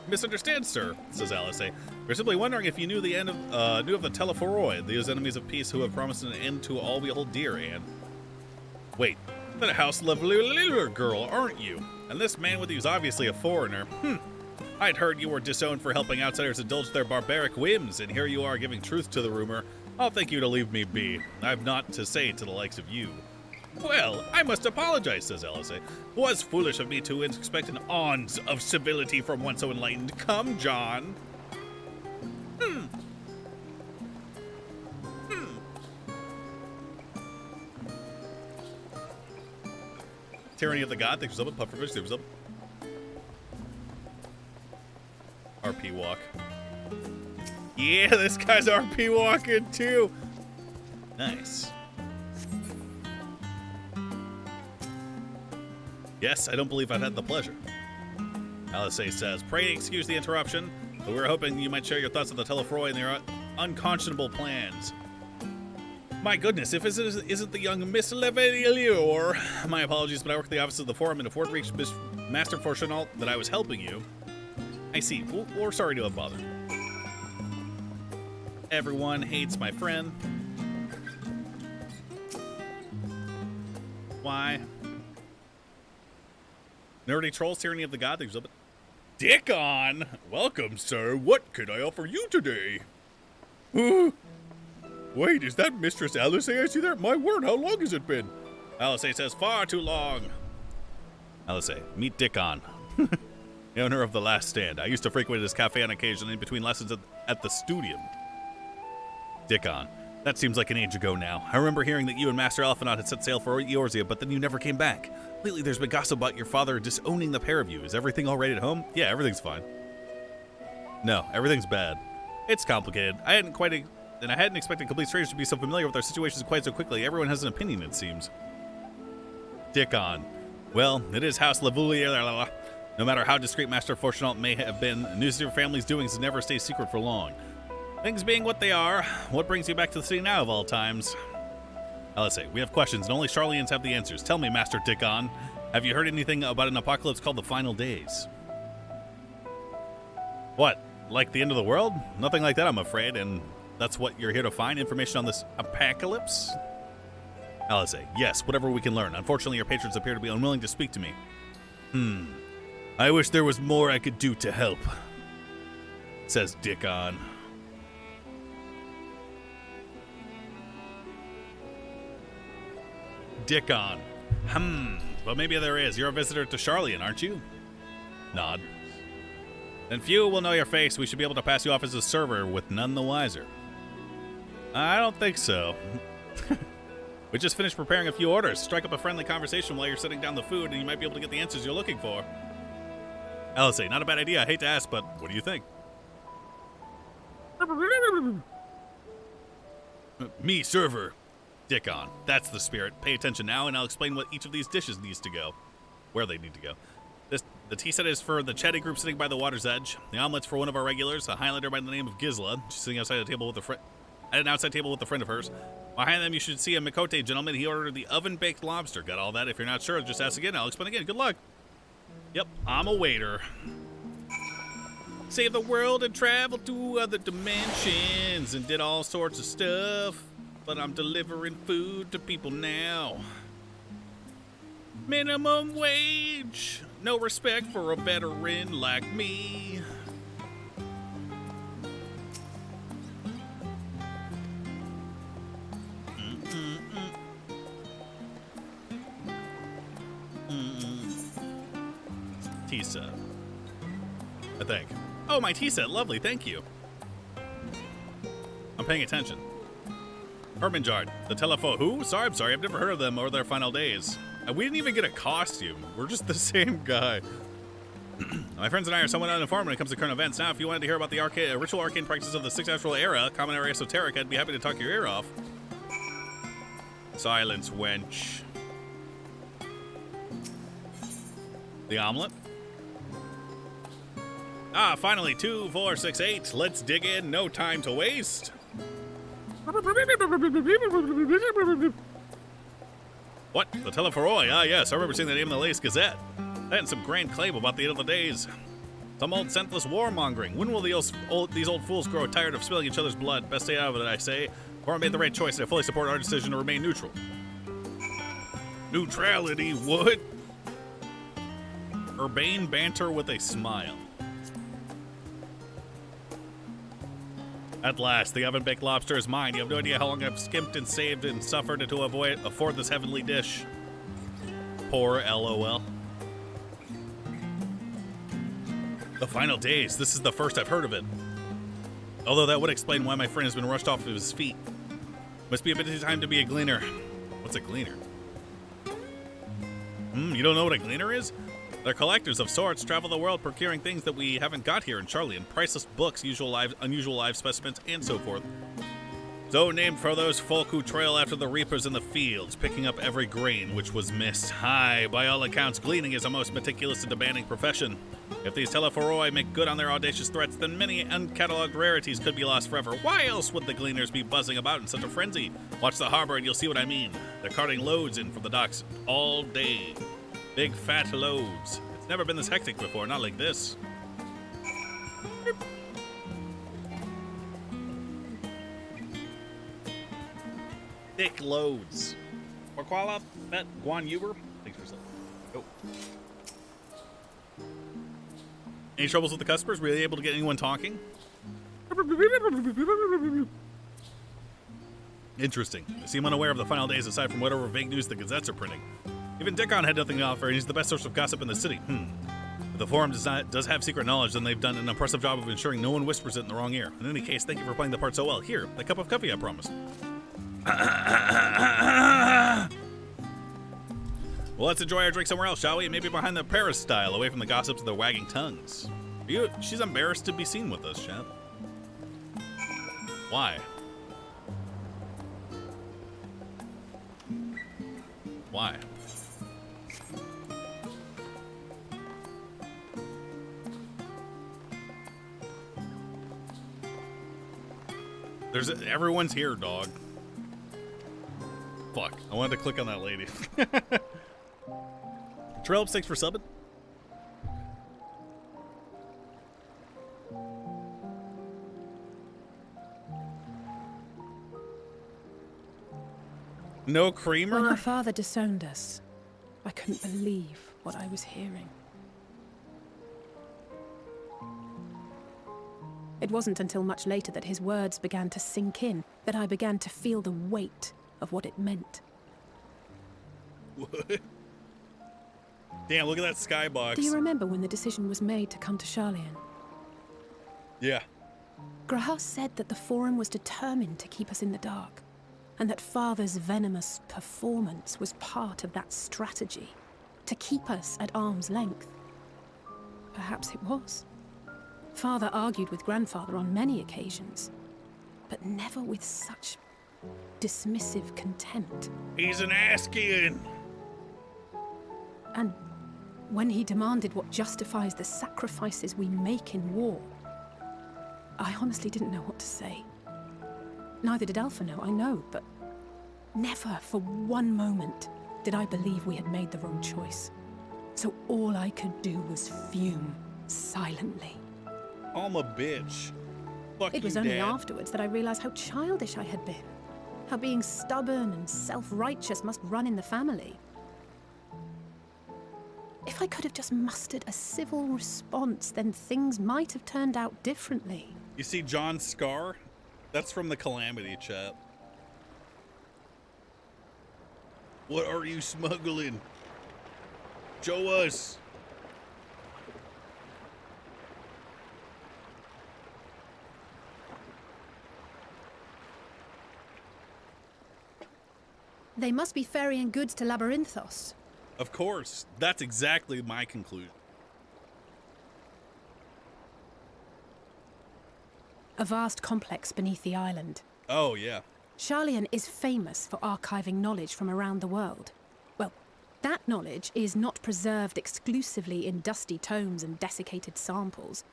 Misunderstand, sir, says Alice. We're simply wondering if you knew the end of the Telephoroi, these enemies of peace who have promised an end to all we hold dear, and... Wait, that a house lovely girl, aren't you? And this man with you is obviously a foreigner. I'd heard you were disowned for helping outsiders indulge their barbaric whims, and here you are giving truth to the rumor. I'll thank you to leave me be. I've naught to say to the likes of you. Well, I must apologize, says Alice. Was foolish of me to expect an ounce of civility from one so enlightened. Come, John. Tyranny of the God, thanks for subbing. Pufferfish, thanks for subbing. RP walk. Yeah, this guy's RP walking too. Nice. Yes, I don't believe I've had the pleasure. Alice says, pray excuse the interruption, but we were hoping you might share your thoughts on the Telephoroi and their unconscionable plans. My goodness, if this isn't the young Miss Labyrinthos. My apologies, but I work at the office of the Forum, and if word reached Master Fortunal that I was helping you. I see. We're sorry to have bothered. Everyone hates my friend. Why? Nerdy Trolls, Tyranny of the God. There's a bit. Dickon! Welcome, sir. What can I offer you today? Wait, is that Mistress Alice I see there? My word, how long has it been? Alice says, far too long. Alice, meet Dickon. The owner of The Last Stand. I used to frequent his cafe on occasion in between lessons at the studium. Dickon. That seems like an age ago now. I remember hearing that you and Master Alphinaud had set sail for Eorzea, but then you never came back. Lately, there's been gossip about your father disowning the pair of you. Is everything all right at home? Yeah, everything's fine. No, everything's bad. It's complicated. I hadn't expected complete strangers to be so familiar with our situations quite so quickly. Everyone has an opinion, it seems. Dickon. Well, it is House Lavulier. No matter how discreet Master Fortunal may have been, news of your family's doings never stay secret for long. Things being what they are, what brings you back to the city now of all times? Alice, we have questions, and only Charlians have the answers. Tell me, Master Dickon, have you heard anything about an apocalypse called the Final Days? What, like the end of the world? Nothing like that, I'm afraid, and that's what you're here to find, information on this apocalypse? Alice, yes, whatever we can learn. Unfortunately, your patrons appear to be unwilling to speak to me. I wish there was more I could do to help, says Dickon. Dickon. Well, maybe there is. You're a visitor to Charlian, aren't you? Nod. Then few will know your face. We should be able to pass you off as a server with none the wiser. I don't think so. We just finished preparing a few orders. Strike up a friendly conversation while you're setting down the food, and you might be able to get the answers you're looking for. Alice, not a bad idea. I hate to ask, but what do you think? Me, server. Dickon. That's the spirit. Pay attention now, and I'll explain what each of these dishes needs to go. Where they need to go. The tea set is for the chatty group sitting by the water's edge. The omelet's for one of our regulars, a Highlander by the name of Gisla. She's sitting outside a table with at an outside table with a friend of hers. Behind them, you should see a Mikote gentleman. He ordered the oven-baked lobster. Got all that? If you're not sure, just ask again. I'll explain again. Good luck. Yep, I'm a waiter. Saved the world and traveled to other dimensions and did all sorts of stuff. But I'm delivering food to people now. Minimum wage. No respect for a veteran like me. Tea set. I think. Oh, my tea set. Lovely. Thank you. I'm paying attention. Hermanjard, the Telephone. Who? I'm sorry. I've never heard of them or their Final Days. We didn't even get a costume. We're just the same guy. My friends and I are somewhat uninformed when it comes to current events. Now, if you wanted to hear about the ritual arcane practices of the 6th Astral Era, common area esoteric, I'd be happy to talk your ear off. Silence, wench. The omelet. Ah, finally, 2, 4, 6, 8. Let's dig in. No time to waste. What? The Telephoroi? Ah, yes. I remember seeing the name in the latest Gazette. That and some grand claim about the end of the days. Some old senseless warmongering. When will these old fools grow tired of spilling each other's blood? Best stay out of it, I say. Or I made the right choice, and I fully support our decision to remain neutral. Neutrality, what? Urbane banter with a smile. At last, the oven-baked lobster is mine. You have no idea how long I've skimped and saved and suffered to afford this heavenly dish. Poor LOL. The final days. This is the first I've heard of it. Although that would explain why my friend has been rushed off of his feet. Must be a bit of time to be a gleaner. What's a gleaner? You don't know what a gleaner is? They're collectors of sorts, travel the world procuring things that we haven't got here in Charlian. Priceless books, unusual live specimens, and so forth. So named for those folk who trail after the reapers in the fields, picking up every grain which was missed. Aye, by all accounts, gleaning is a most meticulous and demanding profession. If these Telephoroi make good on their audacious threats, then many uncatalogued rarities could be lost forever. Why else would the gleaners be buzzing about in such a frenzy? Watch the harbor and you'll see what I mean. They're carting loads in from the docks all day. Big fat loads. It's never been this hectic before, not like this. Thick loads. Porquala, Bet, Guan Yuber. Thanks for something. Oh. Any troubles with the customers? Were you able to get anyone talking? Interesting. I seem unaware of the final days aside from whatever vague news the gazettes are printing. Even Dickon had nothing to offer, and he's the best source of gossip in the city. If the forum does have secret knowledge, then they've done an impressive job of ensuring no one whispers it in the wrong ear. In any case, thank you for playing the part so well. Here, that cup of coffee I promised. Well, let's enjoy our drink somewhere else, shall we? Maybe behind the Paris style, away from the gossips of their wagging tongues. She's embarrassed to be seen with us, chat. Why? Why? Everyone's here, dog. Fuck, I wanted to click on that lady. Trail up 6 for subbing. No creamer? When our father disowned us, I couldn't believe what I was hearing. It wasn't until much later that his words began to sink in, that I began to feel the weight of what it meant. What? Damn, look at that skybox. Do you remember when the decision was made to come to Charlian? Yeah. Graham said that the Forum was determined to keep us in the dark, and that Father's venomous performance was part of that strategy, to keep us at arm's length. Perhaps it was. Father argued with Grandfather on many occasions, but never with such dismissive contempt. He's an Askian! And when he demanded what justifies the sacrifices we make in war, I honestly didn't know what to say. Neither did Alpha know, I know, but never for one moment did I believe we had made the wrong choice. So all I could do was fume silently. I'm a bitch. Fuck It was only afterwards that I realized how childish I had been. How being stubborn and self-righteous must run in the family. If I could have just mustered a civil response, then things might have turned out differently. You see John's scar? That's from the Calamity, chat. What are you smuggling? Show us. They must be ferrying goods to Labyrinthos. Of course. That's exactly my conclusion. a vast complex beneath the island. Oh, yeah. Sharlayan is famous for archiving knowledge from around the world. Well, that knowledge is not preserved exclusively in dusty tomes and desiccated samples.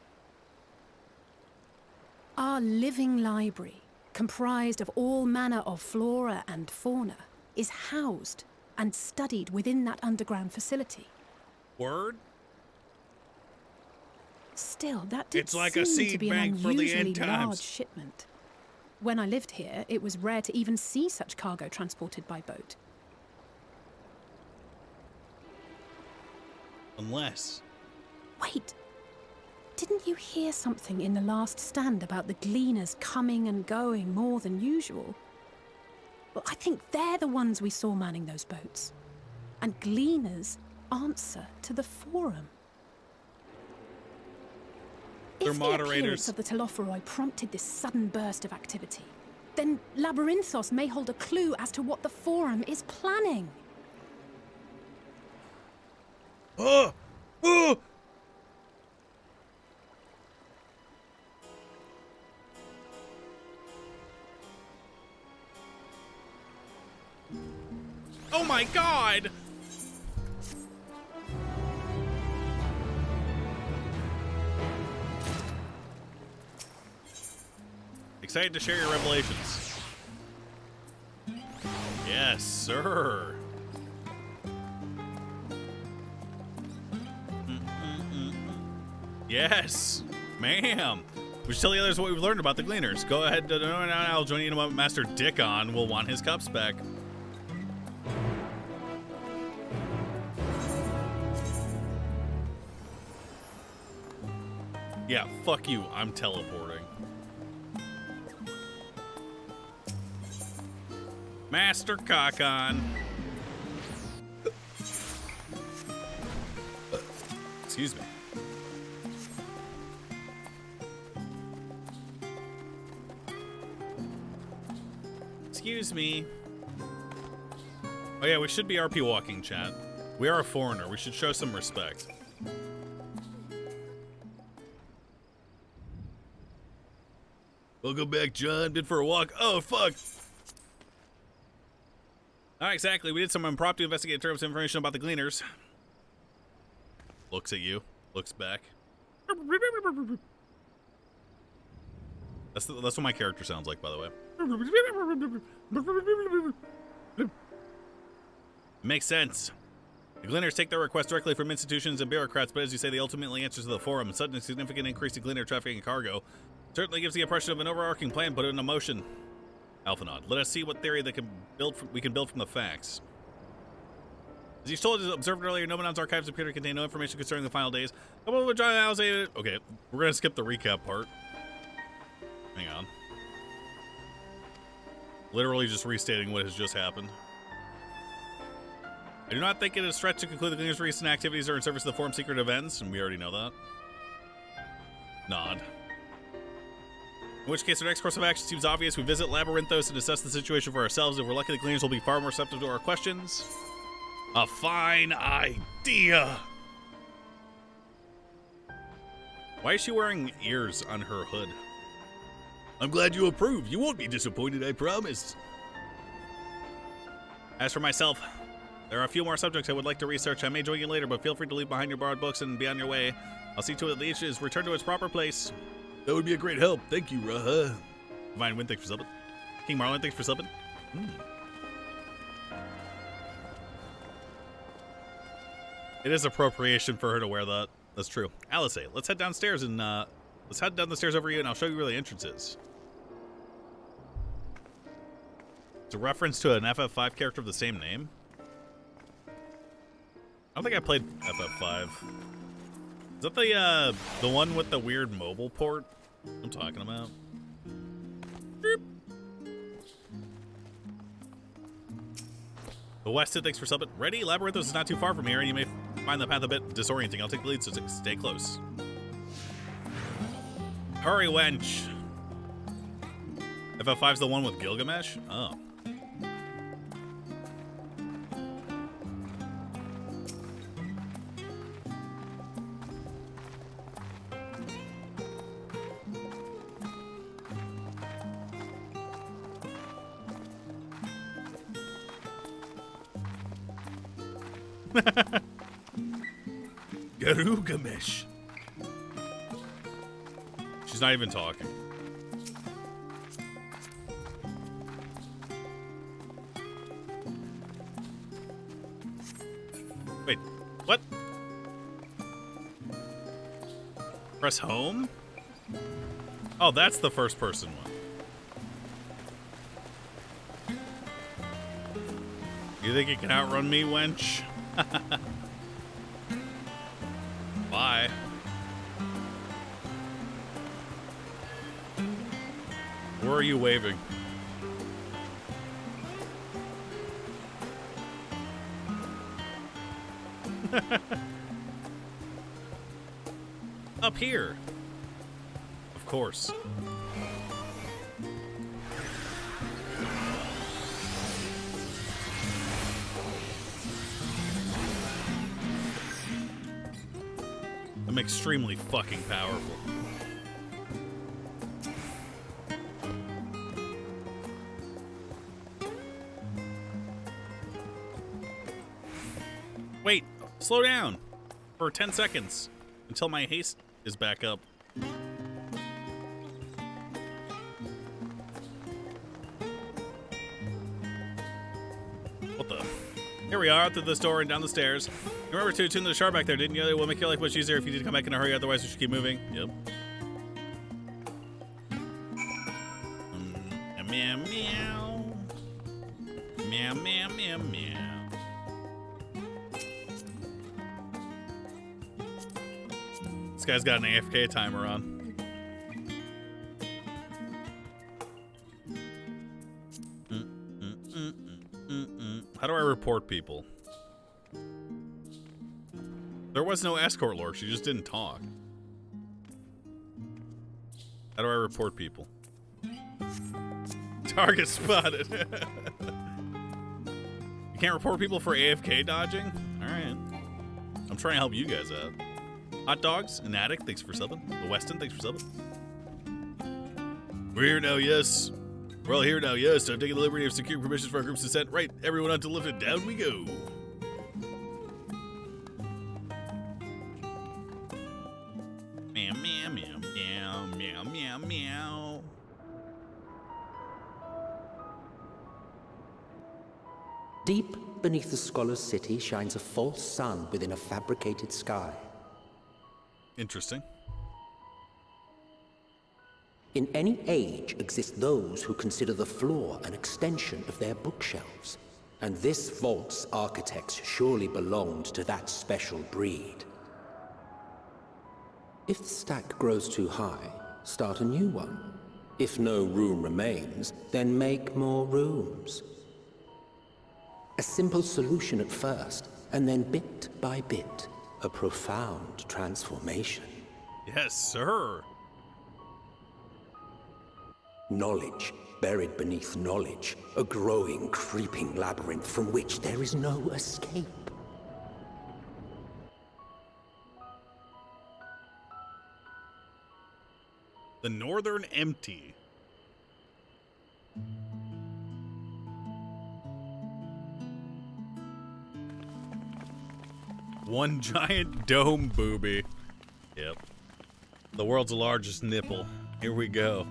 Our living library, comprised of all manner of flora and fauna, is housed and studied within that underground facility. Word? Still, that did It's like seem a seed to be an bank for the unusually end times. large shipment. When I lived here, it was rare to even see such cargo transported by boat. Unless... Wait! Didn't you hear something in the last stand about the gleaners coming and going more than usual? Well, I think they're the ones we saw manning those boats. And gleaners answer to the Forum. They're If moderators. the appearance of the Telophoroi prompted this sudden burst of activity, then Labyrinthos may hold a clue as to what the Forum is planning. Oh! Oh! Oh my god! Excited to share your revelations. Yes, sir. Yes, ma'am. We should tell the others what we've learned about the Gleaners. Go ahead. I'll join you in a moment. Master Dickon will want his cups back. Yeah, fuck you. I'm teleporting. Master Cockon. Excuse me. Excuse me. Oh yeah, we should be RP walking, chat. We are a foreigner. We should show some respect. Welcome back, John. Been for a walk. Oh, fuck. Exactly. We did some impromptu investigative terms information about the Gleaners. Looks at you. Looks back. That's what my character sounds like, by the way. Makes sense. The Gleaners take their requests directly from institutions and bureaucrats, but as you say, they ultimately answer to the Forum. A sudden and significant increase in Gleaner trafficking and cargo certainly gives the impression of an overarching plan put into motion. Alphanod, let us see what theory we can build from the facts. As you told us, observed earlier, Nomonon's archives appear to contain no information concerning the final days. Okay, we're gonna skip the recap part. Hang on. Literally just restating what has just happened. I do not think it is a stretch to conclude the Gleaners' recent activities are in service of the Forum's secret events, and we already know that. Nod. In which case, our next course of action seems obvious. We visit Labyrinthos and assess the situation for ourselves. If we're lucky, the Gleaners will be far more receptive to our questions. A fine idea! Why is she wearing ears on her hood? I'm glad you approve. You won't be disappointed, I promise. As for myself, there are a few more subjects I would like to research. I may join you later, but feel free to leave behind your borrowed books and be on your way. I'll see to it that each is returned to its proper place. That would be a great help. Thank you, Raha. Divine Wind, thanks for subbing. King Marlon, thanks for subbing. It is appropriation for her to wear that. That's true. Alice, let's head downstairs and let's head down the stairs over you, and I'll show you where the entrance is. It's a reference to an FF5 character of the same name. I don't think I played FF5. Is that the one with the weird mobile port I'm talking about? Beep. The Wested, thanks for subbing. Ready? Labyrinthos is not too far from here, and you may find the path a bit disorienting. I'll take the lead, so stay close. Hurry, wench. FF5's the one with Gilgamesh? Oh. Garugamesh. She's not even talking. Wait, what? Press home? Oh, that's the first person one. You think you can outrun me, wench? Bye. Where are you waving? Up here. Of course. I'm extremely fucking powerful. Wait, slow down for 10 seconds until my haste is back up. What the? Here we are, out through this door and down the stairs. Remember to tune the shard back there, didn't you? It will make your life much easier if you did come back in a hurry, otherwise we should keep moving. Yep. Meow, meow. Meow, meow, meow, meow. This guy's got an AFK timer on. How do I report people? There was no escort lord, she just didn't talk. How do I report people? Target spotted. You can't report people for AFK dodging? Alright. I'm trying to help you guys out. Hot Dogs, an addict, thanks for subbing. The Weston, thanks for subbing. We're here now, yes. We're all here now, yes. I've taken the liberty of securing permissions for our group's descent. Right, everyone on to lift it. Down we go. Meow, meow, meow, meow, meow, meow, meow. Deep beneath the scholar's city shines a false sun within a fabricated sky. Interesting. In any age exist those who consider the floor an extension of their bookshelves, and this vault's architects surely belonged to that special breed. If the stack grows too high, start a new one. If no room remains, then make more rooms. A simple solution at first, and then bit by bit, a profound transformation. Yes, sir. Knowledge, buried beneath knowledge, a growing, creeping labyrinth from which there is no escape. The Northern Empty. One giant dome booby. Yep. The world's largest nipple. Here we go.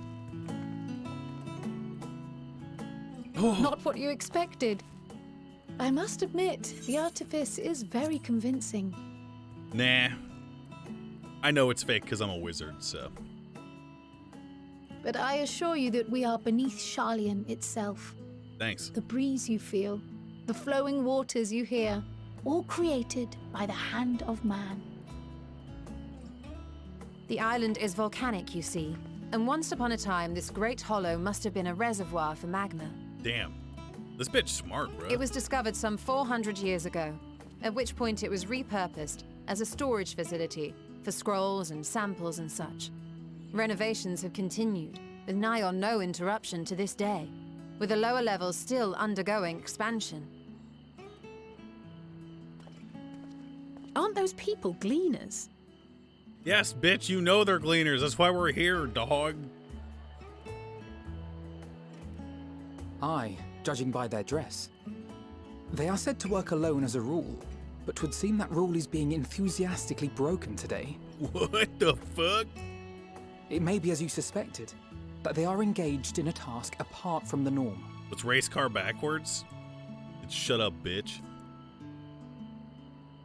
Not what you expected. I must admit, the artifice is very convincing. Nah. I know it's fake because I'm a wizard, so. But I assure you that we are beneath Sharlayan itself. Thanks. The breeze you feel, the flowing waters you hear, all created by the hand of man. The island is volcanic, you see, and once upon a time this great hollow must have been a reservoir for magma. Damn. This bitch smart, bro. It was discovered some 400 years ago, at which point it was repurposed as a storage facility for scrolls and samples and such. Renovations have continued, with nigh on no interruption to this day, with the lower levels still undergoing expansion. Aren't those people gleaners? Yes, bitch, you know they're gleaners. That's why we're here, dog. Aye, judging by their dress. They are said to work alone as a rule, but 'twould seem that rule is being enthusiastically broken today. What the fuck? It may be as you suspected, but they are engaged in a task apart from the norm. Let's race car backwards. It's shut up, bitch.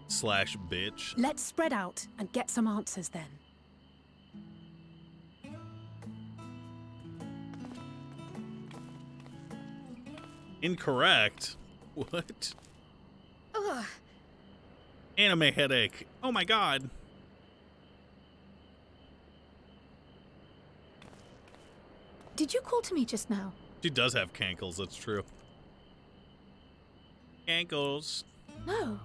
Slash bitch. Let's spread out and get some answers then. Incorrect? What? Ugh. Anime headache. Oh my god. Did you call to me just now? She does have cankles, that's true. Cankles. No.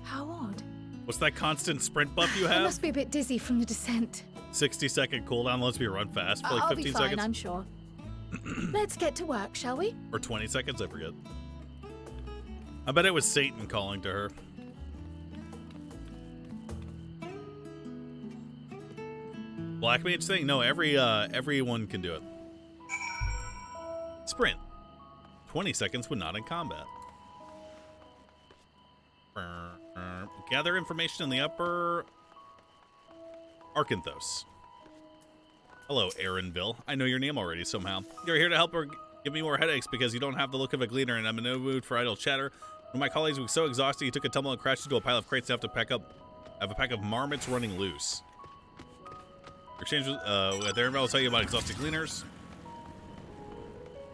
How odd. What's that constant sprint buff you I have? must be a bit dizzy from the descent. 60-second cooldown lets me run fast for like 15 I'll be fine, seconds. I'm sure. Let's get to work, shall we? Or 20 seconds, I forget. I bet it was Satan calling to her. Black Mage thing? No, everyone can do it. Sprint. 20 seconds when not in combat. Gather information in the upper Arkanthos. Hello, Aaronville. I know your name already somehow. You're here to help or give me more headaches because you don't have the look of a gleaner and I'm in no mood for idle chatter. One of my colleagues was so exhausted he took a tumble and crashed into a pile of crates to have to pack up. I have a pack of marmots running loose. Exchange with Aaronville will tell you about exhausted gleaners.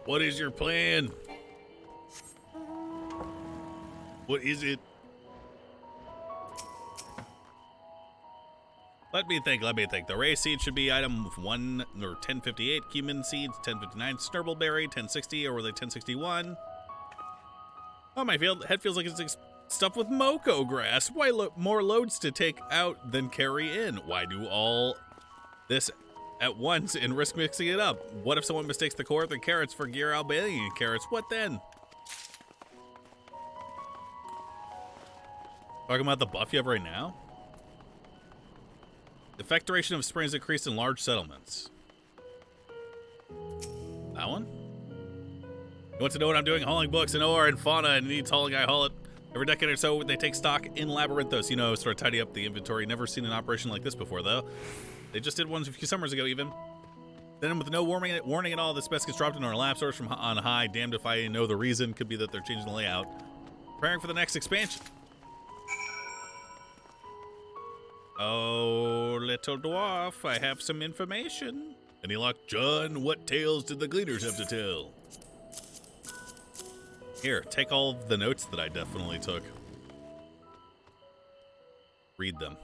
What is your plan? What is it? Let me think. The ray seed should be item 1 or 1058. Cumin seeds 1059. Snurbbleberry 1060, or were they 1061? Oh, my head feels like it's stuffed with Moko grass. Why more loads to take out than carry in? Why do all this at once and risk mixing it up? What if someone mistakes the Korth and carrots for Gear Albanian carrots? What then? Talking about the buff you have right now? Effect duration of springs increased in large settlements. That one? You want to know what I'm doing? Hauling books and OR and fauna and needs hauling, I haul it. Every decade or so, they take stock in Labyrinthos, you know, sort of tidy up the inventory. Never seen an operation like this before, though. They just did one a few summers ago, even. Then with no warning at all, this mess gets dropped into our lab source from on high. Damned if I know the reason. Could be that they're changing the layout. Preparing for the next expansion. Oh, little dwarf, I have some information. Any luck, John? What tales did the gleaners have to tell? Here, take all of the notes that I definitely took. Read them.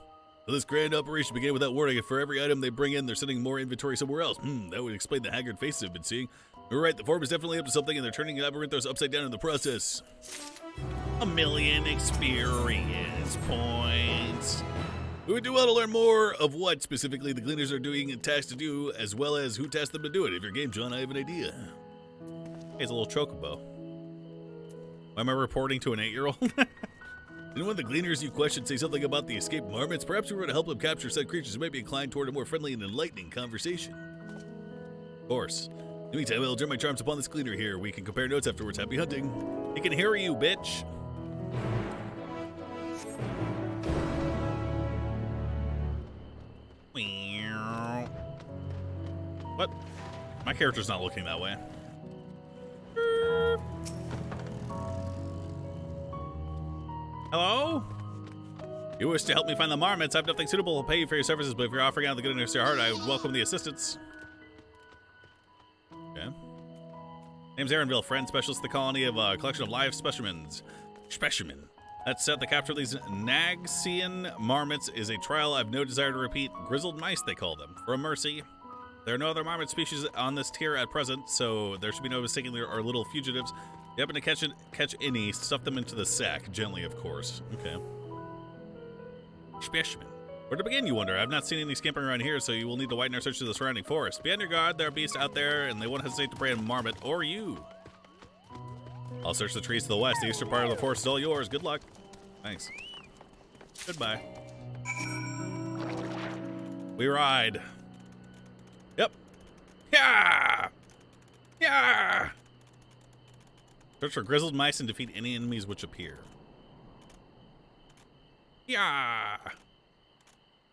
So this grand operation began without warning, and for every item they bring in, they're sending more inventory somewhere else. That would explain the haggard faces I've been seeing. We're right, the form is definitely up to something, and they're turning Labyrinthos upside down in the process. 1,000,000 experience points. We would do well to learn more of what specifically the gleaners are doing and tasked to do, as well as who tasked them to do it. If you're game, John, I have an idea. Hey, it's a little chocobo. Why am I reporting to an 8-year-old? Didn't one of the gleaners you questioned say something about the escaped marmots? Perhaps we were to help them capture said creatures who might be inclined toward a more friendly and enlightening conversation. Of course. In the meantime, I'll turn my charms upon this gleaner here. We can compare notes afterwards. Happy hunting. He can hear you, bitch. What? My character's not looking that way. Hello? You wish to help me find the marmots? I have nothing suitable to pay you for your services, but if you're offering out the goodness of your heart, I would welcome the assistance. Okay. Name's Aaronville, friend specialist at the colony of a collection of live specimens. That said, the capture of these Nagsian marmots is a trial I've no desire to repeat. Grizzled mice, they call them. For a mercy. There are no other marmot species on this tier at present, so there should be no mistaking there are little fugitives. If you happen to catch any, stuff them into the sack. Gently, of course. Okay. Specimen. Where to begin, you wonder? I've not seen any scampering around here, so you will need to widen our search to the surrounding forest. Be on your guard. There are beasts out there, and they won't hesitate to prey on marmot or you. I'll search the trees to the west. The eastern part of the forest is all yours. Good luck. Thanks. Goodbye. We ride. Yep. Yeah! Yeah! Search for grizzled mice and defeat any enemies which appear. Yeah.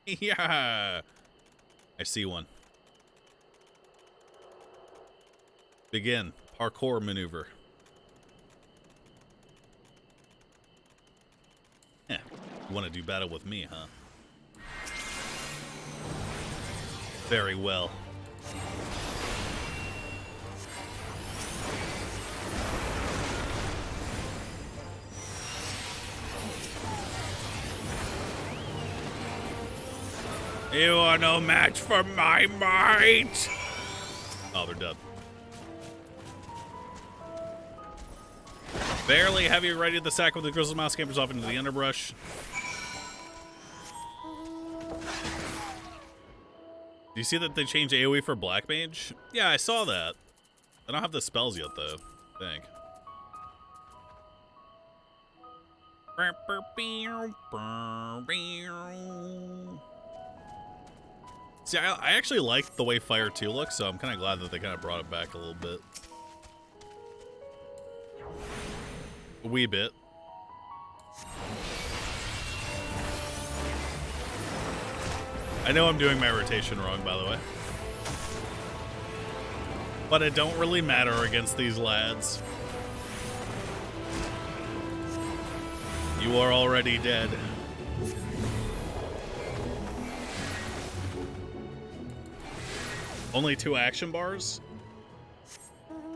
Yeah. I see one. Begin. Parkour maneuver. Eh, you want to do battle with me, huh? Very well. You are no match for my might. Oh, they're dead. Barely have you readied the sack with the grizzled mouse scampers off into the underbrush. Do you see that they changed AoE for Black Mage? Yeah, I saw that. I don't have the spells yet, though, I think. See, I actually like the way Fire 2 looks, so I'm kind of glad that they kind of brought it back a little bit. A wee bit. I know I'm doing my rotation wrong, by the way. But it don't really matter against these lads. You are already dead. Only 2 action bars?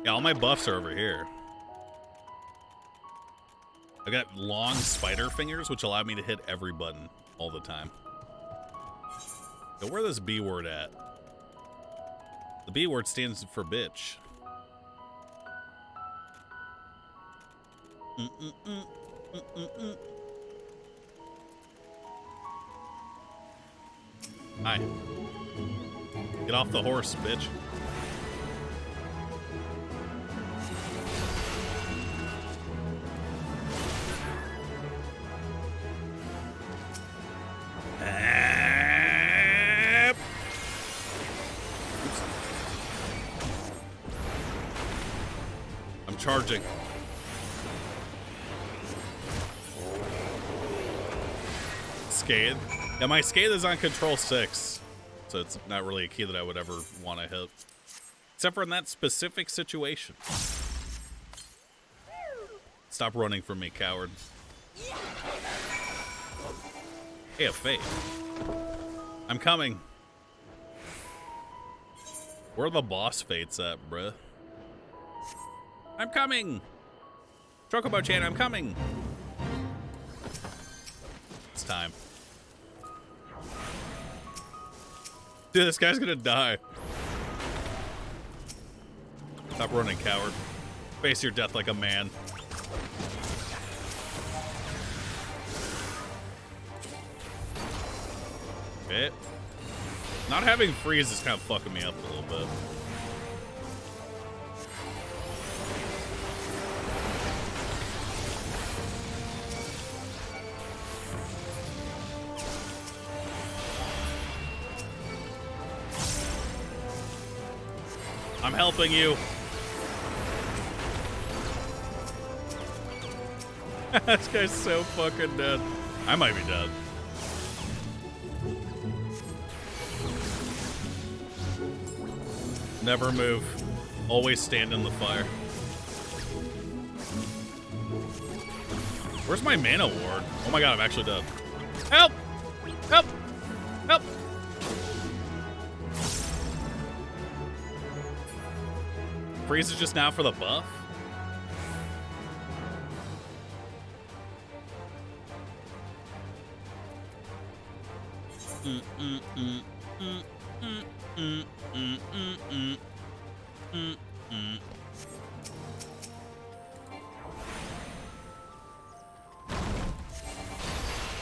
Yeah, all my buffs are over here. I got long spider fingers, which allow me to hit every button all the time. So where this B word at? The B word stands for bitch. Hi. Get off the horse, bitch. I'm charging. Scathe. Yeah, my Scathe is on control 6. So it's not really a key that I would ever want to hit. Except for in that specific situation. Stop running from me, coward. Hey, a fate. I'm coming. Where are the boss fates at, bruh? I'm coming! Chocobo-chan, I'm coming! It's time. Dude, this guy's gonna die. Stop running, coward. Face your death like a man. Okay. Not having freeze is kind of fucking me up a little bit. I'm helping you. This guy's so fucking dead. I might be dead. Never move. Always stand in the fire. Where's my mana ward? Oh my god, I'm actually dead. Help! Help! Help! Freeze is just now for the buff?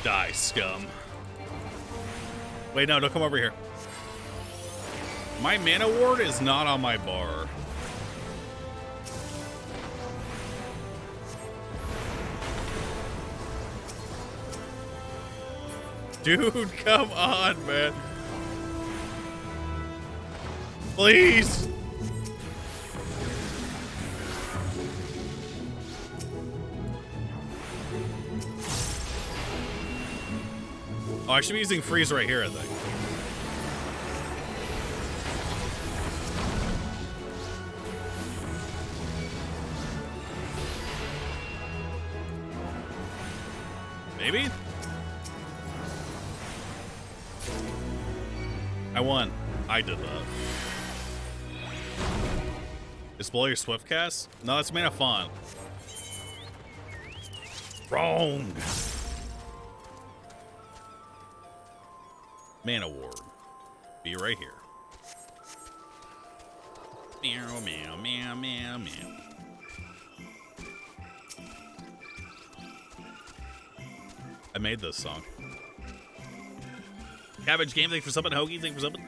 Die, scum. Wait, no, don't come over here. My mana ward is not on my bar. Dude, come on, man. Please. Oh, I should be using freeze right here, I think. Maybe? I won. I did that. Display your swift cast? No, that's mana font. Wrong. Mana ward. Be right here. Meow, meow, meow, meow, meow. I made this song. Cabbage Game, thanks for subbing. Hoagie, thanks for subbing.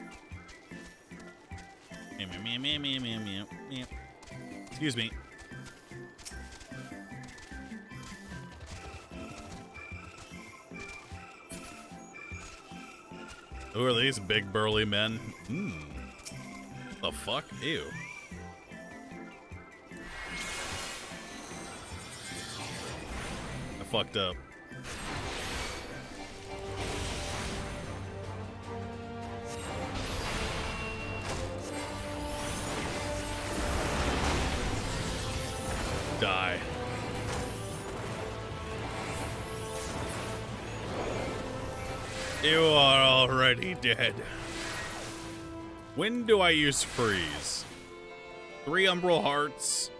Meow, meow, meow, meow, meow, meow, meow. Excuse me. Who are these big burly men? The fuck? Ew. I fucked up. Die. You are already dead. When do I use freeze? 3 Umbral Hearts.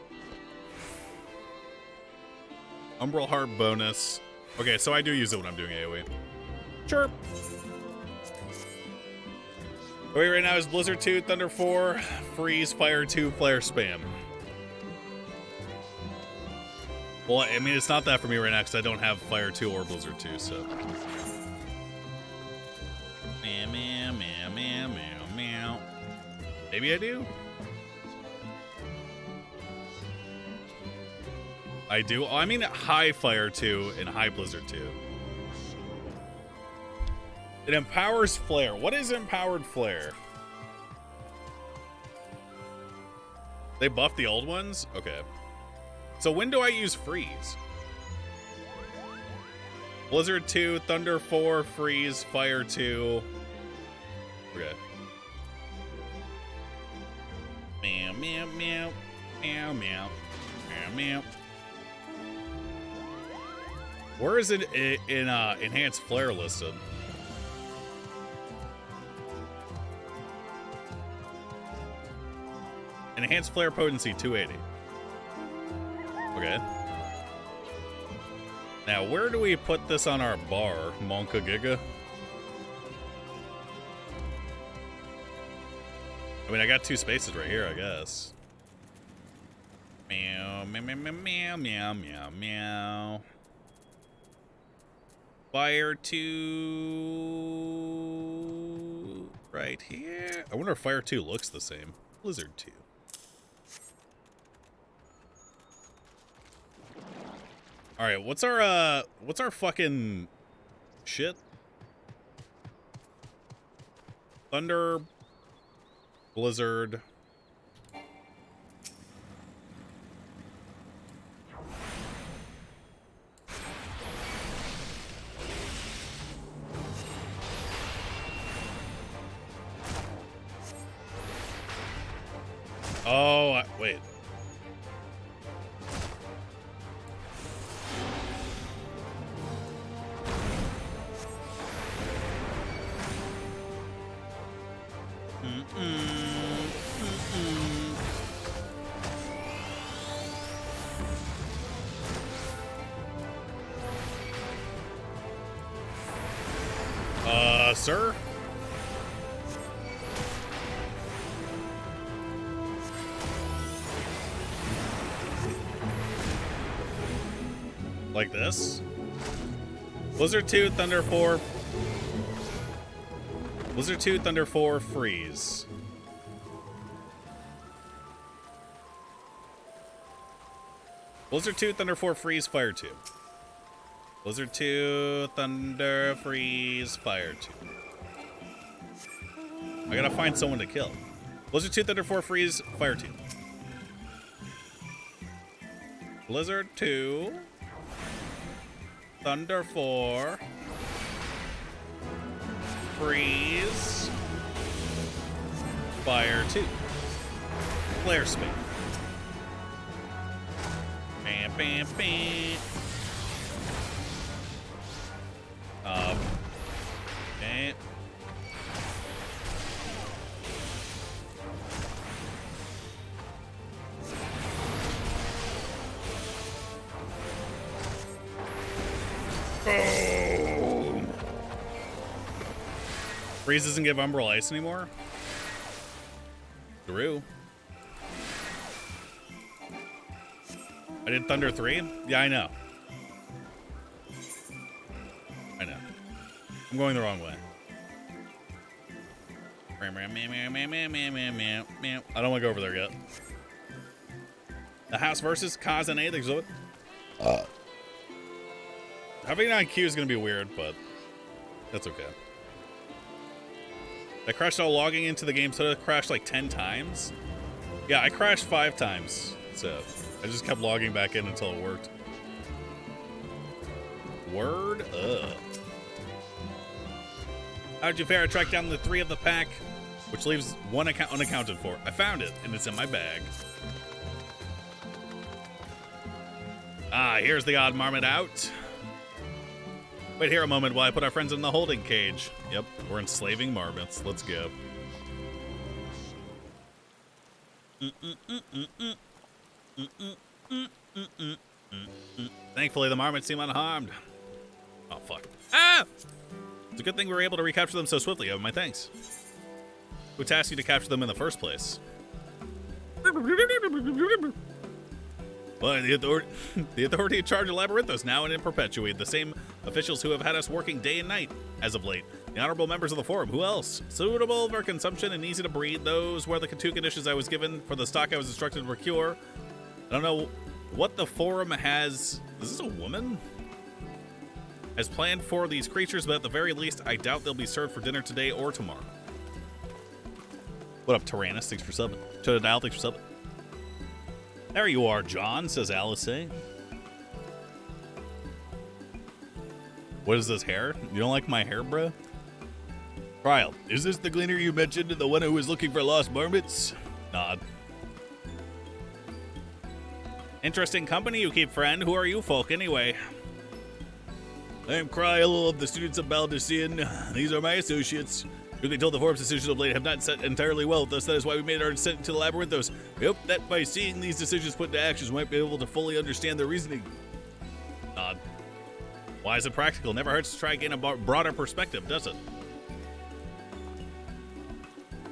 Umbral Heart bonus. Okay, so I do use it when I'm doing AoE. Sure. Okay, right now is Blizzard 2, Thunder 4, Freeze, Fire 2, Flare Spam. Well, I mean, it's not that for me right now because I don't have Fire 2 or Blizzard 2, so. Meow, meow, meow, meow, meow, meow. Maybe I do? I do? Oh, I mean high Fire 2 and high Blizzard 2. It empowers Flare. What is empowered Flare? They buffed the old ones? Okay. So when do I use freeze? Blizzard 2, Thunder 4, Freeze, Fire 2. Okay. Meow, meow, meow, meow, meow, meow, meow. Where is it in Enhanced Flare listed? Enhanced Flare Potency 280. Okay. Now, where do we put this on our bar? Monka Giga? I mean, I got 2 spaces right here, I guess. Meow, meow, meow, meow, meow, meow, meow. Fire 2 right here. I wonder if Fire 2 looks the same. Blizzard 2. All right, what's our fucking shit? Thunder, Blizzard. Oh, wait. Sir? Like this? Blizzard 2, Thunder 4. Blizzard 2, Thunder 4, Freeze. Blizzard 2, Thunder 4, Freeze, Fire 2. Blizzard 2, Thunder, Freeze, Fire 2. I gotta find someone to kill. Blizzard 2, Thunder 4, Freeze, Fire 2. Blizzard 2, Thunder 4, Freeze. Fire 2. Flare spin. Bam, bam, bam. Okay. Boom. Freeze doesn't give Umbral Ice anymore? Drew. I did Thunder 3? Yeah, I know. I know. I'm going the wrong way. I don't want to go over there yet. The house versus Kaz and A. Having it on Q is going to be weird, but that's okay. I crashed while logging into the game, so it crashed like 10 times. Yeah, I crashed 5 times, so I just kept logging back in until it worked. Word up. How'd you fare? I tracked down the 3 of the pack, which leaves 1 account unaccounted for. I found it, and it's in my bag. Ah, here's the odd marmot out. Wait here a moment while I put our friends in the holding cage. Yep, we're enslaving marmots. Let's go. Thankfully, the marmots seem unharmed. Oh, fuck. Ah! It's a good thing we were able to recapture them so swiftly. Oh, my thanks. Who tasked you to capture them in the first place? Well, the authority in charge of Labyrinthos now and in perpetuate. The same officials who have had us working day and night as of late. The honorable members of the forum. Who else? Suitable for consumption and easy to breed. Those were the 2 conditions I was given for the stock I was instructed to procure. I don't know what the forum has. Is this a woman? Has planned for these creatures, but at the very least, I doubt they'll be served for dinner today or tomorrow. What up, Tyrannus? Thanks for subbing. Chodal, thanks for subbing. There you are, John, says Alice. What is this hair? You don't like my hair, bruh? Trial, is this the gleaner you mentioned, the one who was looking for lost marmots? Nod. Interesting company you keep, friend. Who are you folk, anyway? I am Kryl of the students of Baldurcian. These are my associates. Truth be told, the forum's decisions of late have not set entirely well with us. That is why we made our descent to the Labyrinthos. We hope that by seeing these decisions put into action, we might be able to fully understand their reasoning. Nod. Why is it practical? Never hurts to try to gain a broader perspective, does it?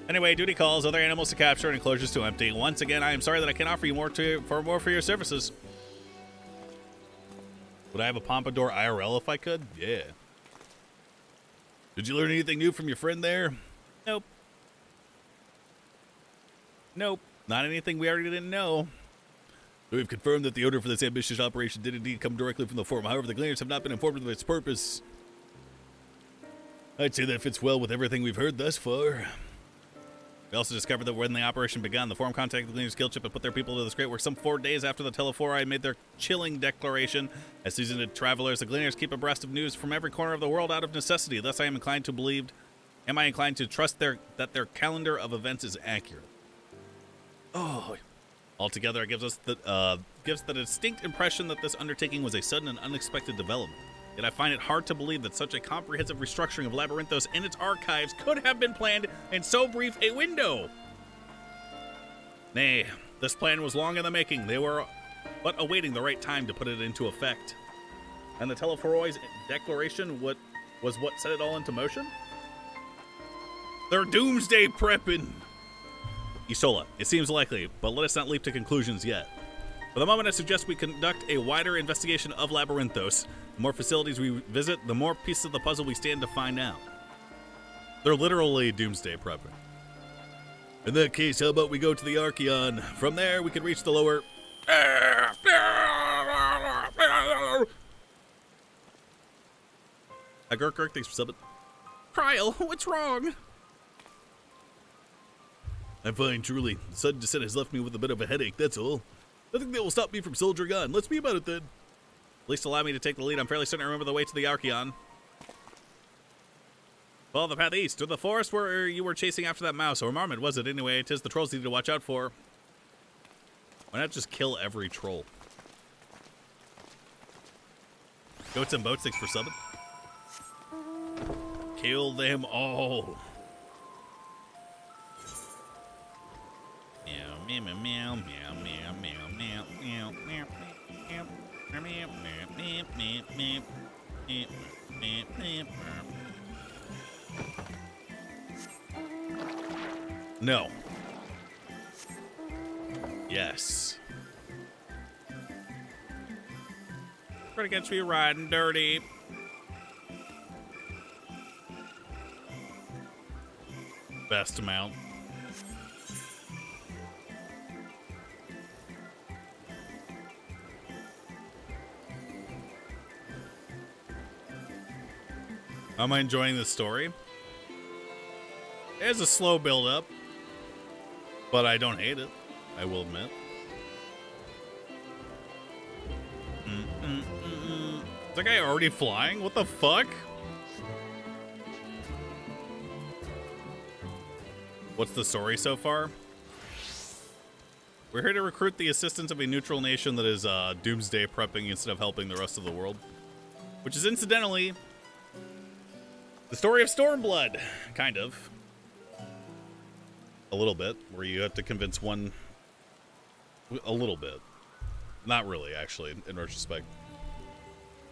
Anyway, duty calls, other animals to capture, and enclosures to empty. Once again, I am sorry that I can't offer you more for your services. Would I have a pompadour IRL if I could? Yeah. Did you learn anything new from your friend there? Nope. Nope. Not anything we already didn't know. We've confirmed that the order for this ambitious operation did indeed come directly from the forum. However, the gleaners have not been informed of its purpose. I'd say that fits well with everything we've heard thus far. We also discovered that when the operation began, the forum contacted the Gleaners Guild ship and put their people to this great work some 4 days after the Telephori made their chilling declaration. As seasoned travelers, the Gleaners keep abreast of news from every corner of the world out of necessity. Thus, I am inclined to trust that their calendar of events is accurate. Oh, altogether, it gives us the distinct impression that this undertaking was a sudden and unexpected development. Yet I find it hard to believe that such a comprehensive restructuring of Labyrinthos and its archives could have been planned in so brief a window. Nay, this plan was long in the making. They were but awaiting the right time to put it into effect. And the Telephoroi's declaration was what set it all into motion? They're doomsday prepping. Isola, it seems likely, but let us not leap to conclusions yet. For the moment, I suggest we conduct a wider investigation of Labyrinthos. The more facilities we visit, the more pieces of the puzzle we stand to find out. They're literally doomsday prepping. In that case, how about we go to the Archeon? From there, we can reach the lower... Gurk, thanks for subbing. Kryl, what's wrong? I'm fine, truly. The sudden descent has left me with a bit of a headache, that's all. Nothing that will stop me from soldiering on. Let's be about it then. At least allow me to take the lead. I'm fairly certain I remember the way to the Archeon. Follow the path east, to the forest where you were chasing after that mouse, or marmot was it anyway? 'Tis the trolls you need to watch out for. Why not just kill every troll? Goats and boats, thanks for subbing. Kill them all. Meow, meow, meow, meow, meow, meow, meow, meow, meow, meow, meow, meow, meow, meow, meow, meow. No. Yes. Try to get you riding dirty. Best amount. Am I enjoying this story? It's a slow build up, but I don't hate it, I will admit. Is that guy already flying? What the fuck? What's the story so far? We're here to recruit the assistance of a neutral nation that is doomsday prepping instead of helping the rest of the world. Which is incidentally the story of Stormblood, kind of. A little bit, where you have to convince one... A little bit. Not really, actually, in retrospect.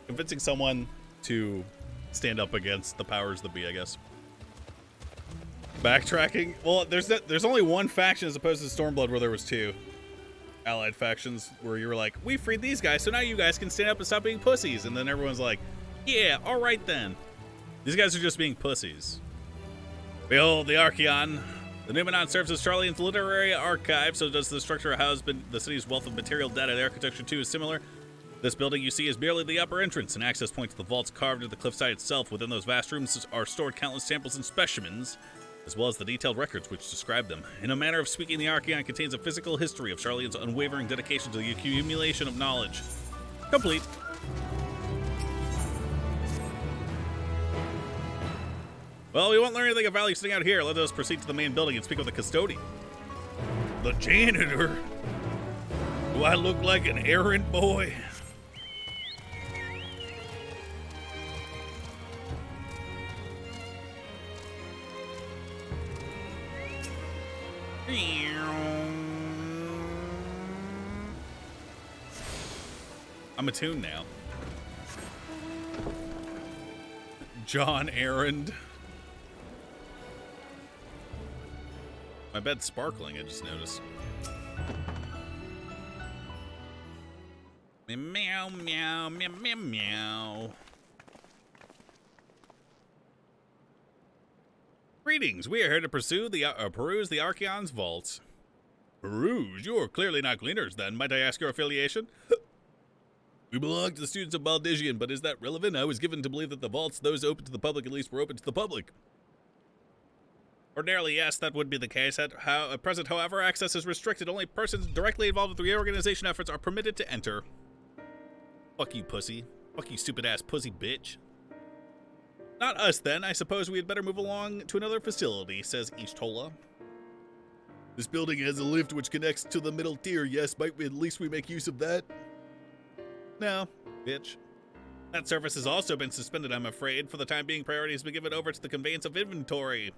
Convincing someone to stand up against the powers that be, I guess. Backtracking? Well, there's only one faction as opposed to Stormblood where there was two. Allied factions where you were like, we freed these guys, so now you guys can stand up and stop being pussies. And then everyone's like, yeah, alright then. These guys are just being pussies. Behold the Archeon. The Numenon serves as Charlian's literary archive, so does the structure house the city's wealth of material data. The architecture, too, is similar. This building you see is merely the upper entrance, an access point to the vaults carved into the cliffside itself. Within those vast rooms are stored countless samples and specimens, as well as the detailed records which describe them. In a manner of speaking, the Archeon contains a physical history of Charlian's unwavering dedication to the accumulation of knowledge. Complete. Well, we won't learn anything of value sitting out here. Let us proceed to the main building and speak with the custodian. The janitor? Do I look like an errand boy? I'm attuned now. John Errand. My bed's sparkling, I just noticed. Meow, meow, meow, meow, meow. Greetings, we are here to peruse the Archeon's vaults. Peruse? You're clearly not cleaners then. Might I ask your affiliation? We belong to the students of Baldigian, but is that relevant? I was given to believe that the vaults, those open to the public at least, were open to the public. Ordinarily, yes, that would be the case. At present, however, access is restricted. Only persons directly involved with the reorganization efforts are permitted to enter. Fuck you, pussy. Fuck you, stupid-ass pussy bitch. Not us, then. I suppose we had better move along to another facility, says Ishtola. This building has a lift which connects to the middle tier. Yes, might at least we make use of that? No, bitch. That service has also been suspended, I'm afraid. For the time being, priority has been given over to the conveyance of inventory.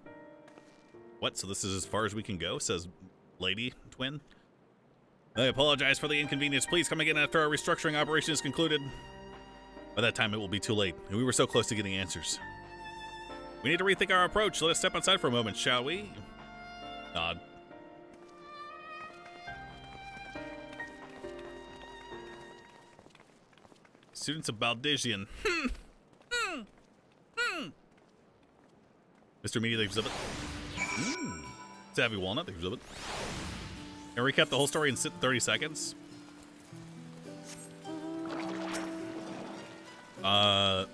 What, so this is as far as we can go, says Lady Twin. I apologize for the inconvenience. Please come again after our restructuring operation is concluded. By that time, it will be too late, and we were so close to getting answers. We need to rethink our approach. Let us step outside for a moment, shall we? Nod. Students of Baldigian. Mr. Media, thanks for it. Savvy Walnut, thanks for it. And recap the whole story in 30 seconds. No.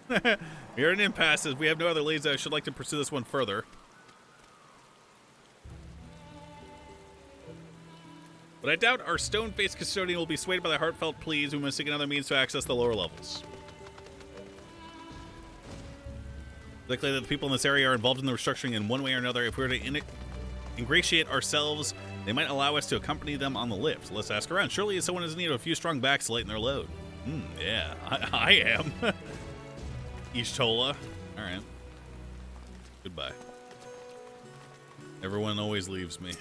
We're in an impasse. We have no other leads. I should like to pursue this one further. But I doubt our stone-faced custodian will be swayed by the heartfelt pleas. We must seek another means to access the lower levels. Likely that the people in this area are involved in the restructuring in one way or another. If we were to ingratiate ourselves, they might allow us to accompany them on the lift. Let's ask around. Surely someone is in need of a few strong backs to lighten their load. Yeah, I am. Ishtola. All right. Goodbye. Everyone always leaves me.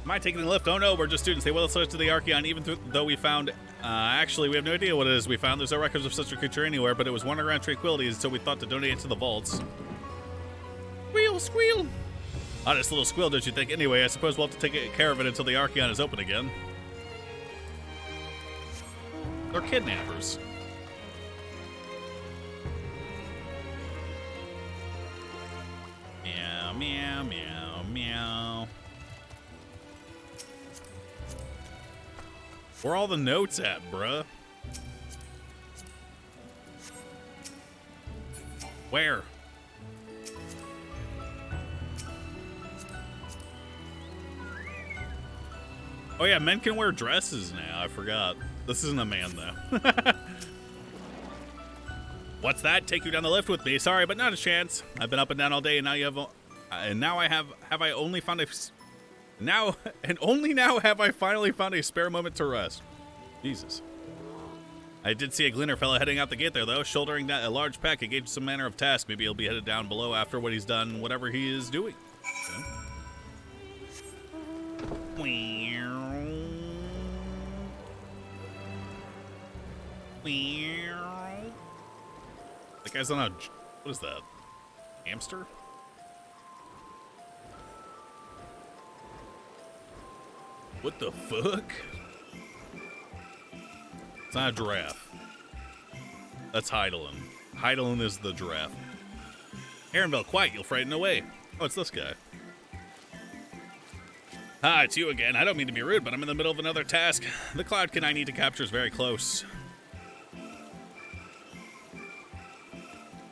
Am I taking the lift? Oh no, we're just students. They will us to the Archeon, even though we found... actually, we have no idea what it is we found. There's no records of such a creature anywhere, but it was wandering around tranquility, so we thought to donate it to the vaults. Squeal, squeal! Honest little squeal, don't you think? Anyway, I suppose we'll have to take care of it until the Archeon is open again. They're kidnappers. Meow, meow, meow, meow. Where are all the notes at, bruh? Where? Oh yeah, men can wear dresses now. I forgot. This isn't a man though. What's that? Take you down the lift with me? Sorry, but not a chance. I've been up and down all day, and now you have, have I only found a now and only now have I finally found a spare moment to rest. Jesus. I did see a gleaner fellow heading out the gate there, though, shouldering that a large pack. Engaged some manner of task. Maybe he'll be headed down below after what he's done, whatever he is doing. Okay. That guy's on a... What is that? Hamster? What the fuck? It's not a giraffe. That's Heidelin. Heidelin is the giraffe. Aaronville, quiet, you'll frighten away. Oh, it's this guy. Ah, it's you again. I don't mean to be rude, but I'm in the middle of another task. The cloudkin I need to capture is very close.